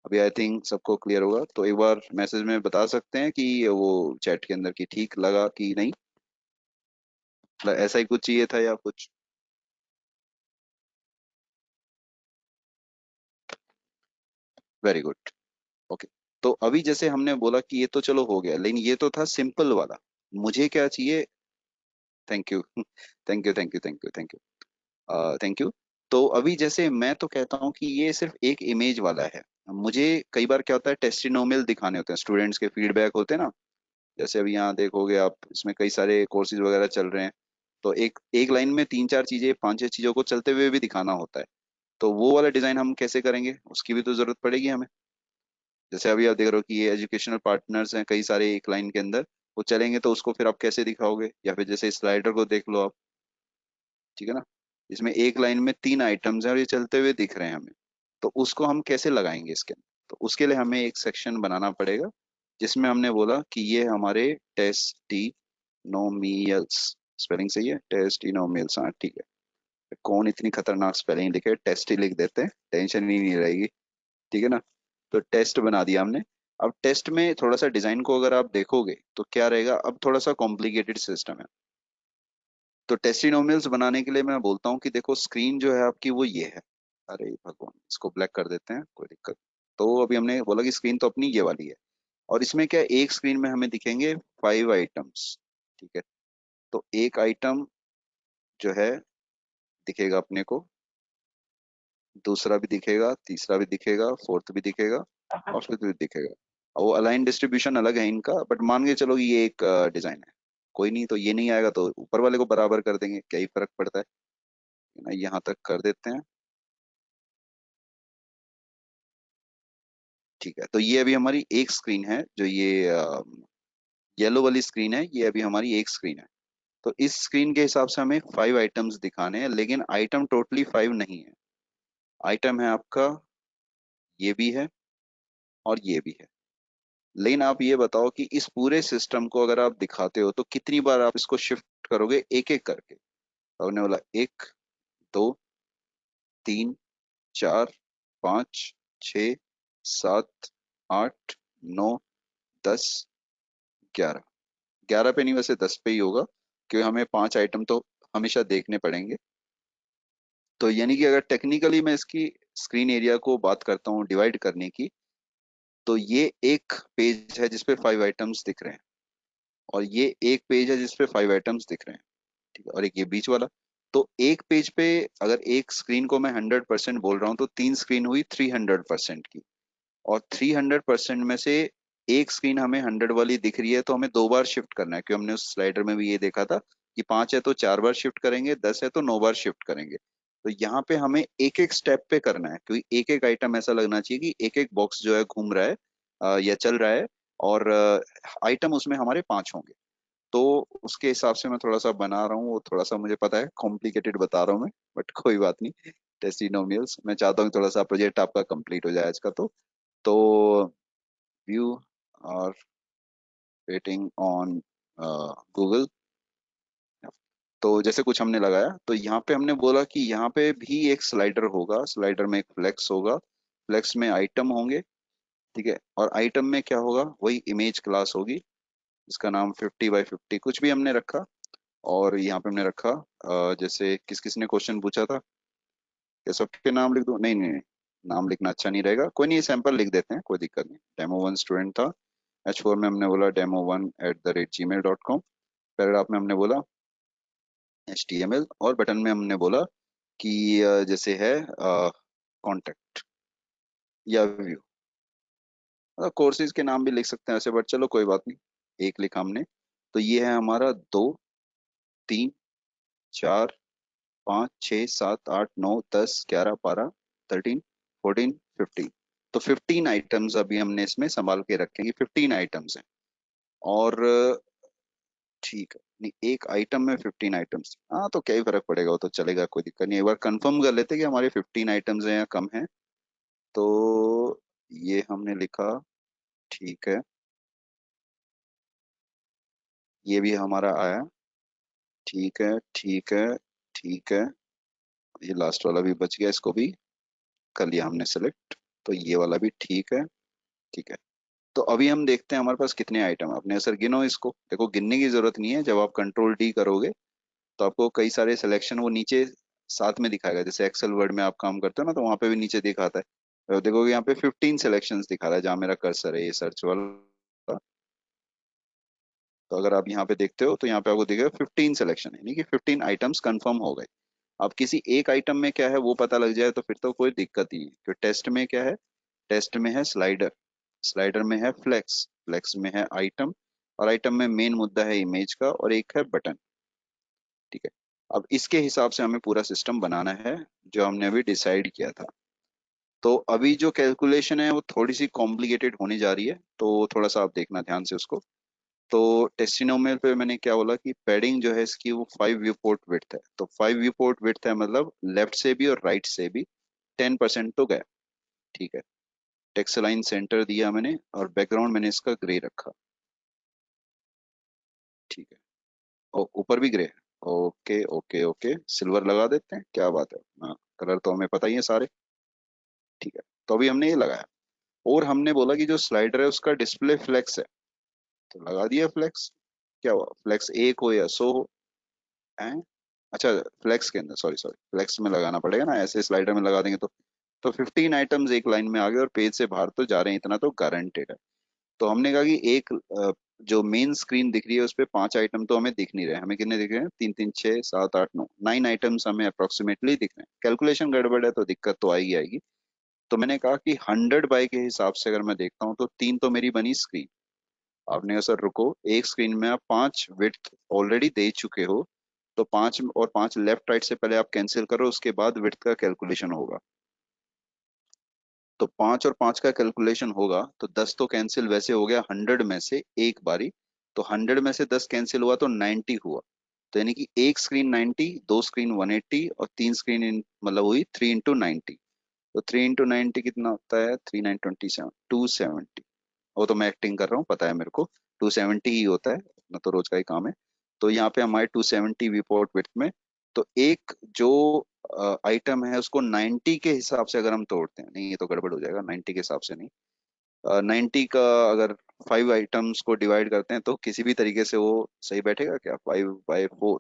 Speaker 2: अभी आई थिंक सबको क्लियर होगा, तो एक बार मैसेज में बता सकते हैं कि वो चैट के अंदर की ठीक लगा कि नहीं, मतलब ऐसा ही कुछ चाहिए था या कुछ। Very good. ओके। तो अभी जैसे हमने बोला कि ये तो चलो हो गया, लेकिन ये तो था सिंपल वाला। मुझे क्या चाहिए? Thank you thank you thank you thank you thank you thank you. तो अभी जैसे मैं तो कहता हूँ कि ये सिर्फ एक इमेज वाला है। मुझे कई बार क्या होता है, टेस्टिनोमियल दिखाने होते हैं, स्टूडेंट्स के फीडबैक होते हैं ना। जैसे अभी यहाँ देखोगे आप, इसमें कई सारे कोर्सेज वगैरह चल रहे हैं। तो एक एक लाइन में तीन चार चीजें, पांच छह चीजों को चलते हुए भी दिखाना होता है। तो वो वाला डिजाइन हम कैसे करेंगे, उसकी भी तो जरूरत पड़ेगी हमें। जैसे अभी आप देख रहे हो कि ये एजुकेशनल पार्टनर्स हैं कई सारे एक लाइन के अंदर, वो चलेंगे तो उसको फिर आप कैसे दिखाओगे? या फिर जैसे स्लाइडर को देख लो आप, ठीक है ना। इसमें एक लाइन में तीन आइटम्स हैं और ये चलते हुए दिख रहे हैं हमें। तो उसको हम कैसे लगाएंगे इसके अंदर? तो उसके लिए हमें एक सेक्शन बनाना पड़ेगा, जिसमें हमने बोला कि ये हमारे टेस्टिनोमियल्स, स्पेलिंग सही है, टेस्टिनोमियल्स, हाँ ठीक है। कौन इतनी खतरनाक स्पेलिंग लिखे, टेस्ट ही लिख देते हैं, टेंशन ही नहीं रहेगी। ठीक है ना। तो टेस्ट बना दिया हमने। अब टेस्ट में थोड़ा सा डिजाइन को अगर आप देखोगे तो क्या रहेगा, अब थोड़ा सा कॉम्प्लिकेटेड सिस्टम है। तो टेस्टिनोमियल्स बनाने के लिए मैं बोलता हूँ कि देखो, स्क्रीन जो है आपकी वो ये है। अरे भगवान, इसको ब्लैक कर देते हैं, कोई दिक्कत। तो अभी हमने बोला कि स्क्रीन तो अपनी ये वाली है, और इसमें क्या है, एक स्क्रीन में हमें दिखेंगे 5 आइटम्स। ठीक है। तो एक आइटम जो है दिखेगा अपने को, दूसरा भी दिखेगा, तीसरा भी दिखेगा, फोर्थ भी दिखेगा, और फिफ्थ भी दिखेगा। और वो अलाइन डिस्ट्रीब्यूशन अलग है इनका, बट मान के चलो कि ये एक डिजाइन है। कोई नहीं, तो ये नहीं आएगा तो ऊपर वाले को बराबर कर देंगे, क्या ही फर्क पड़ता है ना। यहाँ तक कर देते हैं। ठीक है, तो ये अभी हमारी एक स्क्रीन है, जो ये येलो वाली स्क्रीन है, ये अभी हमारी एक स्क्रीन है। तो इस स्क्रीन के हिसाब से हमें 5 आइटम्स दिखाने हैं, लेकिन आइटम टोटली 5 नहीं है। आइटम है आपका, ये भी है और ये भी है। लेकिन आप ये बताओ कि इस पूरे सिस्टम को अगर आप दिखाते हो तो कितनी बार आप इसको शिफ्ट करोगे एक एक करके? तो हमने बोला 1, 2, 3, 4, 5, 6, 7, 8, 9, 10, 11। 11 पे नहीं, वैसे 10 पे ही होगा, क्योंकि हमें 5 आइटम तो हमेशा देखने पड़ेंगे। तो यानी कि अगर टेक्निकली मैं इसकी स्क्रीन एरिया को बात करता हूँ डिवाइड करने की, तो ये एक पेज है जिसपे 5 आइटम्स दिख रहे हैं, और ये एक पेज है जिसपे 5 आइटम्स दिख रहे हैं। ठीक है, और एक ये बीच वाला। तो एक पेज पे अगर एक स्क्रीन को मैं 100% बोल रहा हूँ, तो तीन स्क्रीन हुई 300% की। और 300% में से एक स्क्रीन हमें 100 वाली दिख रही है, तो हमें दो बार शिफ्ट करना है, क्योंकि हमने उस स्लाइडर में भी ये देखा था कि 5 है तो 4 बार शिफ्ट करेंगे, 10 है तो 9 बार शिफ्ट करेंगे। तो यहाँ पे हमें एक एक स्टेप पे करना है, क्योंकि एक एक आइटम ऐसा लगना चाहिए कि एक एक बॉक्स जो है घूम रहा है, या चल रहा है, और आइटम उसमें हमारे 5 होंगे। तो उसके हिसाब से मैं थोड़ा सा बना रहा हूँ, वो थोड़ा सा मुझे पता है कॉम्प्लिकेटेड बता रहा हूँ मैं, बट कोई बात नहीं। टेस्टिनोमियल्स मैं चाहता हूँ कि थोड़ा सा प्रोजेक्ट आपका कंप्लीट हो जाए आज का। तो व्यू और वेटिंग ऑन गूगल। तो जैसे कुछ हमने लगाया, तो यहाँ पे हमने बोला कि यहाँ पे भी एक स्लाइडर होगा, स्लाइडर में एक फ्लेक्स होगा, फ्लेक्स में आइटम होंगे। ठीक है, और आइटम में क्या होगा, वही इमेज क्लास होगी, इसका नाम 50x50 कुछ भी हमने रखा। और यहाँ पे हमने रखा, जैसे किस किस ने क्वेश्चन पूछा था, क्या सबके नाम लिख दूं? नहीं नहीं नहीं, नाम लिखना अच्छा नहीं रहेगा, कोई नहीं, सैंपल लिख देते हैं, कोई दिक्कत नहीं। डेमो 1 स्टूडेंट था। H4 में हमने बोला demo1@gmail.com। पैराग्राफ में हमने बोला HTML, और बटन में हमने बोला कि जैसे है कॉन्टेक्ट या व्यू। कोर्सेज के नाम भी लिख सकते हैं ऐसे, बट चलो कोई बात नहीं, एक लिखा हमने। तो ये है हमारा 2, 3, 4, 5, 6, 7, 8, 9, 10, 11, 12, 13, 14, 15। तो 15 आइटम्स अभी हमने इसमें संभाल के रखे हैं, 15 आइटम्स हैं। और ठीक है, नहीं एक आइटम में 15 आइटम्स, हाँ तो क्या ही फर्क पड़ेगा, वो तो चलेगा, कोई दिक्कत नहीं। एक बार कंफर्म कर लेते हैं कि हमारे 15 आइटम्स हैं या कम हैं। तो ये हमने लिखा, ठीक है, ये भी हमारा आया, ठीक है ठीक है ठीक है। ये लास्ट वाला भी बच गया, इसको भी कर लिया हमने सेलेक्ट। तो ये वाला भी ठीक है, ठीक है। तो अभी हम देखते हैं हमारे पास कितने आइटम है अपने। सर गिनो इसको, देखो गिनने की जरूरत नहीं है, जब आप कंट्रोल डी करोगे तो आपको कई सारे सिलेक्शन वो नीचे साथ में दिखाएगा। जैसे एक्सेल वर्ड में आप काम करते हो ना, तो वहां पे भी नीचे दिखाता है। तो देखोगे यहाँ पे 15 सिलेक्शंस दिखा रहा है, जहाँ मेरा कर्सर है, ये सर्च वाला। तो अगर आप यहाँ पे देखते हो तो यहाँ पे आपको दिखेगा 15 सिलेक्शन, यानी कि 15 आइटम्स कंफर्म हो गए। अब किसी एक आइटम में क्या है वो पता लग जाए तो फिर तो कोई दिक्कत ही नहीं। तो टेस्ट में क्या है, टेस्ट में है स्लाइडर, स्लाइडर में है फ्लेक्स, फ्लेक्स में है आइटम, और आइटम में मेन मुद्दा है इमेज का, और एक है बटन। ठीक है, अब इसके हिसाब से हमें पूरा सिस्टम बनाना है जो हमने अभी डिसाइड किया था। तो अभी जो कैलकुलेशन है वो थोड़ी सी कॉम्प्लिकेटेड होने जा रही है, तो थोड़ा सा आप देखना ध्यान से उसको। तो टेस्टिनोमियल पे मैंने क्या बोला कि पैडिंग जो है इसकी वो 5 व्यू पोर्ट विड्थ है। तो 5 व्यू पोर्ट विड्थ है, मतलब लेफ्ट से भी और राइट से भी 10% तो गया। ठीक है, टेक्स्ट लाइन सेंटर दिया मैंने, और बैकग्राउंड मैंने इसका ग्रे रखा। ठीक है, और ऊपर भी ग्रे है। ओके ओके ओके, सिल्वर लगा देते हैं, क्या बात है। हाँ, कलर तो हमें पता ही है सारे। ठीक है, तो अभी हमने ये लगाया। और हमने बोला कि जो स्लाइडर है उसका डिस्प्ले फ्लेक्स है, तो लगा दिया फ्लेक्स। क्या हुआ, फ्लेक्स 1 हो या 100 हो, हैं? अच्छा, फ्लेक्स के अंदर, सॉरी सॉरी, फ्लेक्स में लगाना पड़ेगा ना, ऐसे स्लाइडर में लगा देंगे तो 15 आइटम्स एक लाइन में आ गए और पेज से बाहर तो जा रहे हैं, इतना तो गारंटेड है। तो हमने कहा कि एक जो मेन स्क्रीन दिख रही है उस पे 5 आइटम तो हमें दिख नहीं रहे। हमें कितने दिख रहे हैं, 3 3 6 7 8 9, 9 आइटम्स हमें अप्रोक्सीमेटली दिख रहे हैं। कैलकुलेशन गड़बड़ है तो दिक्कत तो आएगी आएगी। तो मैंने कहा कि 100 बाय के हिसाब से अगर मैं देखता हूँ तो 3 तो मेरी बनी स्क्रीन। आपने कहा सर रुको, एक स्क्रीन में आप 5 विड्थ ऑलरेडी दे चुके हो, तो 5 और 5 लेफ्ट राइट से पहले आप कैंसिल करो, उसके बाद विड्थ का कैलकुलेशन होगा। तो 5 और 5 का कैलकुलेशन होगा तो 10 तो कैंसिल वैसे हो गया 100 में से एक बारी। तो 100 में से 10 कैंसिल हुआ तो 90 हुआ। तो यानी कि एक स्क्रीन 90, दो स्क्रीन 180, और तीन स्क्रीन मतलब हुई 3 इंटू 90। तो 3 इंटू 90 कितना होता है, 3 9 27, 270। वो तो मैं एक्टिंग कर रहा हूँ, पता है मेरे को, 270 ही होता है, अपना तो रोज का ही काम है। तो यहाँ पे हमारे 270 विपोर्ट विड्थ में, तो एक जो आइटम है उसको 90 के हिसाब से अगर हम तोड़ते हैं, नहीं ये तो गड़बड़ हो जाएगा, 90 के हिसाब से नहीं। 90 का अगर 5 आइटम्स को डिवाइड करते हैं तो किसी भी तरीके से वो सही बैठेगा क्या, 5 बाय 4,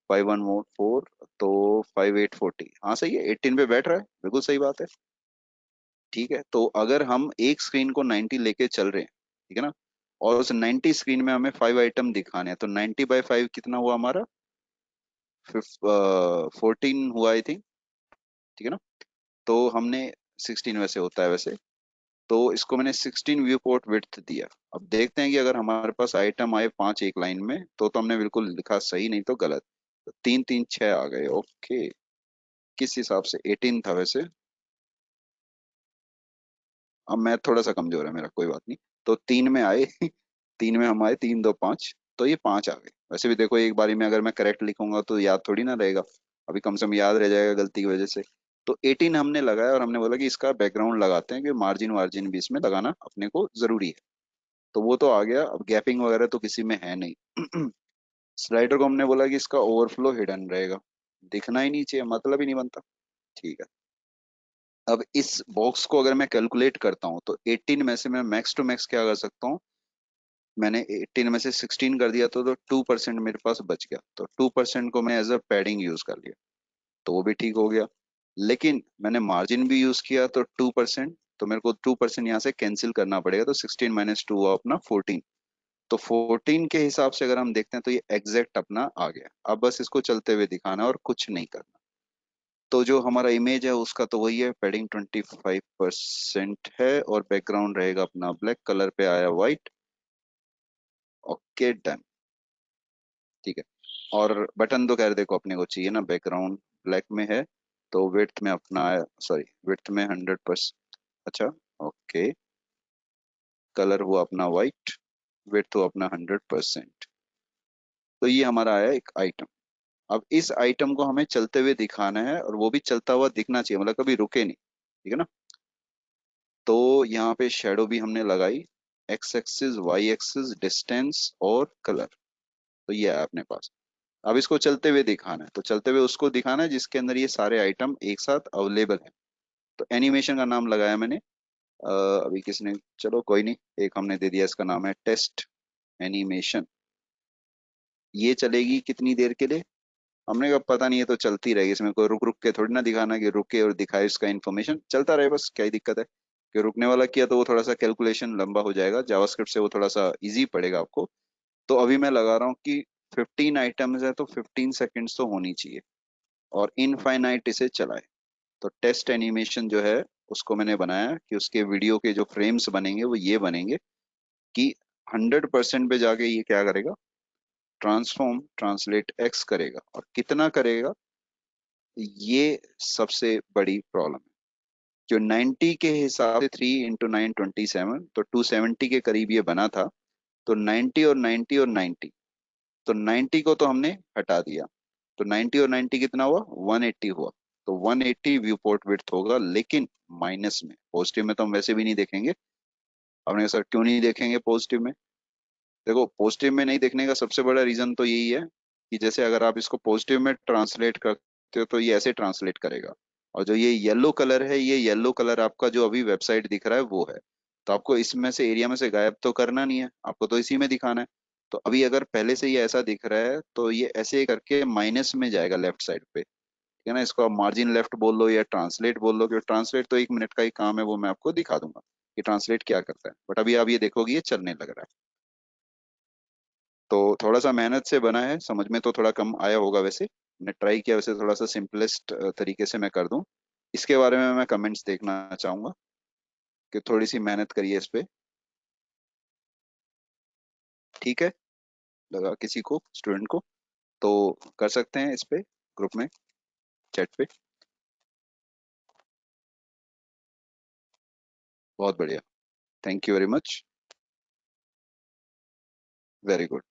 Speaker 2: 5 1 4, तो 5 8 40, हाँ सही है, 18 पे बैठ रहा है, बिल्कुल सही बात है। ठीक है, तो अगर हम एक स्क्रीन को 90 लेके चल रहे हैं, ठीक है ना, और उस 90 स्क्रीन में हमें 5 आइटम दिखाने हैं, तो 90 बाय 5 कितना हुआ हमारा, 14 हुआ आई थिंक। ठीक है ना, तो हमने 16 वैसे होता है वैसे, तो इसको मैंने 16 व्यू पोर्ट विड्थ दिया। अब देखते हैं कि अगर हमारे पास आइटम आए 5 एक लाइन में, तो हमने बिल्कुल लिखा सही, नहीं तो गलत। तो 3 3 6 आ गए, ओके। किस हिसाब से, 18 था वैसे। अब मैथ थोड़ा सा कमजोर है मेरा, कोई बात नहीं। तो 3 में आए, 3 में हम आए, 3 2 5, तो ये 5 आ गए। वैसे भी देखो, एक बारी में अगर मैं करेक्ट लिखूंगा तो याद थोड़ी ना रहेगा, अभी कम से कम याद रह जाएगा गलती की वजह से। तो 18 हमने लगाया, और हमने बोला कि इसका बैकग्राउंड लगाते हैं, कि मार्जिन वार्जिन भी इसमें लगाना अपने को जरूरी है। तो वो तो आ गया, अब गैपिंग वगैरह तो किसी में है नहीं। स्लाइडर को हमने बोला कि इसका ओवरफ्लो हिडन रहेगा, दिखना ही नहीं चाहिए, मतलब ही नहीं बनता। ठीक है, अब इस बॉक्स को अगर मैं कैलकुलेट करता हूँ तो 18 में से मैं मैक्स टू मैक्स क्या कर सकता हूँ, मैंने 18 में से 16 कर दिया तो 2% मेरे पास बच गया, तो 2% को मैं एज अ पैडिंग यूज कर लिया, तो वो भी ठीक हो गया। लेकिन मैंने मार्जिन भी यूज किया तो 2%, तो मेरे को 2% यहाँ से कैंसिल करना पड़ेगा, तो 16 - 2 हुआ अपना 14। तो 14 के हिसाब से अगर हम देखते हैं तो ये एग्जैक्ट अपना आ गया। अब बस इसको चलते हुए दिखाना है और कुछ नहीं करना। तो जो हमारा इमेज है उसका तो वही है, पैडिंग 25% है, और बैकग्राउंड रहेगा अपना ब्लैक, कलर पे आया व्हाइट। Okay done. ठीक है। और बटन तो खैर देखो अपने को चाहिए ना, बैकग्राउंड ब्लैक में है, तो विड्थ में अपना, सॉरी विड्थ में 100%। अच्छा, ओके। कलर हुआ अपना वाइट, विड्थ हुआ अपना 100%। तो ये हमारा आया एक आइटम। अब इस आइटम को हमें चलते हुए दिखाना है, और वो भी चलता हुआ दिखना चाहिए, मतलब कभी रुके नहीं, ठीक है ना। तो यहाँ पे शेडो भी हमने लगाई, X axis, Y axis, distance और कलर। तो ये है अपने पास। अब इसको चलते हुए दिखाना है, तो चलते हुए उसको दिखाना है जिसके अंदर ये सारे आइटम एक साथ अवेलेबल है। तो एनिमेशन का नाम लगाया मैंने। अभी किसने, चलो कोई नहीं, एक हमने दे दिया, इसका नाम है टेस्ट एनिमेशन। ये चलेगी कितनी देर के लिए, हमने कहा पता नहीं, है तो चलती रहेगी, इसमें कोई रुक रुक के थोड़ी ना दिखाना कि रुके और दिखाए, इसका इन्फॉर्मेशन चलता रहे बस, क्या ही दिक्कत है। कि रुकने वाला किया तो वो थोड़ा सा कैलकुलेशन लंबा हो जाएगा, जावास्क्रिप्ट से वो थोड़ा सा इजी पड़ेगा आपको। तो अभी मैं लगा रहा हूँ कि 15 आइटम्स है तो 15 सेकेंड्स तो होनी चाहिए, और इनफाइनाइट इसे चलाए। तो टेस्ट एनिमेशन जो है, उसको मैंने बनाया कि उसके वीडियो के जो फ्रेम्स बनेंगे वो ये बनेंगे कि 100% पे जाके ये क्या करेगा, ट्रांसफॉर्म ट्रांसलेट एक्स करेगा, और कितना करेगा, ये सबसे बड़ी प्रॉब्लम है। जो 90 के हिसाब से 3 × 9 = 27, तो 270 के करीब ये बना था। तो 90 और 90 और 90, तो 90 को तो हमने हटा दिया। तो 90 और 90 कितना हुआ, 180 हुआ। तो 180 व्यू पोर्ट विड्थ होगा, लेकिन माइनस में, पॉजिटिव में तो हम वैसे भी नहीं देखेंगे। आपने कहा, सर क्यों नहीं देखेंगे पॉजिटिव में। देखो, पॉजिटिव में नहीं देखने का सबसे बड़ा रीजन तो यही है कि जैसे अगर आप इसको पॉजिटिव में ट्रांसलेट करते हो तो ये ऐसे ट्रांसलेट करेगा। और जो ये येलो कलर है, ये येलो कलर आपका जो अभी वेबसाइट दिख रहा है वो है। तो आपको इसमें से, एरिया में से गायब तो करना नहीं है, आपको तो इसी में दिखाना है। तो अभी अगर पहले से ये ऐसा दिख रहा है तो ये ऐसे करके माइनस में जाएगा लेफ्ट साइड पे, ठीक है ना। इसको आप मार्जिन लेफ्ट बोल लो या ट्रांसलेट बोल लो, क्योंकि ट्रांसलेट तो 1 मिनट का ही काम है, वो मैं आपको दिखा दूंगा कि ट्रांसलेट क्या करता है। बट अभी आप ये देखोगे ये चलने लग रहा है। तो थोड़ा सा मेहनत से बना है, समझ में तो थोड़ा कम आया होगा वैसे। मैंने ट्राई किया वैसे थोड़ा सा सिंपलेस्ट तरीके से मैं कर दूं। इसके बारे में मैं कमेंट्स देखना चाहूंगा कि थोड़ी सी मेहनत करिए इस पे। ठीक है, लगा किसी को, स्टूडेंट को, तो कर सकते हैं इस पे, ग्रुप में, चैट पे। बहुत बढ़िया, thank you very much, very good,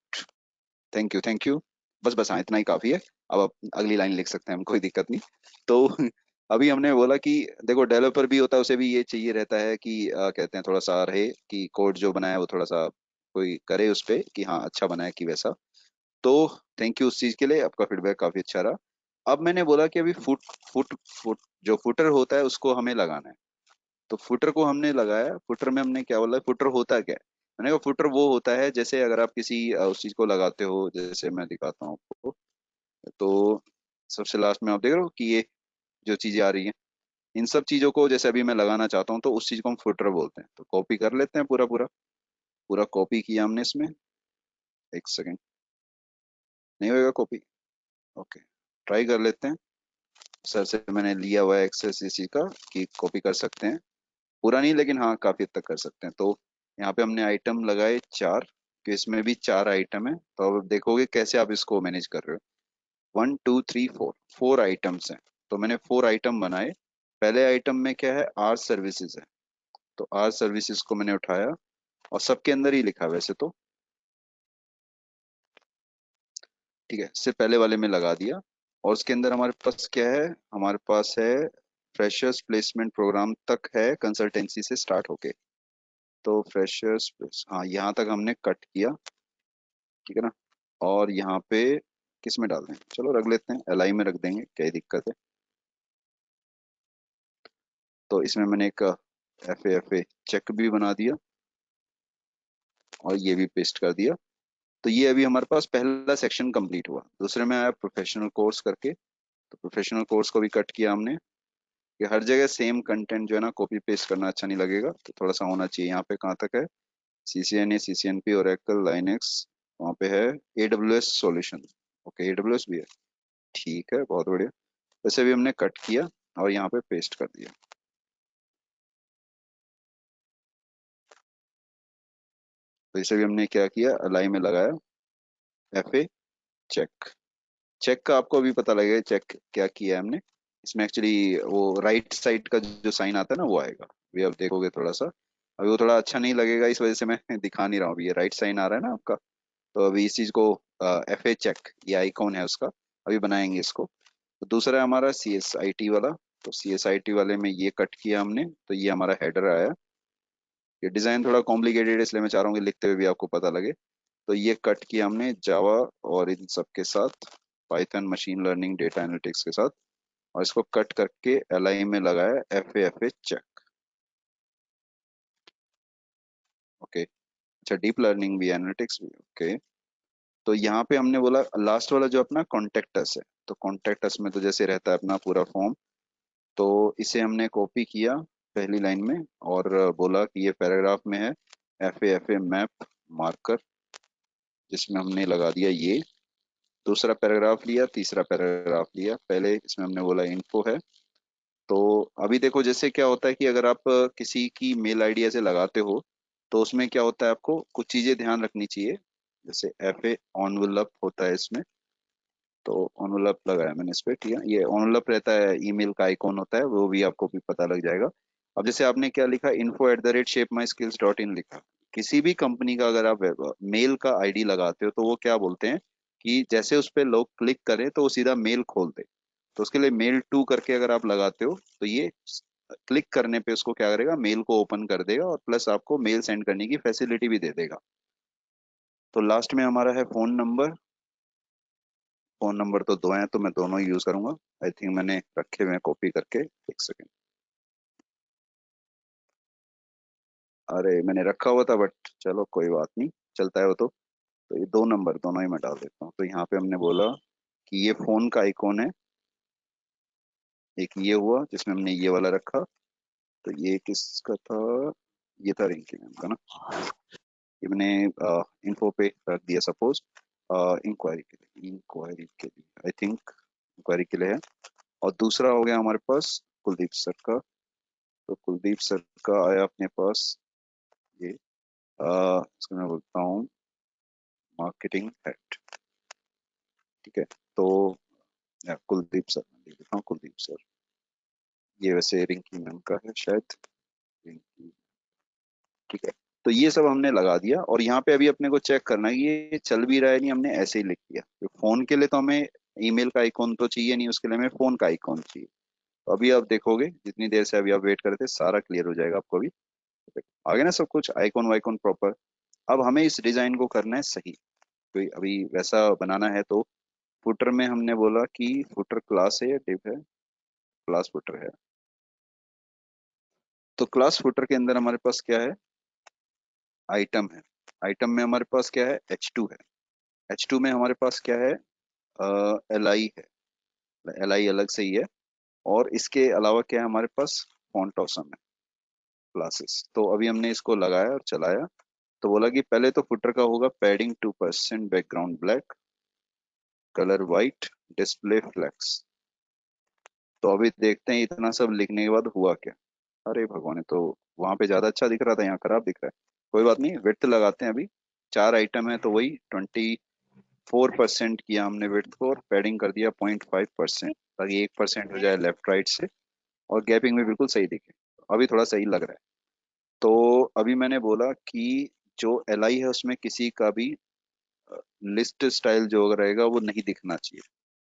Speaker 2: thank you thank you. बस बस, हाँ इतना ही काफी है। अब आप अगली लाइन लिख सकते हैं, हम कोई दिक्कत नहीं। तो अभी हमने बोला कि देखो, डेवलपर भी होता है, उसे भी ये चाहिए रहता है कि कहते हैं थोड़ा सा रहे कि कोड जो बनाया वो थोड़ा सा कोई करे उस पे कि हाँ अच्छा बना है कि वैसा। तो थैंक यू उस चीज के लिए, आपका फीडबैक काफी अच्छा रहा। अब मैंने बोला कि अभी फुट फुट फुट जो फुटर होता है उसको हमें लगाना है। तो फुटर को हमने लगाया, फुटर में हमने क्या बोला, फुटर होता क्या है। मैंने कहा फुटर वो होता है, जैसे अगर आप किसी उस चीज को लगाते हो, जैसे मैं दिखाता हूँ आपको। तो सबसे लास्ट में आप देख रहे हो कि ये जो चीजें आ रही हैं, इन सब चीजों को जैसे अभी मैं लगाना चाहता हूँ, तो उस चीज को हम फुटर बोलते हैं। तो कॉपी कर लेते हैं, पूरा पूरा पूरा कॉपी किया हमने इसमें। एक सेकेंड, नहीं होएगा कॉपी, ओके, ट्राई कर लेते हैं। सर से मैंने लिया हुआ है एक्सेस इसी का कि कॉपी कर सकते हैं, पूरा नहीं लेकिन हाँ काफी हद तक कर सकते हैं। तो यहाँ पे हमने आइटम लगाए 4, कि इसमें भी 4 आइटम है। तो अब देखोगे कैसे आप इसको मैनेज कर रहे हो। 1 2 3 4, 4 आइटम्स हैं। तो मैंने 4 आइटम बनाए। पहले आइटम में क्या है, आर सर्विसेज है। तो आर सर्विसेज को मैंने उठाया, और सबके अंदर ही लिखा वैसे तो, ठीक है, सिर्फ पहले वाले में लगा दिया। और उसके अंदर हमारे पास क्या है, हमारे पास है फ्रेशर्स प्लेसमेंट प्रोग्राम तक है, कंसल्टेंसी से स्टार्ट होके। तो फ्रेशर्स, हाँ यहाँ तक हमने कट किया, ठीक है ना। और यहाँ पे किस में डाल दें, चलो रख लेते हैं, एल आई में रख देंगे, क्या ही दिक्कत है। तो इसमें मैंने एक एफ ए चेक भी बना दिया, और ये भी पेस्ट कर दिया। तो ये अभी हमारे पास पहला सेक्शन कंप्लीट हुआ। दूसरे में आया प्रोफेशनल कोर्स करके। तो प्रोफेशनल कोर्स को भी कट किया हमने, कि हर जगह सेम कंटेंट जो है ना, कॉपी पेस्ट करना अच्छा नहीं लगेगा, तो थोड़ा सा होना चाहिए। यहाँ पे कहाँ तक है, C C N A, C C N P, Oracle, Linux, वहाँ पे है A W S solution. Okay, A W S भी है, ठीक है, बहुत बढ़िया। वैसे भी हमने कट किया और यहाँ पे पेस्ट कर दिया। तो इसे भी हमने क्या किया, अलाई में लगाया, एफ ए चेक। चेक का आपको अभी पता लगेगा चेक क्या किया है हमने। इसमें एक्चुअली वो राइट साइड का जो साइन आता है ना वो आएगा, अभी आप देखोगे थोड़ा सा। अभी वो थोड़ा अच्छा नहीं लगेगा, इस वजह से मैं दिखा नहीं रहा हूँ। अभी ये राइट साइन आ रहा है ना आपका, तो अभी इस चीज को FA चेक, ये आइकॉन है उसका, अभी बनाएंगे इसको। तो दूसरा है हमारा CSIT वाला। तो CSIT वाले में ये कट किया हमने, तो ये हमारा हेडर आया। ये डिजाइन थोड़ा कॉम्प्लिकेटेड है, इसलिए मैं चाह रहा हूँ कि लिखते हुए भी आपको पता लगे। तो ये कट किया हमने जावा और इन सब के साथ, Python, machine learning, data analytics के साथ, और इसको कट करके LI में लगाया FA चेक। ओके। अच्छा, डीप लर्निंग भी, एनालिटिक्स भी, ओके। तो यहाँ पे हमने बोला लास्ट वाला जो अपना कॉन्टेक्टस है, तो कॉन्टेक्टस में तो जैसे रहता है अपना पूरा फॉर्म, तो इसे हमने कॉपी किया पहली लाइन में, और बोला कि ये पैराग्राफ में है FA मैप मार्कर, जिसमें हमने लगा दिया ये। दूसरा पैराग्राफ लिया, तीसरा पैराग्राफ लिया, पहले इसमें हमने बोला इन्फो है। तो अभी देखो जैसे क्या होता है कि अगर आप किसी की मेल आईडी ऐसे लगाते हो, तो उसमें क्या होता है, आपको कुछ चीजें ध्यान रखनी चाहिए। जैसे FA ऑनवेलप होता है इसमें, तो ऑनवेलप लगाया मैंने इस पे, ठीक है। ये ऑनवेलप रहता है, ईमेल का आइकॉन होता है, वो भी आपको भी पता लग जाएगा। अब जैसे आपने क्या लिखा, info@shapemyskills.in लिखा। किसी भी कंपनी का अगर आप मेल का ID लगाते हो, तो वो क्या बोलते हैं कि जैसे उस पे लोग क्लिक करें तो वो सीधा मेल खोल दे। तो उसके लिए मेल टू करके अगर आप लगाते हो, तो ये क्लिक करने पे उसको क्या करेगा, मेल को ओपन कर देगा, और प्लस आपको मेल सेंड करने की फैसिलिटी भी दे देगा। तो लास्ट में हमारा है फोन नंबर। फोन नंबर तो दो हैं, तो मैं दोनों ही यूज करूंगा। आई थिंक मैंने रखे हुए हैं कॉपी करके, एक सेकेंड। अरे मैंने रखा हुआ था, बट चलो कोई बात नहीं, चलता है वो तो ये दो नंबर दोनों ही मैं डाल देता हूँ। तो यहाँ पे हमने बोला कि ये फोन का आइकॉन है, एक ये हुआ जिसमें हमने ये वाला रखा। तो ये किसका था, ये था रिंकी मैम का ना। ये मैंने इन्फो पे रख दिया सपोज, इंक्वायरी के लिए आई थिंक, इंक्वायरी के लिए है। और दूसरा हो गया हमारे पास कुलदीप सर का। तो कुलदीप सर का आया अपने पास ये, इसको मैं बोलता हूँ मार्केटिंग हेड, ठीक है। तो कुलदीप सर लिख देता हूँ, कुलदीप सर। ये वैसे रिंकी मैम का है शायद, रिंकी, ठीक है। तो ये सब हमने लगा दिया, और यहाँ पे अभी अपने को चेक करना है कि ये चल भी रहा है नहीं, हमने ऐसे ही लिख दिया। तो फोन के लिए तो हमें ईमेल का आइकॉन तो चाहिए नहीं, उसके लिए हमें फोन का आइकॉन चाहिए। तो अभी आप देखोगे जितनी देर से अभी आप वेट करते सारा क्लियर हो जाएगा आपको अभी। आगे ना सब कुछ आइकॉन वाइकॉन प्रॉपर। अब हमें इस डिजाइन को करना है सही, कोई अभी वैसा बनाना है। तो फुटर में हमने बोला कि फुटर क्लास है या डिव है, क्लास फुटर है। तो क्लास फुटर के अंदर हमारे पास क्या है, आइटम है। आइटम में हमारे पास क्या है, H2 है। H2 में हमारे पास क्या है, LI है। LI अलग से ही है। और इसके अलावा क्या है हमारे पास, फॉन्ट ऑसम है, क्लासेस। तो अभी हमने इसको लगाया और चलाया। तो बोला कि पहले तो फुटर का होगा padding 2%, background black, colour white, display flex. तो अभी देखते हैं इतना सब लिखने के बाद हुआ क्या। अरे भगवान, तो वहां पे ज्यादा अच्छा दिख रहा था, यहाँ खराब दिख रहा है। कोई बात नहीं, विड्थ लगाते हैं अभी। चार आइटम है तो वही 24% किया हमने विड्थ को, और पैडिंग कर दिया 0.5%, ताकि 1% हो जाए लेफ्ट राइट से, और गैपिंग भी बिल्कुल सही दिखे। अभी थोड़ा सही लग रहा है। तो अभी मैंने बोला कि जो LI है उसमें किसी का भी लिस्ट स्टाइल जो रहेगा वो नहीं दिखना चाहिए,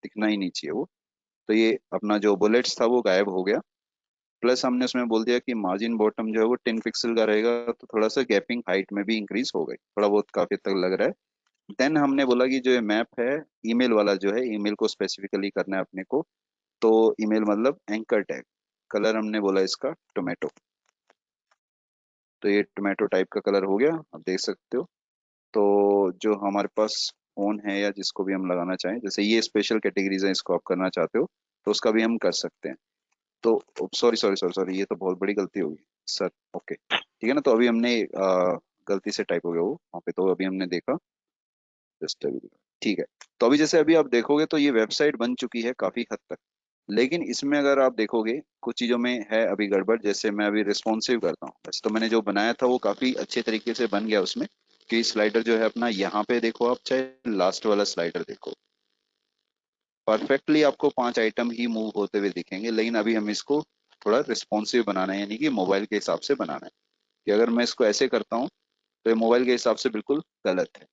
Speaker 2: दिखना ही नहीं चाहिए वो। तो ये अपना जो बुलेट्स था वो गायब हो गया। प्लस हमने उसमें बोल दिया कि मार्जिन बॉटम जो है वो 10 पिक्सल का रहेगा, तो थोड़ा सा गैपिंग हाइट में भी इंक्रीज हो गई, थोड़ा बहुत काफी हद तक लग रहा है। देन हमने बोला कि जो ये मैप है, ईमेल वाला जो है, ईमेल को स्पेसिफिकली करना है अपने को। तो ईमेल मतलब एंकर टैग, कलर हमने बोला इसका टोमेटो। तो ये टोमेटो टाइप का कलर हो गया, आप देख सकते हो। तो जो हमारे पास फोन है या जिसको भी हम लगाना चाहें, जैसे ये स्पेशल कैटेगरीज है, इसको आप करना चाहते हो तो उसका भी हम कर सकते हैं। तो सॉरी सॉरी सॉरी सॉरी, ये तो बहुत बड़ी गलती होगी सर। ओके ठीक है ना, तो अभी हमने गलती से टाइप हो गया वो वहाँ पे, तो अभी हमने देखा, जस्ट अभी देखा, ठीक है। तो अभी जैसे अभी आप देखोगे तो ये वेबसाइट बन चुकी है काफी हद तक। लेकिन इसमें अगर आप देखोगे कुछ चीजों में है अभी गड़बड़। जैसे मैं अभी रिस्पॉन्सिव करता हूँ, वैसे तो मैंने जो बनाया था वो काफी अच्छे तरीके से बन गया उसमें, कि स्लाइडर जो है अपना यहाँ पे देखो, आप चाहे लास्ट वाला स्लाइडर देखो, परफेक्टली आपको 5 आइटम ही मूव होते हुए दिखेंगे, लेकिन अभी हम इसको थोड़ा रिस्पॉन्सिव बनाना है, यानी कि मोबाइल के हिसाब से बनाना है। कि अगर मैं इसको ऐसे करता हूँ तो ये मोबाइल के हिसाब से बिल्कुल गलत है।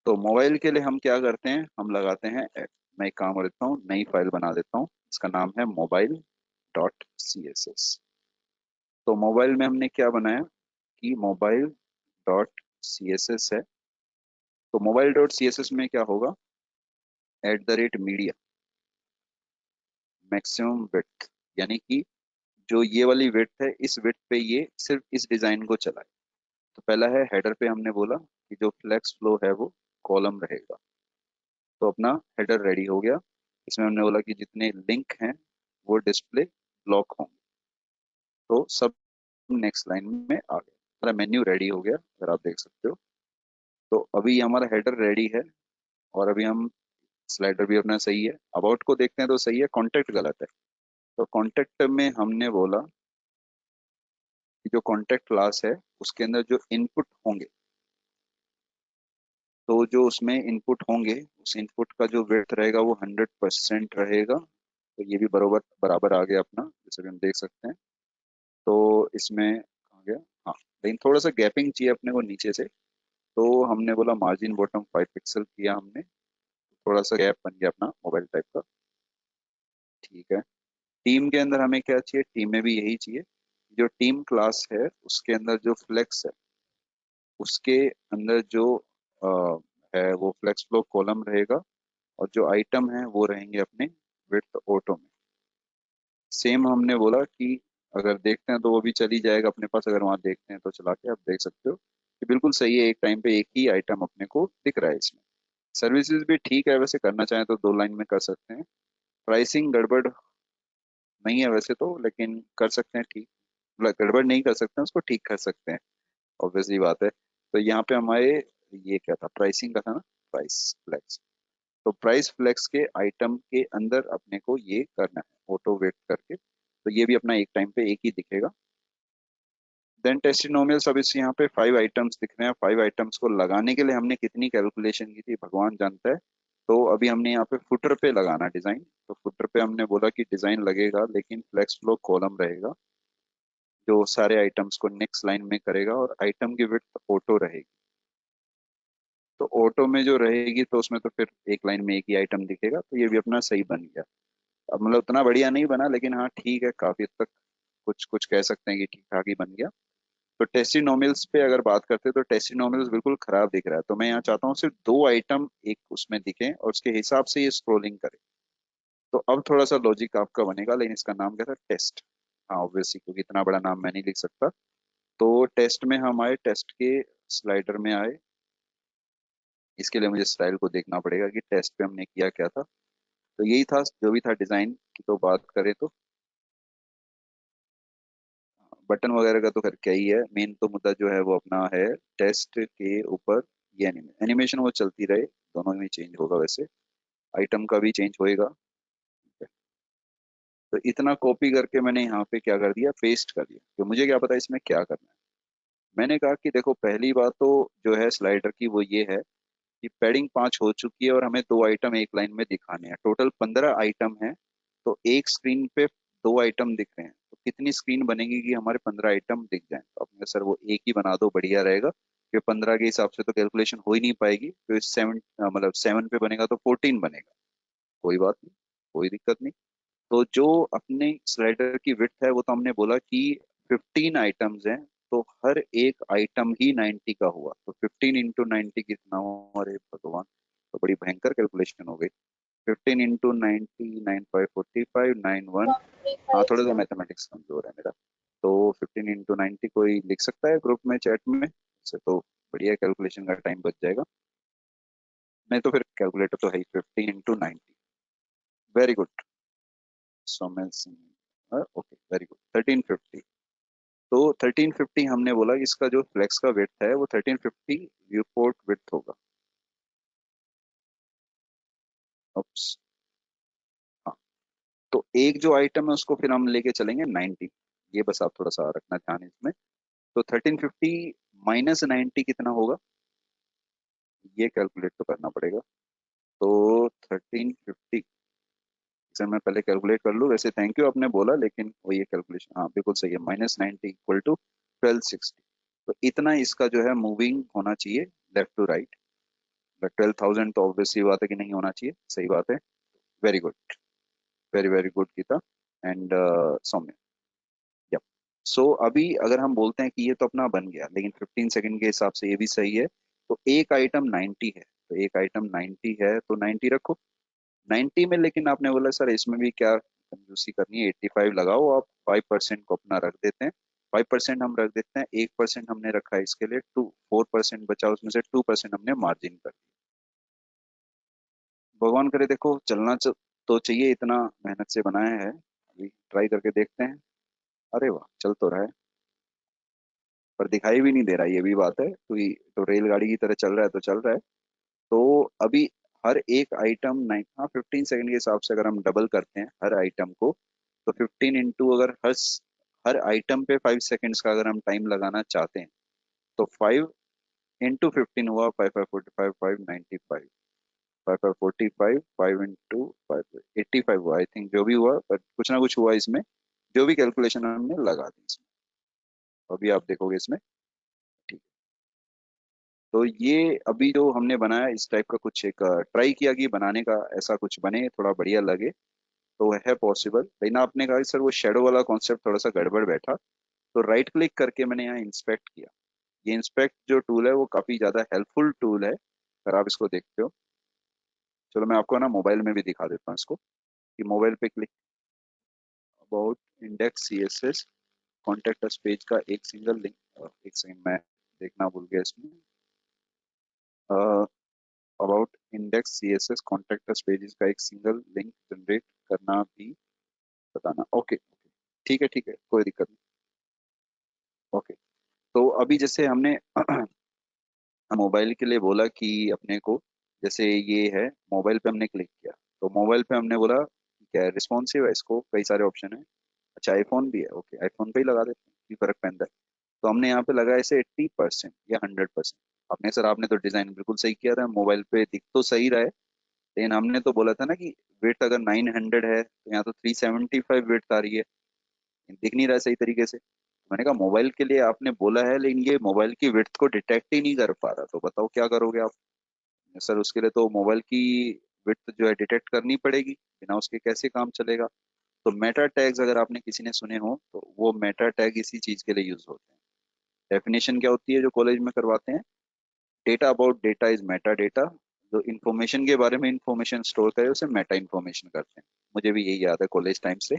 Speaker 2: तो मोबाइल के लिए हम क्या करते हैं, हम लगाते हैं मैं एक काम करता हूँ, नई फाइल बना देता हूँ, इसका नाम है mobile.css। तो मोबाइल में हमने क्या बनाया कि mobile.css है। तो mobile.css में क्या होगा, @मीडिया मैक्सिमम विड्थ, यानी कि जो ये वाली विड्थ है, इस विड्थ पे ये सिर्फ इस डिजाइन को चलाए। तो पहला है हेडर पे हमने बोला कि जो फ्लेक्स फ्लो है वो कॉलम रहेगा। तो अपना हेडर रेडी हो गया। इसमें हमने बोला कि जितने लिंक हैं वो डिस्प्ले ब्लॉक होंगे। तो सब नेक्स्ट लाइन में आ गया, हमारा मेन्यू रेडी हो गया, अगर आप देख सकते हो। तो अभी हमारा हेडर रेडी है, और अभी हम स्लाइडर भी अपना सही है, अबाउट को देखते हैं तो सही है, कॉन्टेक्ट गलत है। तो कॉन्टेक्ट में हमने बोला कि जो कॉन्टेक्ट क्लास है उसके अंदर जो इनपुट होंगे, तो जो उसमें इनपुट होंगे उस इनपुट का जो वेट रहेगा वो 100% रहेगा। तो ये भी बराबर बराबर आ गया अपना, जैसे कि हम देख सकते हैं। तो इसमें आ गया। हाँ, लेकिन थोड़ा सा गैपिंग चाहिए अपने को नीचे से। तो हमने बोला मार्जिन बॉटम 5 पिक्सल किया हमने, थोड़ा सा गैप बन गया अपना मोबाइल टाइप का। ठीक है। टीम के अंदर हमें क्या चाहिए, टीम में भी यही चाहिए। जो टीम क्लास है उसके अंदर जो फ्लेक्स है, उसके अंदर जो है वो फ्लेक्स फ्लो कॉलम रहेगा, और जो आइटम है वो रहेंगे अपने विड्थ ऑटो में। सेम हमने बोला कि अगर देखते हैं तो वो भी चली जाएगा अपने पास, अगर वहां देखते हैं तो चला के आप देख सकते हो कि बिल्कुल सही है, एक टाइम पे एक ही आइटम अपने को दिख रहा है इसमें। सर्विसेज भी ठीक है, वैसे करना चाहें तो 2 लाइन में कर सकते हैं। प्राइसिंग गड़बड़ नहीं है वैसे तो, लेकिन कर सकते हैं ठीक। मतलब गड़बड़ नहीं कर सकते हैं, उसको ठीक कर सकते हैं, ऑब्वियसली बात है। तो यहाँ पे हमारे ये क्या था, प्राइसिंग का था ना, प्राइस फ्लेक्स। तो प्राइस फ्लेक्स के आइटम के अंदर अपने को ये करना है ऑटो वेट करके, तो ये भी अपना एक टाइम पे एक ही दिखेगा। देन टेस्टिनोमियल्स, अब इस यहाँ पे 5 आइटम्स दिख रहे हैं। 5 आइटम्स को लगाने के लिए हमने कितनी कैलकुलेशन की थी भगवान जानता है। तो अभी हमने यहाँ पे फुटर पे लगाना डिजाइन। तो फुटर पे हमने बोला कि डिजाइन लगेगा लेकिन फ्लेक्स फ्लो कॉलम रहेगा, जो सारे आइटम्स को नेक्स्ट लाइन में करेगा, और आइटम की विड्थ ऑटो रहेगी। तो ऑटो में जो रहेगी तो उसमें तो फिर एक लाइन में एक ही आइटम दिखेगा। तो ये भी अपना सही बन गया। अब मतलब उतना बढ़िया नहीं बना, लेकिन हाँ ठीक है, काफी हद तक कुछ कुछ कह सकते हैं कि ठीक ठाक ही बन गया। तो टेस्टिनोमियल्स पे अगर बात करते हैं तो टेस्टिनोमियल्स बिल्कुल खराब दिख रहा है। तो मैं यहाँ चाहता हूँ सिर्फ 2 आइटम एक उसमें दिखें और उसके हिसाब से ये स्क्रोलिंग करे। तो अब थोड़ा सा लॉजिक आपका बनेगा, लेकिन इसका नाम क्या था, टेस्ट। हाँ ऑब्वियसली, क्योंकि इतना बड़ा नाम मैं नहीं लिख सकता। तो टेस्ट में हम आए, टेस्ट के स्लाइडर में आए। इसके लिए मुझे स्टाइल को देखना पड़ेगा कि टेस्ट पे हमने किया क्या था। तो यही था जो भी था डिजाइन की। तो बात करें तो बटन वगैरह का तो खैर क्या ही है, मेन तो मुद्दा जो है वो अपना है टेस्ट के ऊपर। ये एनिमेशन वो चलती रहे, दोनों में चेंज होगा वैसे, आइटम का भी चेंज होएगा। तो इतना कॉपी करके मैंने यहाँ पे क्या कर दिया, पेस्ट कर दिया, तो मुझे क्या पता इसमें क्या करना है। मैंने कहा कि देखो पहली बात तो जो है स्लाइडर की वो ये है कि पैडिंग 5 हो चुकी है, और हमें 2 आइटम एक लाइन में दिखाने हैं, टोटल 15 आइटम है। तो एक स्क्रीन पे 2 आइटम दिख रहे हैं, तो कितनी स्क्रीन बनेगी कि हमारे 15 आइटम दिख जाएं। तो आपने कहा, सर वो एक ही बना दो बढ़िया रहेगा, कि 15 के हिसाब से तो कैलकुलेशन हो ही नहीं पाएगी, तो इस 7 मतलब 7 पे बनेगा तो 14 बनेगा। कोई बात नहीं, कोई दिक्कत नहीं। तो जो अपने स्लाइडर की विड्थ है वो तो हमने बोला कि 15 आइटम्स हैं, तो हर एक आइटम ही 90 का हुआ। तो 15 × 90 कितना हुआ, अरे भगवान, तो बड़ी भयंकर कैलकुलेशन हो गई। 15 × 90, 9 5 45, 9 1। हाँ थोड़ा सा मैथमेटिक्स कमजोर है मेरा। तो 15 × 90 कोई लिख सकता है ग्रुप में, चैट में से, तो बढ़िया, कैलकुलेशन का टाइम बच जाएगा। नहीं तो फिर कैलकुलेटर तो है ही, 15 × 90। Very good, Somen Singh, okay very good, 1350। तो 1350 हमने बोला कि इसका जो फ्लेक्स का विड्थ है वो 1350 व्यू पोर्ट विड्थ होगा। Oops, हाँ। तो एक जो आइटम है उसको फिर हम लेके चलेंगे 90। ये बस आप थोड़ा सा रखना ध्यान इसमें। तो 1350 - 90 कितना होगा, ये कैलकुलेट तो करना पड़ेगा। तो 1350 इसे मैं पहले कैलकुलेट कर लूँ। वैसे थैंक यू आपने बोला, लेकिन वो ये कैलकुलेशन हाँ बिल्कुल सही है, -90 इक्वल टू 1260। तो इतना इसका जो है मूविंग होना चाहिए लेफ्ट टू राइट। 12,000 तो ऑब्वियसली बात है कि नहीं होना चाहिए, सही बात है। Very good, very very good Gita and Saumya. Yup. So अभी अगर हम बोलते हैं कि ये तो अपना बन गया, लेकिन 15 सेकंड के हिसाब से ये भी सही है। तो एक आइटम 90 है, तो एक आइटम 90 है तो 90 रखो। 90 में लेकिन आपने बोला सर इसमें भी क्या कंजूसी करनी है, 85 लगाओ आप। 5% को अपना रख देते हैं, 5% हम रख देते हैं। 1% हमने रखा है इसके लिए, 4% बचा, उसमें से 2% हमने मार्जिन कर दिया। भगवान करे देखो तो चाहिए, इतना मेहनत से बनाया है, अभी ट्राई करके देखते हैं। अरे वाह, चल तो रहा है, पर दिखाई भी नहीं दे रहा, ये भी बात है। तो रेलगाड़ी की तरह चल रहा है तो चल रहा है। तो अभी हर एक आइटम 15 सेकंड के हिसाब से अगर हम डबल करते हैं हर आइटम को, तो 15 इंटू, अगर हर आइटम पे 5 सेकंड्स का अगर हम टाइम लगाना चाहते हैं, तो 5 इंटू 15 हुआ 5 5 45 5 95। 5 5 45 5 इंटू 5 85 हुआ आई थिंक, जो भी हुआ, बट कुछ ना कुछ हुआ इसमें, जो भी कैलकुलेशन हमने लगा दी इसमें। अभी आप देखोगे इसमें। ठीक। तो ये अभी जो हमने बनाया इस टाइप का कुछ एक ट्राई किया कि बनाने का ऐसा कुछ बने, थोड़ा बढ़िया लगे। तो है पॉसिबल, लेकिन आपने कहा कि सर वो शेडो वाला कॉन्सेप्ट थोड़ा सा गड़बड़ बैठा। तो राइट क्लिक करके मैंने यहाँ इंस्पेक्ट किया। ये इंस्पेक्ट जो टूल है वो काफी ज्यादा हेल्पफुल टूल है, अगर आप इसको देखते हो। चलो मैं आपको ना मोबाइल में भी दिखा देता हूँ इसको, कि मोबाइल पे click, about index CSS contact us page का एक सिंगल लिंक, एक सेकंड मैं देखना भूल गया इसमें। About index CSS contact us pages का एक सिंगल लिंक जनरेट करना भी बताना। ओके, ठीक है ठीक है, कोई दिक्कत नहीं। ओके। तो अभी जैसे हमने मोबाइल के लिए बोला कि अपने को, जैसे ये है मोबाइल पे हमने क्लिक किया, तो मोबाइल पे हमने बोला क्या है, रिस्पॉन्सिव है, इसको कई सारे ऑप्शन है। अच्छा आईफोन भी है, ओके आईफोन पे ही लगा देते हैं, की फर्क पैंता है। तो हमने यहाँ पे लगाया इसे 80% या 100%। अपने सर आपने तो डिजाइन बिल्कुल सही किया था, मोबाइल पे दिख तो सही रहा है, लेकिन हमने तो बोला था ना कि वेट अगर 900 है तो यहाँ तो 375 वेट आ रही है, दिख नहीं रहा है सही तरीके से। मैंने कहा मोबाइल के लिए आपने बोला है, लेकिन ये मोबाइल की विड्थ को डिटेक्ट ही नहीं कर पा रहा, तो बताओ क्या करोगे आप। सर उसके लिए तो मोबाइल की विड्थ जो है डिटेक्ट करनी पड़ेगी, बिना उसके कैसे काम चलेगा। तो मेटा टैग्स अगर आपने किसी ने सुने हो, तो वो मेटा टैग इसी चीज के लिए यूज होते हैं। डेफिनेशन क्या होती है जो कॉलेज में करवाते हैं, data about data is Meta data. जो इन्फॉर्मेशन के बारे में इंफॉर्मेशन स्टोर करे उसे मेटा इन्फॉर्मेशन करते हैं। मुझे भी यही याद है कॉलेज टाइम से।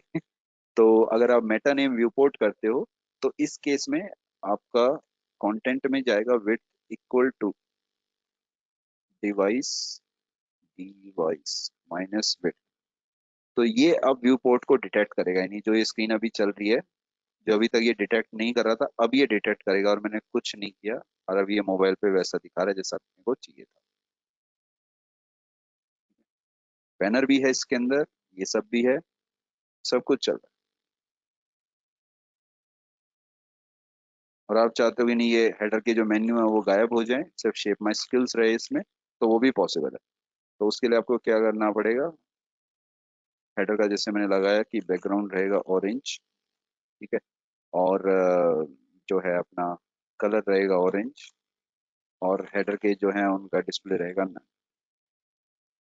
Speaker 2: तो अगर आप मेटा नेम व्यू पोर्ट करते हो, तो इस केस में आपका कंटेंट में जाएगा width equal to device device minus width. तो ये अब व्यू पोर्ट को डिटेक्ट करेगा, यानी जो ये स्क्रीन अभी चल रही है, जो अभी तक ये डिटेक्ट नहीं कर रहा था, अब ये डिटेक्ट करेगा, और मैंने कुछ नहीं किया, और अब ये मोबाइल पे वैसा दिखा रहा है जैसा अपने को चाहिए था। बैनर भी है इसके अंदर, ये सब भी है, सब कुछ चल रहा है। और आप चाहते हो कि नहीं ये हेडर के जो मेन्यू है वो गायब हो जाए, सिर्फ शेप माई स्किल्स रहे इसमें, तो वो भी पॉसिबल है। तो उसके लिए आपको क्या करना पड़ेगा, हेडर का जैसे मैंने लगाया कि बैकग्राउंड रहेगा ऑरेंज, ठीक है, और जो है अपना कलर रहेगा ऑरेंज, और हेडर के जो है उनका डिस्प्ले रहेगा ना।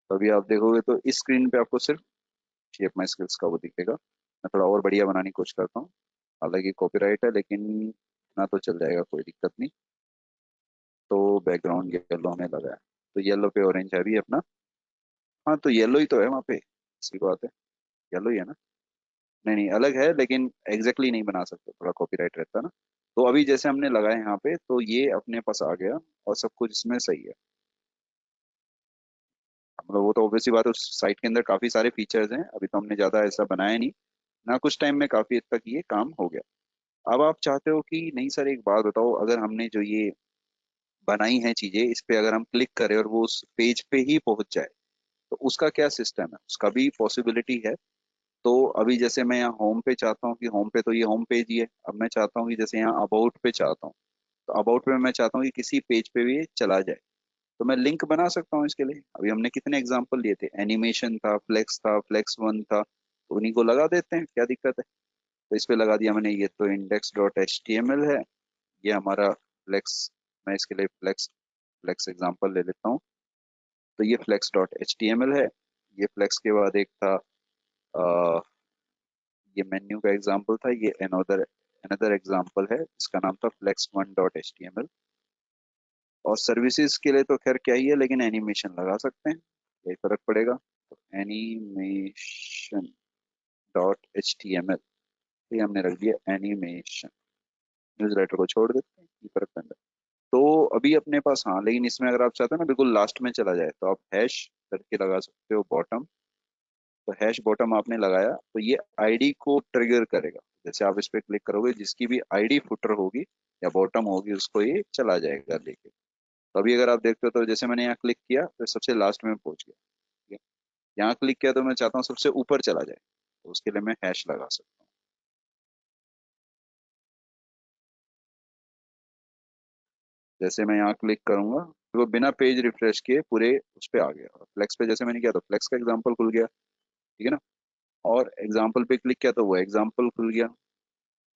Speaker 2: तो अभी आप देखोगे तो इस स्क्रीन पे आपको सिर्फ शेप माई स्किल्स का वो दिखेगा। मैं थोड़ा और बढ़िया बनाने की कोशिश करता हूँ, हालांकि कॉपीराइट है, लेकिन इतना तो चल जाएगा, कोई दिक्कत नहीं। तो बैकग्राउंड येलो में लगाया, तो येलो पे ऑरेंज है भी अपना। हाँ तो येलो ही तो है वहाँ पे, इसी बात है, येलो ही है ना। नहीं नहीं अलग है, लेकिन एग्जैक्टली नहीं बना सकते, थोड़ा कॉपीराइट रहता है ना। तो अभी जैसे हमने लगाया यहाँ पे, तो ये अपने पास आ गया, और सब कुछ इसमें सही है। मतलब वो तो ऑब्वियसली बात है, उस साइट के अंदर काफी सारे फीचर्स हैं, अभी तो हमने ज्यादा ऐसा बनाया नहीं ना, कुछ टाइम में काफी हद तक ये काम हो गया। अब आप चाहते हो कि नहीं सर एक बात बताओ, अगर हमने जो ये बनाई है चीजें, इस पे अगर हम क्लिक करें और वो उस पेज पे ही पहुंच जाए, तो उसका क्या सिस्टम है, उसका भी पॉसिबिलिटी है। तो अभी जैसे मैं यहाँ होम पे चाहता हूँ कि होम पे, तो ये होम पेज ही है। अब मैं चाहता हूँ कि जैसे यहाँ अबाउट पे चाहता हूँ, तो अबाउट पे मैं चाहता हूँ कि किसी पेज पे भी ये चला जाए।
Speaker 1: तो मैं लिंक बना सकता हूँ इसके लिए। अभी हमने कितने एग्जांपल लिए थे, एनिमेशन था, फ्लेक्स वन था, तो उन्हीं को लगा देते हैं, क्या दिक्कत है। तो इस पे लगा दिया मैंने। ये तो index dot H T M L है, ये हमारा फ्लेक्स। मैं इसके लिए फ्लेक्स फ्लेक्स एग्जांपल ले लेता हूँ। तो ये flex dot H T M L है। ये फ्लेक्स के बाद एक था, ये मेन्यू का एग्जांपल था। ये अनदर अनदर एग्जांपल है, इसका नाम था flex one dot H T M L. और सर्विसेज के लिए तो खैर क्या ही है, लेकिन एनिमेशन लगा सकते हैं, यही फर्क पड़ेगा। तो animation dot H T M L, ये हमने रख दिया एनिमेशन। न्यूज़लेटर को छोड़ देते हैं, ये फर्क पड़ता है। तो अभी अपने पास, हाँ, लेकिन इसमें अगर आप चाहते हो ना बिल्कुल लास्ट में चला जाए, तो आप हैश करके लगा सकते हो बॉटम। तो हैश बॉटम आपने लगाया तो ये आईडी को ट्रिगर करेगा। जैसे आप इस पे क्लिक करोगे, जिसकी भी आईडी फुटर होगी या बॉटम होगी, उसको ये चला जाएगा लेके। तो अभी अगर आप देखते हो, तो जैसे मैंने यहाँ क्लिक किया तो सबसे लास्ट में पहुंच गया, ठीक है। यहाँ क्लिक किया तो मैं चाहता हूँ सबसे ऊपर चला जाए, तो उसके लिए मैं हैश लगा सकता हूँ। जैसे मैं यहाँ क्लिक करूंगा तो वो बिना पेज रिफ्रेश किए पूरे उस पे आ गया। और फ्लेक्स पे जैसे मैंने किया तो फ्लेक्स का एग्जांपल खुल गया, ठीक है ना। और एग्जांपल पे क्लिक किया तो वो एग्जांपल खुल गया।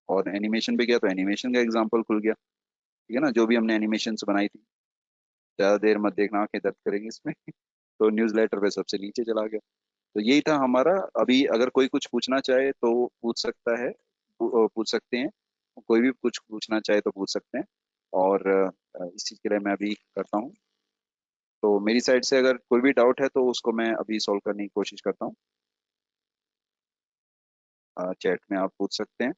Speaker 1: और एनिमेशन पे किया तो एनिमेशन का एग्जांपल खुल गया, ठीक है ना, जो भी हमने एनिमेशन बनाई थी। ज्यादा देर मत देखना, आंखें दर्द करेंगी इसमें। तो न्यूज लेटर पे सबसे नीचे चला गया। तो यही था हमारा। अभी अगर कोई कुछ पूछना चाहे तो पूछ सकता है, पूछ सकते हैं। कोई भी कुछ पूछना चाहे तो पूछ सकते हैं। और इस चीज के लिए मैं अभी करता हूँ। तो मेरी साइड से अगर कोई भी डाउट है तो उसको मैं अभी सॉल्व करने की कोशिश करता हूँ। चैट में आप पूछ सकते हैं।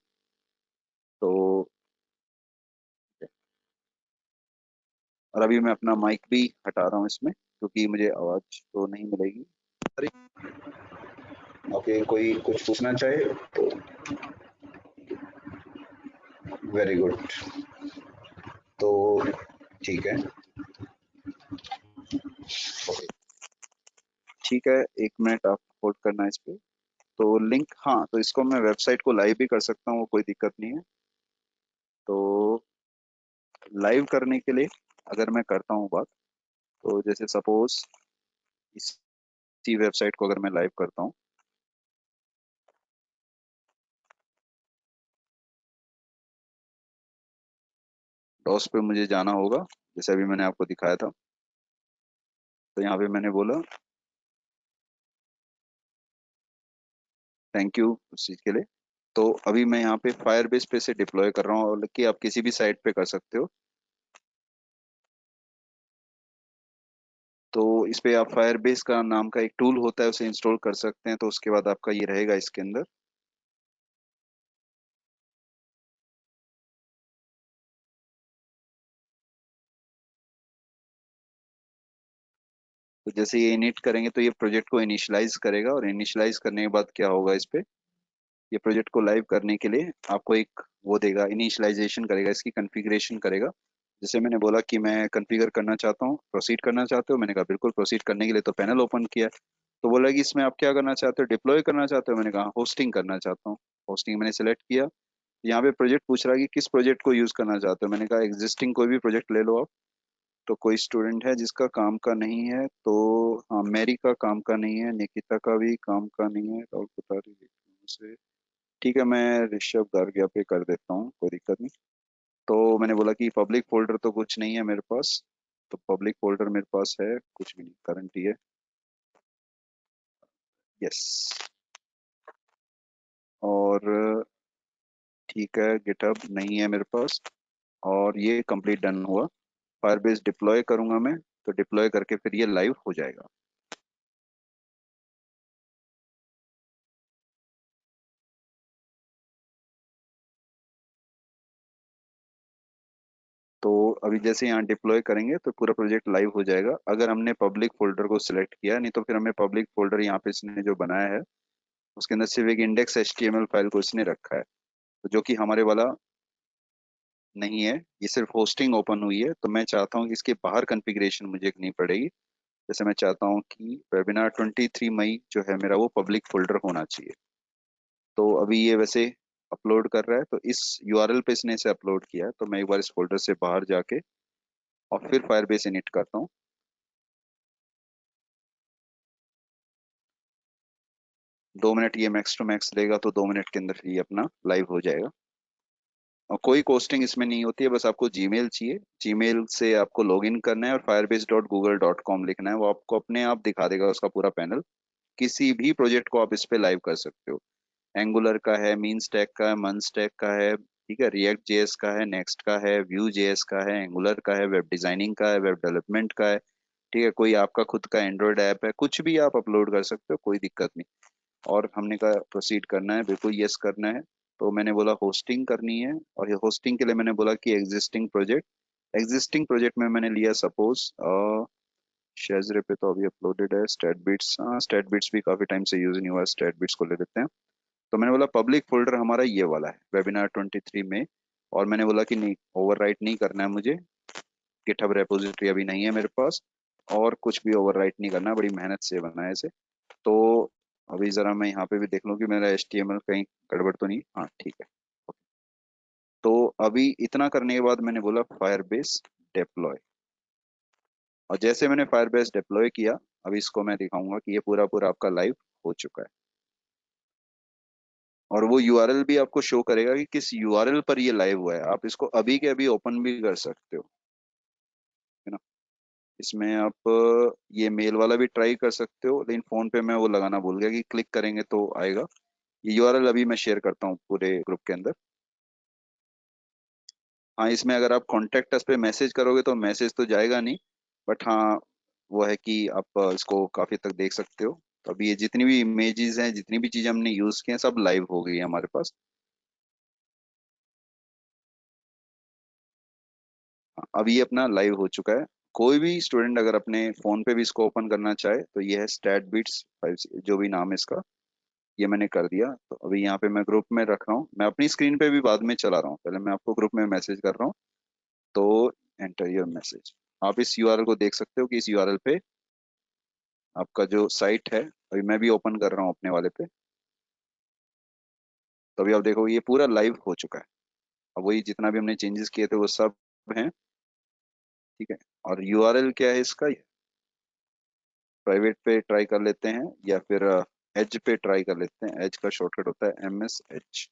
Speaker 1: तो और अभी मैं अपना माइक भी हटा रहा हूँ इसमें, क्योंकि मुझे आवाज तो नहीं मिलेगी। अरे, ओके, कोई कुछ पूछना चाहे तो। Very good. तो ठीक है, ओके, ठीक है, 1 मिनट आप होल्ड करना इस पे। तो लिंक, हाँ, तो इसको मैं वेबसाइट को लाइव भी कर सकता हूँ, वो कोई दिक्कत नहीं है। तो लाइव करने के लिए अगर मैं करता हूँ बात, तो जैसे सपोज इसी वेबसाइट को अगर मैं लाइव करता हूँ, डॉस पे मुझे जाना होगा, जैसे अभी मैंने आपको दिखाया था। तो यहाँ पे मैंने बोला थैंक यू उस चीज के लिए। तो अभी मैं यहाँ पे फायरबेस पे से डिप्लॉय कर रहा हूँ, और कि आप किसी भी साइट पे कर सकते हो। तो इस पे आप फायरबेस का नाम का एक टूल होता है, उसे इंस्टॉल कर सकते हैं। तो उसके बाद आपका ये रहेगा इसके अंदर। तो जैसे ये इनिट करेंगे तो ये प्रोजेक्ट को इनिशियलाइज करेगा, और इनिशियलाइज करने के बाद क्या होगा इस पे, ये प्रोजेक्ट को लाइव करने के लिए आपको एक वो देगा, इनिशियलाइजेशन करेगा, इसकी कॉन्फ़िगरेशन करेगा। जैसे मैंने बोला कि मैं कॉन्फ़िगर करना चाहता हूँ, प्रोसीड करना चाहते हो, मैंने कहा बिल्कुल। प्रोसीड करने के लिए तो पैनल ओपन किया। तो बोला कि इसमें आप क्या करना चाहते हो, डिप्लॉय करना चाहते हो, मैंने कहा होस्टिंग करना चाहता हूँ। होस्टिंग मैंने सेलेक्ट किया। यहाँ पे प्रोजेक्ट पूछ रहा है कि किस प्रोजेक्ट को यूज करना चाहते हो, मैंने कहा एग्जिस्टिंग कोई भी प्रोजेक्ट ले लो आप। तो कोई स्टूडेंट है जिसका काम का नहीं है, तो हाँ, मैरी का काम का नहीं है, निकिता का भी काम का नहीं है, राहुल कोठारी से, ठीक है, मैं ऋषभ गार्गिया पे कर देता हूँ, कोई दिक्कत नहीं। तो मैंने बोला कि पब्लिक फोल्डर तो कुछ नहीं है मेरे पास। तो पब्लिक फोल्डर मेरे पास है कुछ भी नहीं, करंट ही है। यस। और ठीक है, गिटहब नहीं है मेरे पास। और ये कंप्लीट डन हुआ। फायरबेस डिप्लॉय करूंगा मैं, तो डिप्लॉय करके फिर ये लाइव हो जाएगा। तो अभी जैसे यहाँ डिप्लॉय करेंगे तो पूरा प्रोजेक्ट लाइव हो जाएगा, अगर हमने पब्लिक फोल्डर को सिलेक्ट किया। नहीं तो फिर हमें पब्लिक फोल्डर यहाँ पे इसने जो बनाया है, उसके अंदर सिर्फ एक इंडेक्स एचटीएमएल फाइल को इसने रखा है, तो जो कि हमारे वाला नहीं है। ये सिर्फ होस्टिंग ओपन हुई है, तो मैं चाहता हूँ कि इसके बाहर कॉन्फ़िगरेशन मुझे करनी पड़ेगी। जैसे मैं चाहता हूँ कि वेबिनार 23 मई जो है मेरा, वो पब्लिक फोल्डर होना चाहिए। तो अभी ये वैसे अपलोड कर रहा है, तो इस यूआरएल पे इसने इसे अपलोड किया है। तो मैं एक बार इस फोल्डर से बाहर जाके और फिर फायरबेस इनिट करता हूँ। 2 मिनट ये मैक्स टू मैक्स लेगा, तो 2 मिनट के अंदर ये अपना लाइव हो जाएगा। और कोई कोस्टिंग इसमें नहीं होती है, बस आपको जीमेल चाहिए, जीमेल से आपको लॉगिन करना है और firebase.google.com लिखना है, वो आपको अपने आप दिखा देगा उसका पूरा पैनल। किसी भी प्रोजेक्ट को आप इस पे लाइव कर सकते हो। एंगुलर का है, मीन स्टैक का है, मन स्टैक का है, ठीक है, रिएक्ट जेएस का है, नेक्स्ट का है, व्यू जेएस का है, एंगुलर का है, वेब डिजाइनिंग का है, वेब डेवलपमेंट का है, ठीक है, कोई आपका खुद का एंड्रॉयड ऐप है, कुछ भी आप अपलोड कर सकते हो, कोई दिक्कत नहीं। और हमने कहा प्रोसीड करना है, बिल्कुल यस करना है। तो मैंने बोला होस्टिंग करनी है, और ये होस्टिंग के लिए मैंने बोला कि एग्जिस्टिंग प्रोजेक्ट में मैंने लिया सपोज शेजरे पे, तो अभी अपलोडेड है स्टैटबिट्स। हाँ, स्टैटबिट्स भी काफी टाइम से यूज नहीं हुआ, स्टैटबिट्स को ले लेते हैं। तो मैंने बोला पब्लिक फोल्डर हमारा ये वाला है, वेबिनार 23 में। और मैंने बोला कि नहीं, ओवरराइट नहीं करना है मुझे, गिटहब रेपोजिटरी अभी नहीं है मेरे पास, और कुछ भी ओवरराइट नहीं करना है, बड़ी मेहनत से बना है इसे। तो अभी जरा मैं यहाँ पे भी देख लूँ कि मेरा HTML कहीं गड़बड़ तो नहीं। हाँ ठीक है। तो अभी इतना करने के बाद मैंने बोला फायरबेस डिप्लॉय, और जैसे मैंने फायरबेस डिप्लॉय किया, अभी इसको मैं दिखाऊंगा कि ये पूरा पूरा आपका लाइव हो चुका है। और वो यूआरएल भी आपको शो करेगा कि किस यूआरएल पर ये लाइव हुआ है। आप इसको अभी के अभी ओपन भी कर सकते हो, है ना। इसमें आप ये मेल वाला भी ट्राई कर सकते हो, लेकिन फोन पे मैं वो लगाना भूल गया कि क्लिक करेंगे तो आएगा। ये यूआरएल अभी मैं शेयर करता हूँ पूरे ग्रुप के अंदर। हाँ, इसमें अगर आप कॉन्टेक्ट अस पे मैसेज करोगे तो मैसेज तो जाएगा नहीं, बट हाँ, वो है कि आप इसको काफी तक देख सकते हो। तो अभी ये जितनी भी इमेजेस हैं, जितनी भी चीजें हमने यूज की हैं, सब लाइव हो गई है हमारे पास। हाँ, अब ये अपना लाइव हो चुका है। कोई भी स्टूडेंट अगर अपने फोन पे भी इसको ओपन करना चाहे तो ये है स्टैटबिट्स 5, जो भी नाम है इसका, ये मैंने कर दिया। तो अभी यहाँ पे मैं ग्रुप में रख रहा हूँ, मैं अपनी स्क्रीन पे भी बाद में चला रहा हूँ, पहले मैं आपको ग्रुप में मैसेज कर रहा हूँ। तो एंटर योर मैसेज, आप इस यूआरएल को देख सकते हो कि इस यूआरएल पे आपका जो साइट है, अभी मैं भी ओपन कर रहा हूँ अपने वाले पे। तो अभी आप देखो ये पूरा लाइव हो चुका है। अब वही जितना भी हमने चेंजेस किए थे वो सब हैं, ठीक है। और यूआरएल क्या है इसका, प्राइवेट पे ट्राई कर लेते हैं, या फिर एज पे ट्राई कर लेते हैं। एज का शॉर्टकट होता है MSH।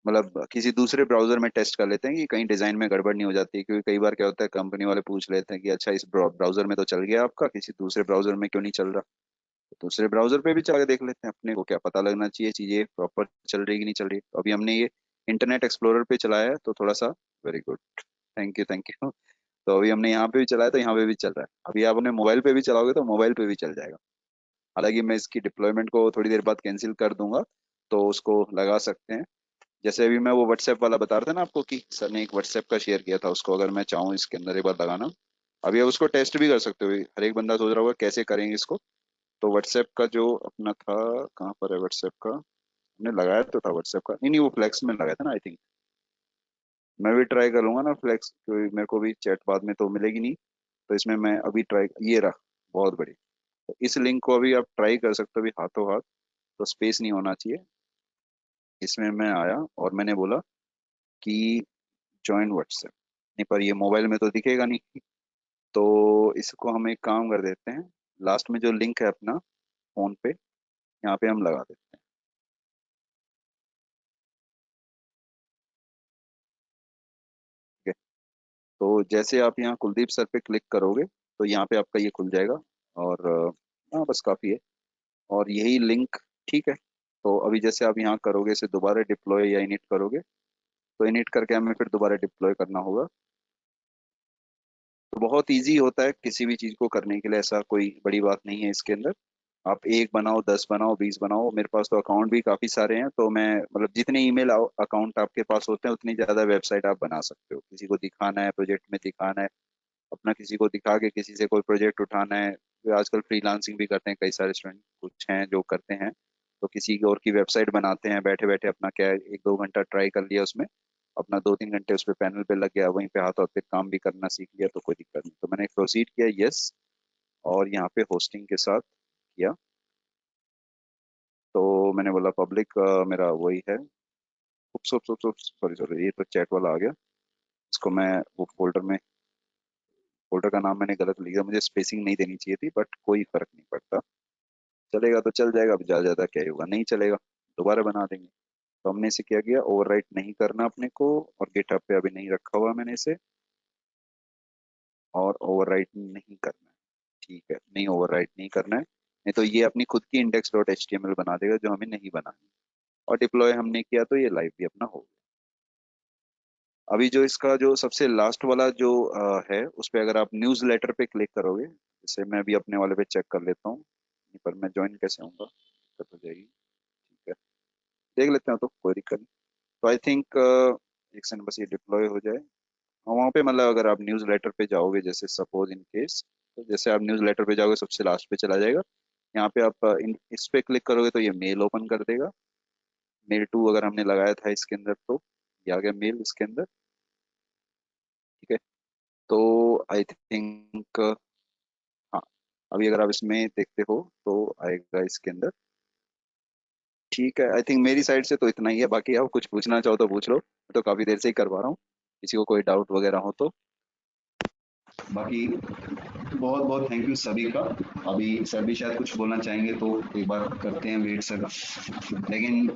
Speaker 1: मतलब किसी दूसरे ब्राउजर में टेस्ट कर लेते हैं कि कहीं डिजाइन में गड़बड़ नहीं हो जाती है, क्योंकि कई बार क्या होता है, कंपनी वाले पूछ लेते हैं कि अच्छा इस ब्राउजर में तो चल गया आपका, किसी दूसरे ब्राउजर में क्यों नहीं चल रहा। तो दूसरे ब्राउजर पे भी चला के देख लेते हैं, अपने को क्या पता लगना चाहिए चीजें प्रॉपर चल रही कि नहीं चल रही। तो अभी हमने ये इंटरनेट एक्सप्लोरर पे चलाया है, तो थोड़ा सा very good, thank you thank you. तो अभी हमने यहाँ पे भी चलाया तो यहाँ पे भी चल रहा है। अभी आप अपने मोबाइल पे भी चलाओगे तो मोबाइल पे भी चल जाएगा। हालांकि मैं इसकी डिप्लॉयमेंट को थोड़ी देर बाद कैंसिल कर दूंगा, तो उसको लगा सकते हैं। जैसे अभी मैं वो व्हाट्सएप वाला बता रहा था ना आपको, कि सर ने एक व्हाट्सएप का शेयर किया था, उसको अगर मैं चाहूँ इसके अंदर एक बार लगाना, अभी आप उसको टेस्ट भी कर सकते हो। हर एक बंदा सोच रहा होगा कैसे करेंगे इसको। तो व्हाट्सएप का जो अपना था, कहाँ पर है व्हाट्सएप का, हमने लगाया तो था व्हाट्सएप का, नहीं नहीं वो फ्लेक्स में लगाया था ना आई थिंक। मैं भी ट्राई करूंगा ना फ्लेक्स, क्योंकि मेरे को भी चैट बाद में तो मिलेगी नहीं। तो इसमें मैं अभी ट्राई, ये रहा, बहुत बढ़िया। तो इस लिंक को अभी आप ट्राई कर सकते हो अभी हाथों हाथ, तो स्पेस नहीं होना चाहिए। इसमें मैं आया और मैंने बोला कि ज्वाइन व्हाट्सएप, नहीं पर ये मोबाइल में तो दिखेगा नहीं। तो इसको हम एक काम कर देते हैं, लास्ट में जो लिंक है अपना फोन पे, यहाँ पे हम लगा देते हैं, ठीक है। तो जैसे आप यहाँ कुलदीप सर पे क्लिक करोगे तो यहाँ पे आपका ये खुल जाएगा। और हाँ बस काफ़ी है, और यही लिंक, ठीक है। तो अभी जैसे आप यहाँ करोगे इसे दोबारा डिप्लॉय या इनिट करोगे, तो इनिट करके हमें फिर दोबारा डिप्लॉय करना होगा। तो बहुत इजी होता है किसी भी चीज़ को करने के लिए, ऐसा कोई बड़ी बात नहीं है इसके अंदर। आप एक बनाओ, 10 बनाओ, 20 बनाओ, मेरे पास तो अकाउंट भी काफ़ी सारे हैं, तो मैं मतलब जितने ईमेल अकाउंट आपके पास होते हैं उतनी ज़्यादा वेबसाइट आप बना सकते हो। किसी को दिखाना है, प्रोजेक्ट में दिखाना है अपना, किसी को दिखा के किसी से कोई प्रोजेक्ट उठाना है। तो आजकल फ्रीलांसिंग भी करते हैं कई सारे स्टूडेंट, कुछ हैं जो करते हैं। तो किसी और की वेबसाइट बनाते हैं बैठे बैठे, अपना क्या है, 1-2 घंटा ट्राई कर लिया उसमें, अपना 2-3 घंटे उस पर पैनल पे लग गया, वहीं पे हाथ हाथ पे काम भी करना सीख लिया, तो कोई दिक्कत नहीं। तो मैंने प्रोसीड किया यस, और यहाँ पे होस्टिंग के साथ किया। तो मैंने बोला पब्लिक मेरा वही है, सॉरी सॉरी, ये तो चैट वाला आ गया। इसको मैं वो फोल्डर का नाम मैंने गलत लिखा, मुझे स्पेसिंग नहीं देनी चाहिए थी, बट कोई फर्क नहीं पड़ता। चलेगा तो चल जाएगा, अब ज्यादा क्या ही होगा, नहीं चलेगा दोबारा बना देंगे। तो हमने इसे क्या किया, ओवरराइट नहीं करना अपने को, और गिटहब पे अभी नहीं रखा हुआ मैंने इसे, और ओवरराइट नहीं करना है। ठीक है, नहीं ओवरराइट नहीं करना है, नहीं तो ये अपनी खुद की इंडेक्स डॉट एचटीएमएल बना देगा जो हमें नहीं बनानी। और डिप्लॉय हमने किया तो ये लाइव भी अपना हो गया। अभी जो इसका जो सबसे लास्ट वाला जो है, उस पर अगर आप न्यूज़ लेटर पे क्लिक करोगे, जैसे मैं अभी अपने वाले पे चेक कर लेता हूँ, यहीं पर मैं ज्वाइन कैसे होऊंगा, दिक्कत हो जाएगी। ठीक है, देख लेते हैं, तो कोई दिक्कत नहीं। तो आई थिंक एक सेकंड बस ये डिप्लॉय हो जाए। और वहाँ पे मतलब अगर आप न्यूज़ लेटर पे जाओगे, जैसे सपोज इन केस, तो जैसे आप न्यूज़ लेटर पे जाओगे सबसे लास्ट पे चला जाएगा। यहाँ पे आप इस पे क्लिक करोगे तो ये मेल ओपन कर देगा। मेल टू अगर हमने लगाया था इसके अंदर, तो ये आ गया मेल इसके अंदर। ठीक है, तो आई थिंक हाँ, अभी अगर आप इसमें देखते हो तो आएगा इसके अंदर। ठीक है, आई थिंक मेरी साइड से तो इतना ही है, बाकी आप कुछ पूछना चाहो तो पूछ लो, मैं तो काफी देर से ही करवा रहा हूँ, किसी को कोई डाउट वगैरह हो तो। बाकी बहुत बहुत थैंक यू सभी का। अभी सर भी शायद कुछ बोलना चाहेंगे, तो एक बार करते हैं वेट सर, लेकिन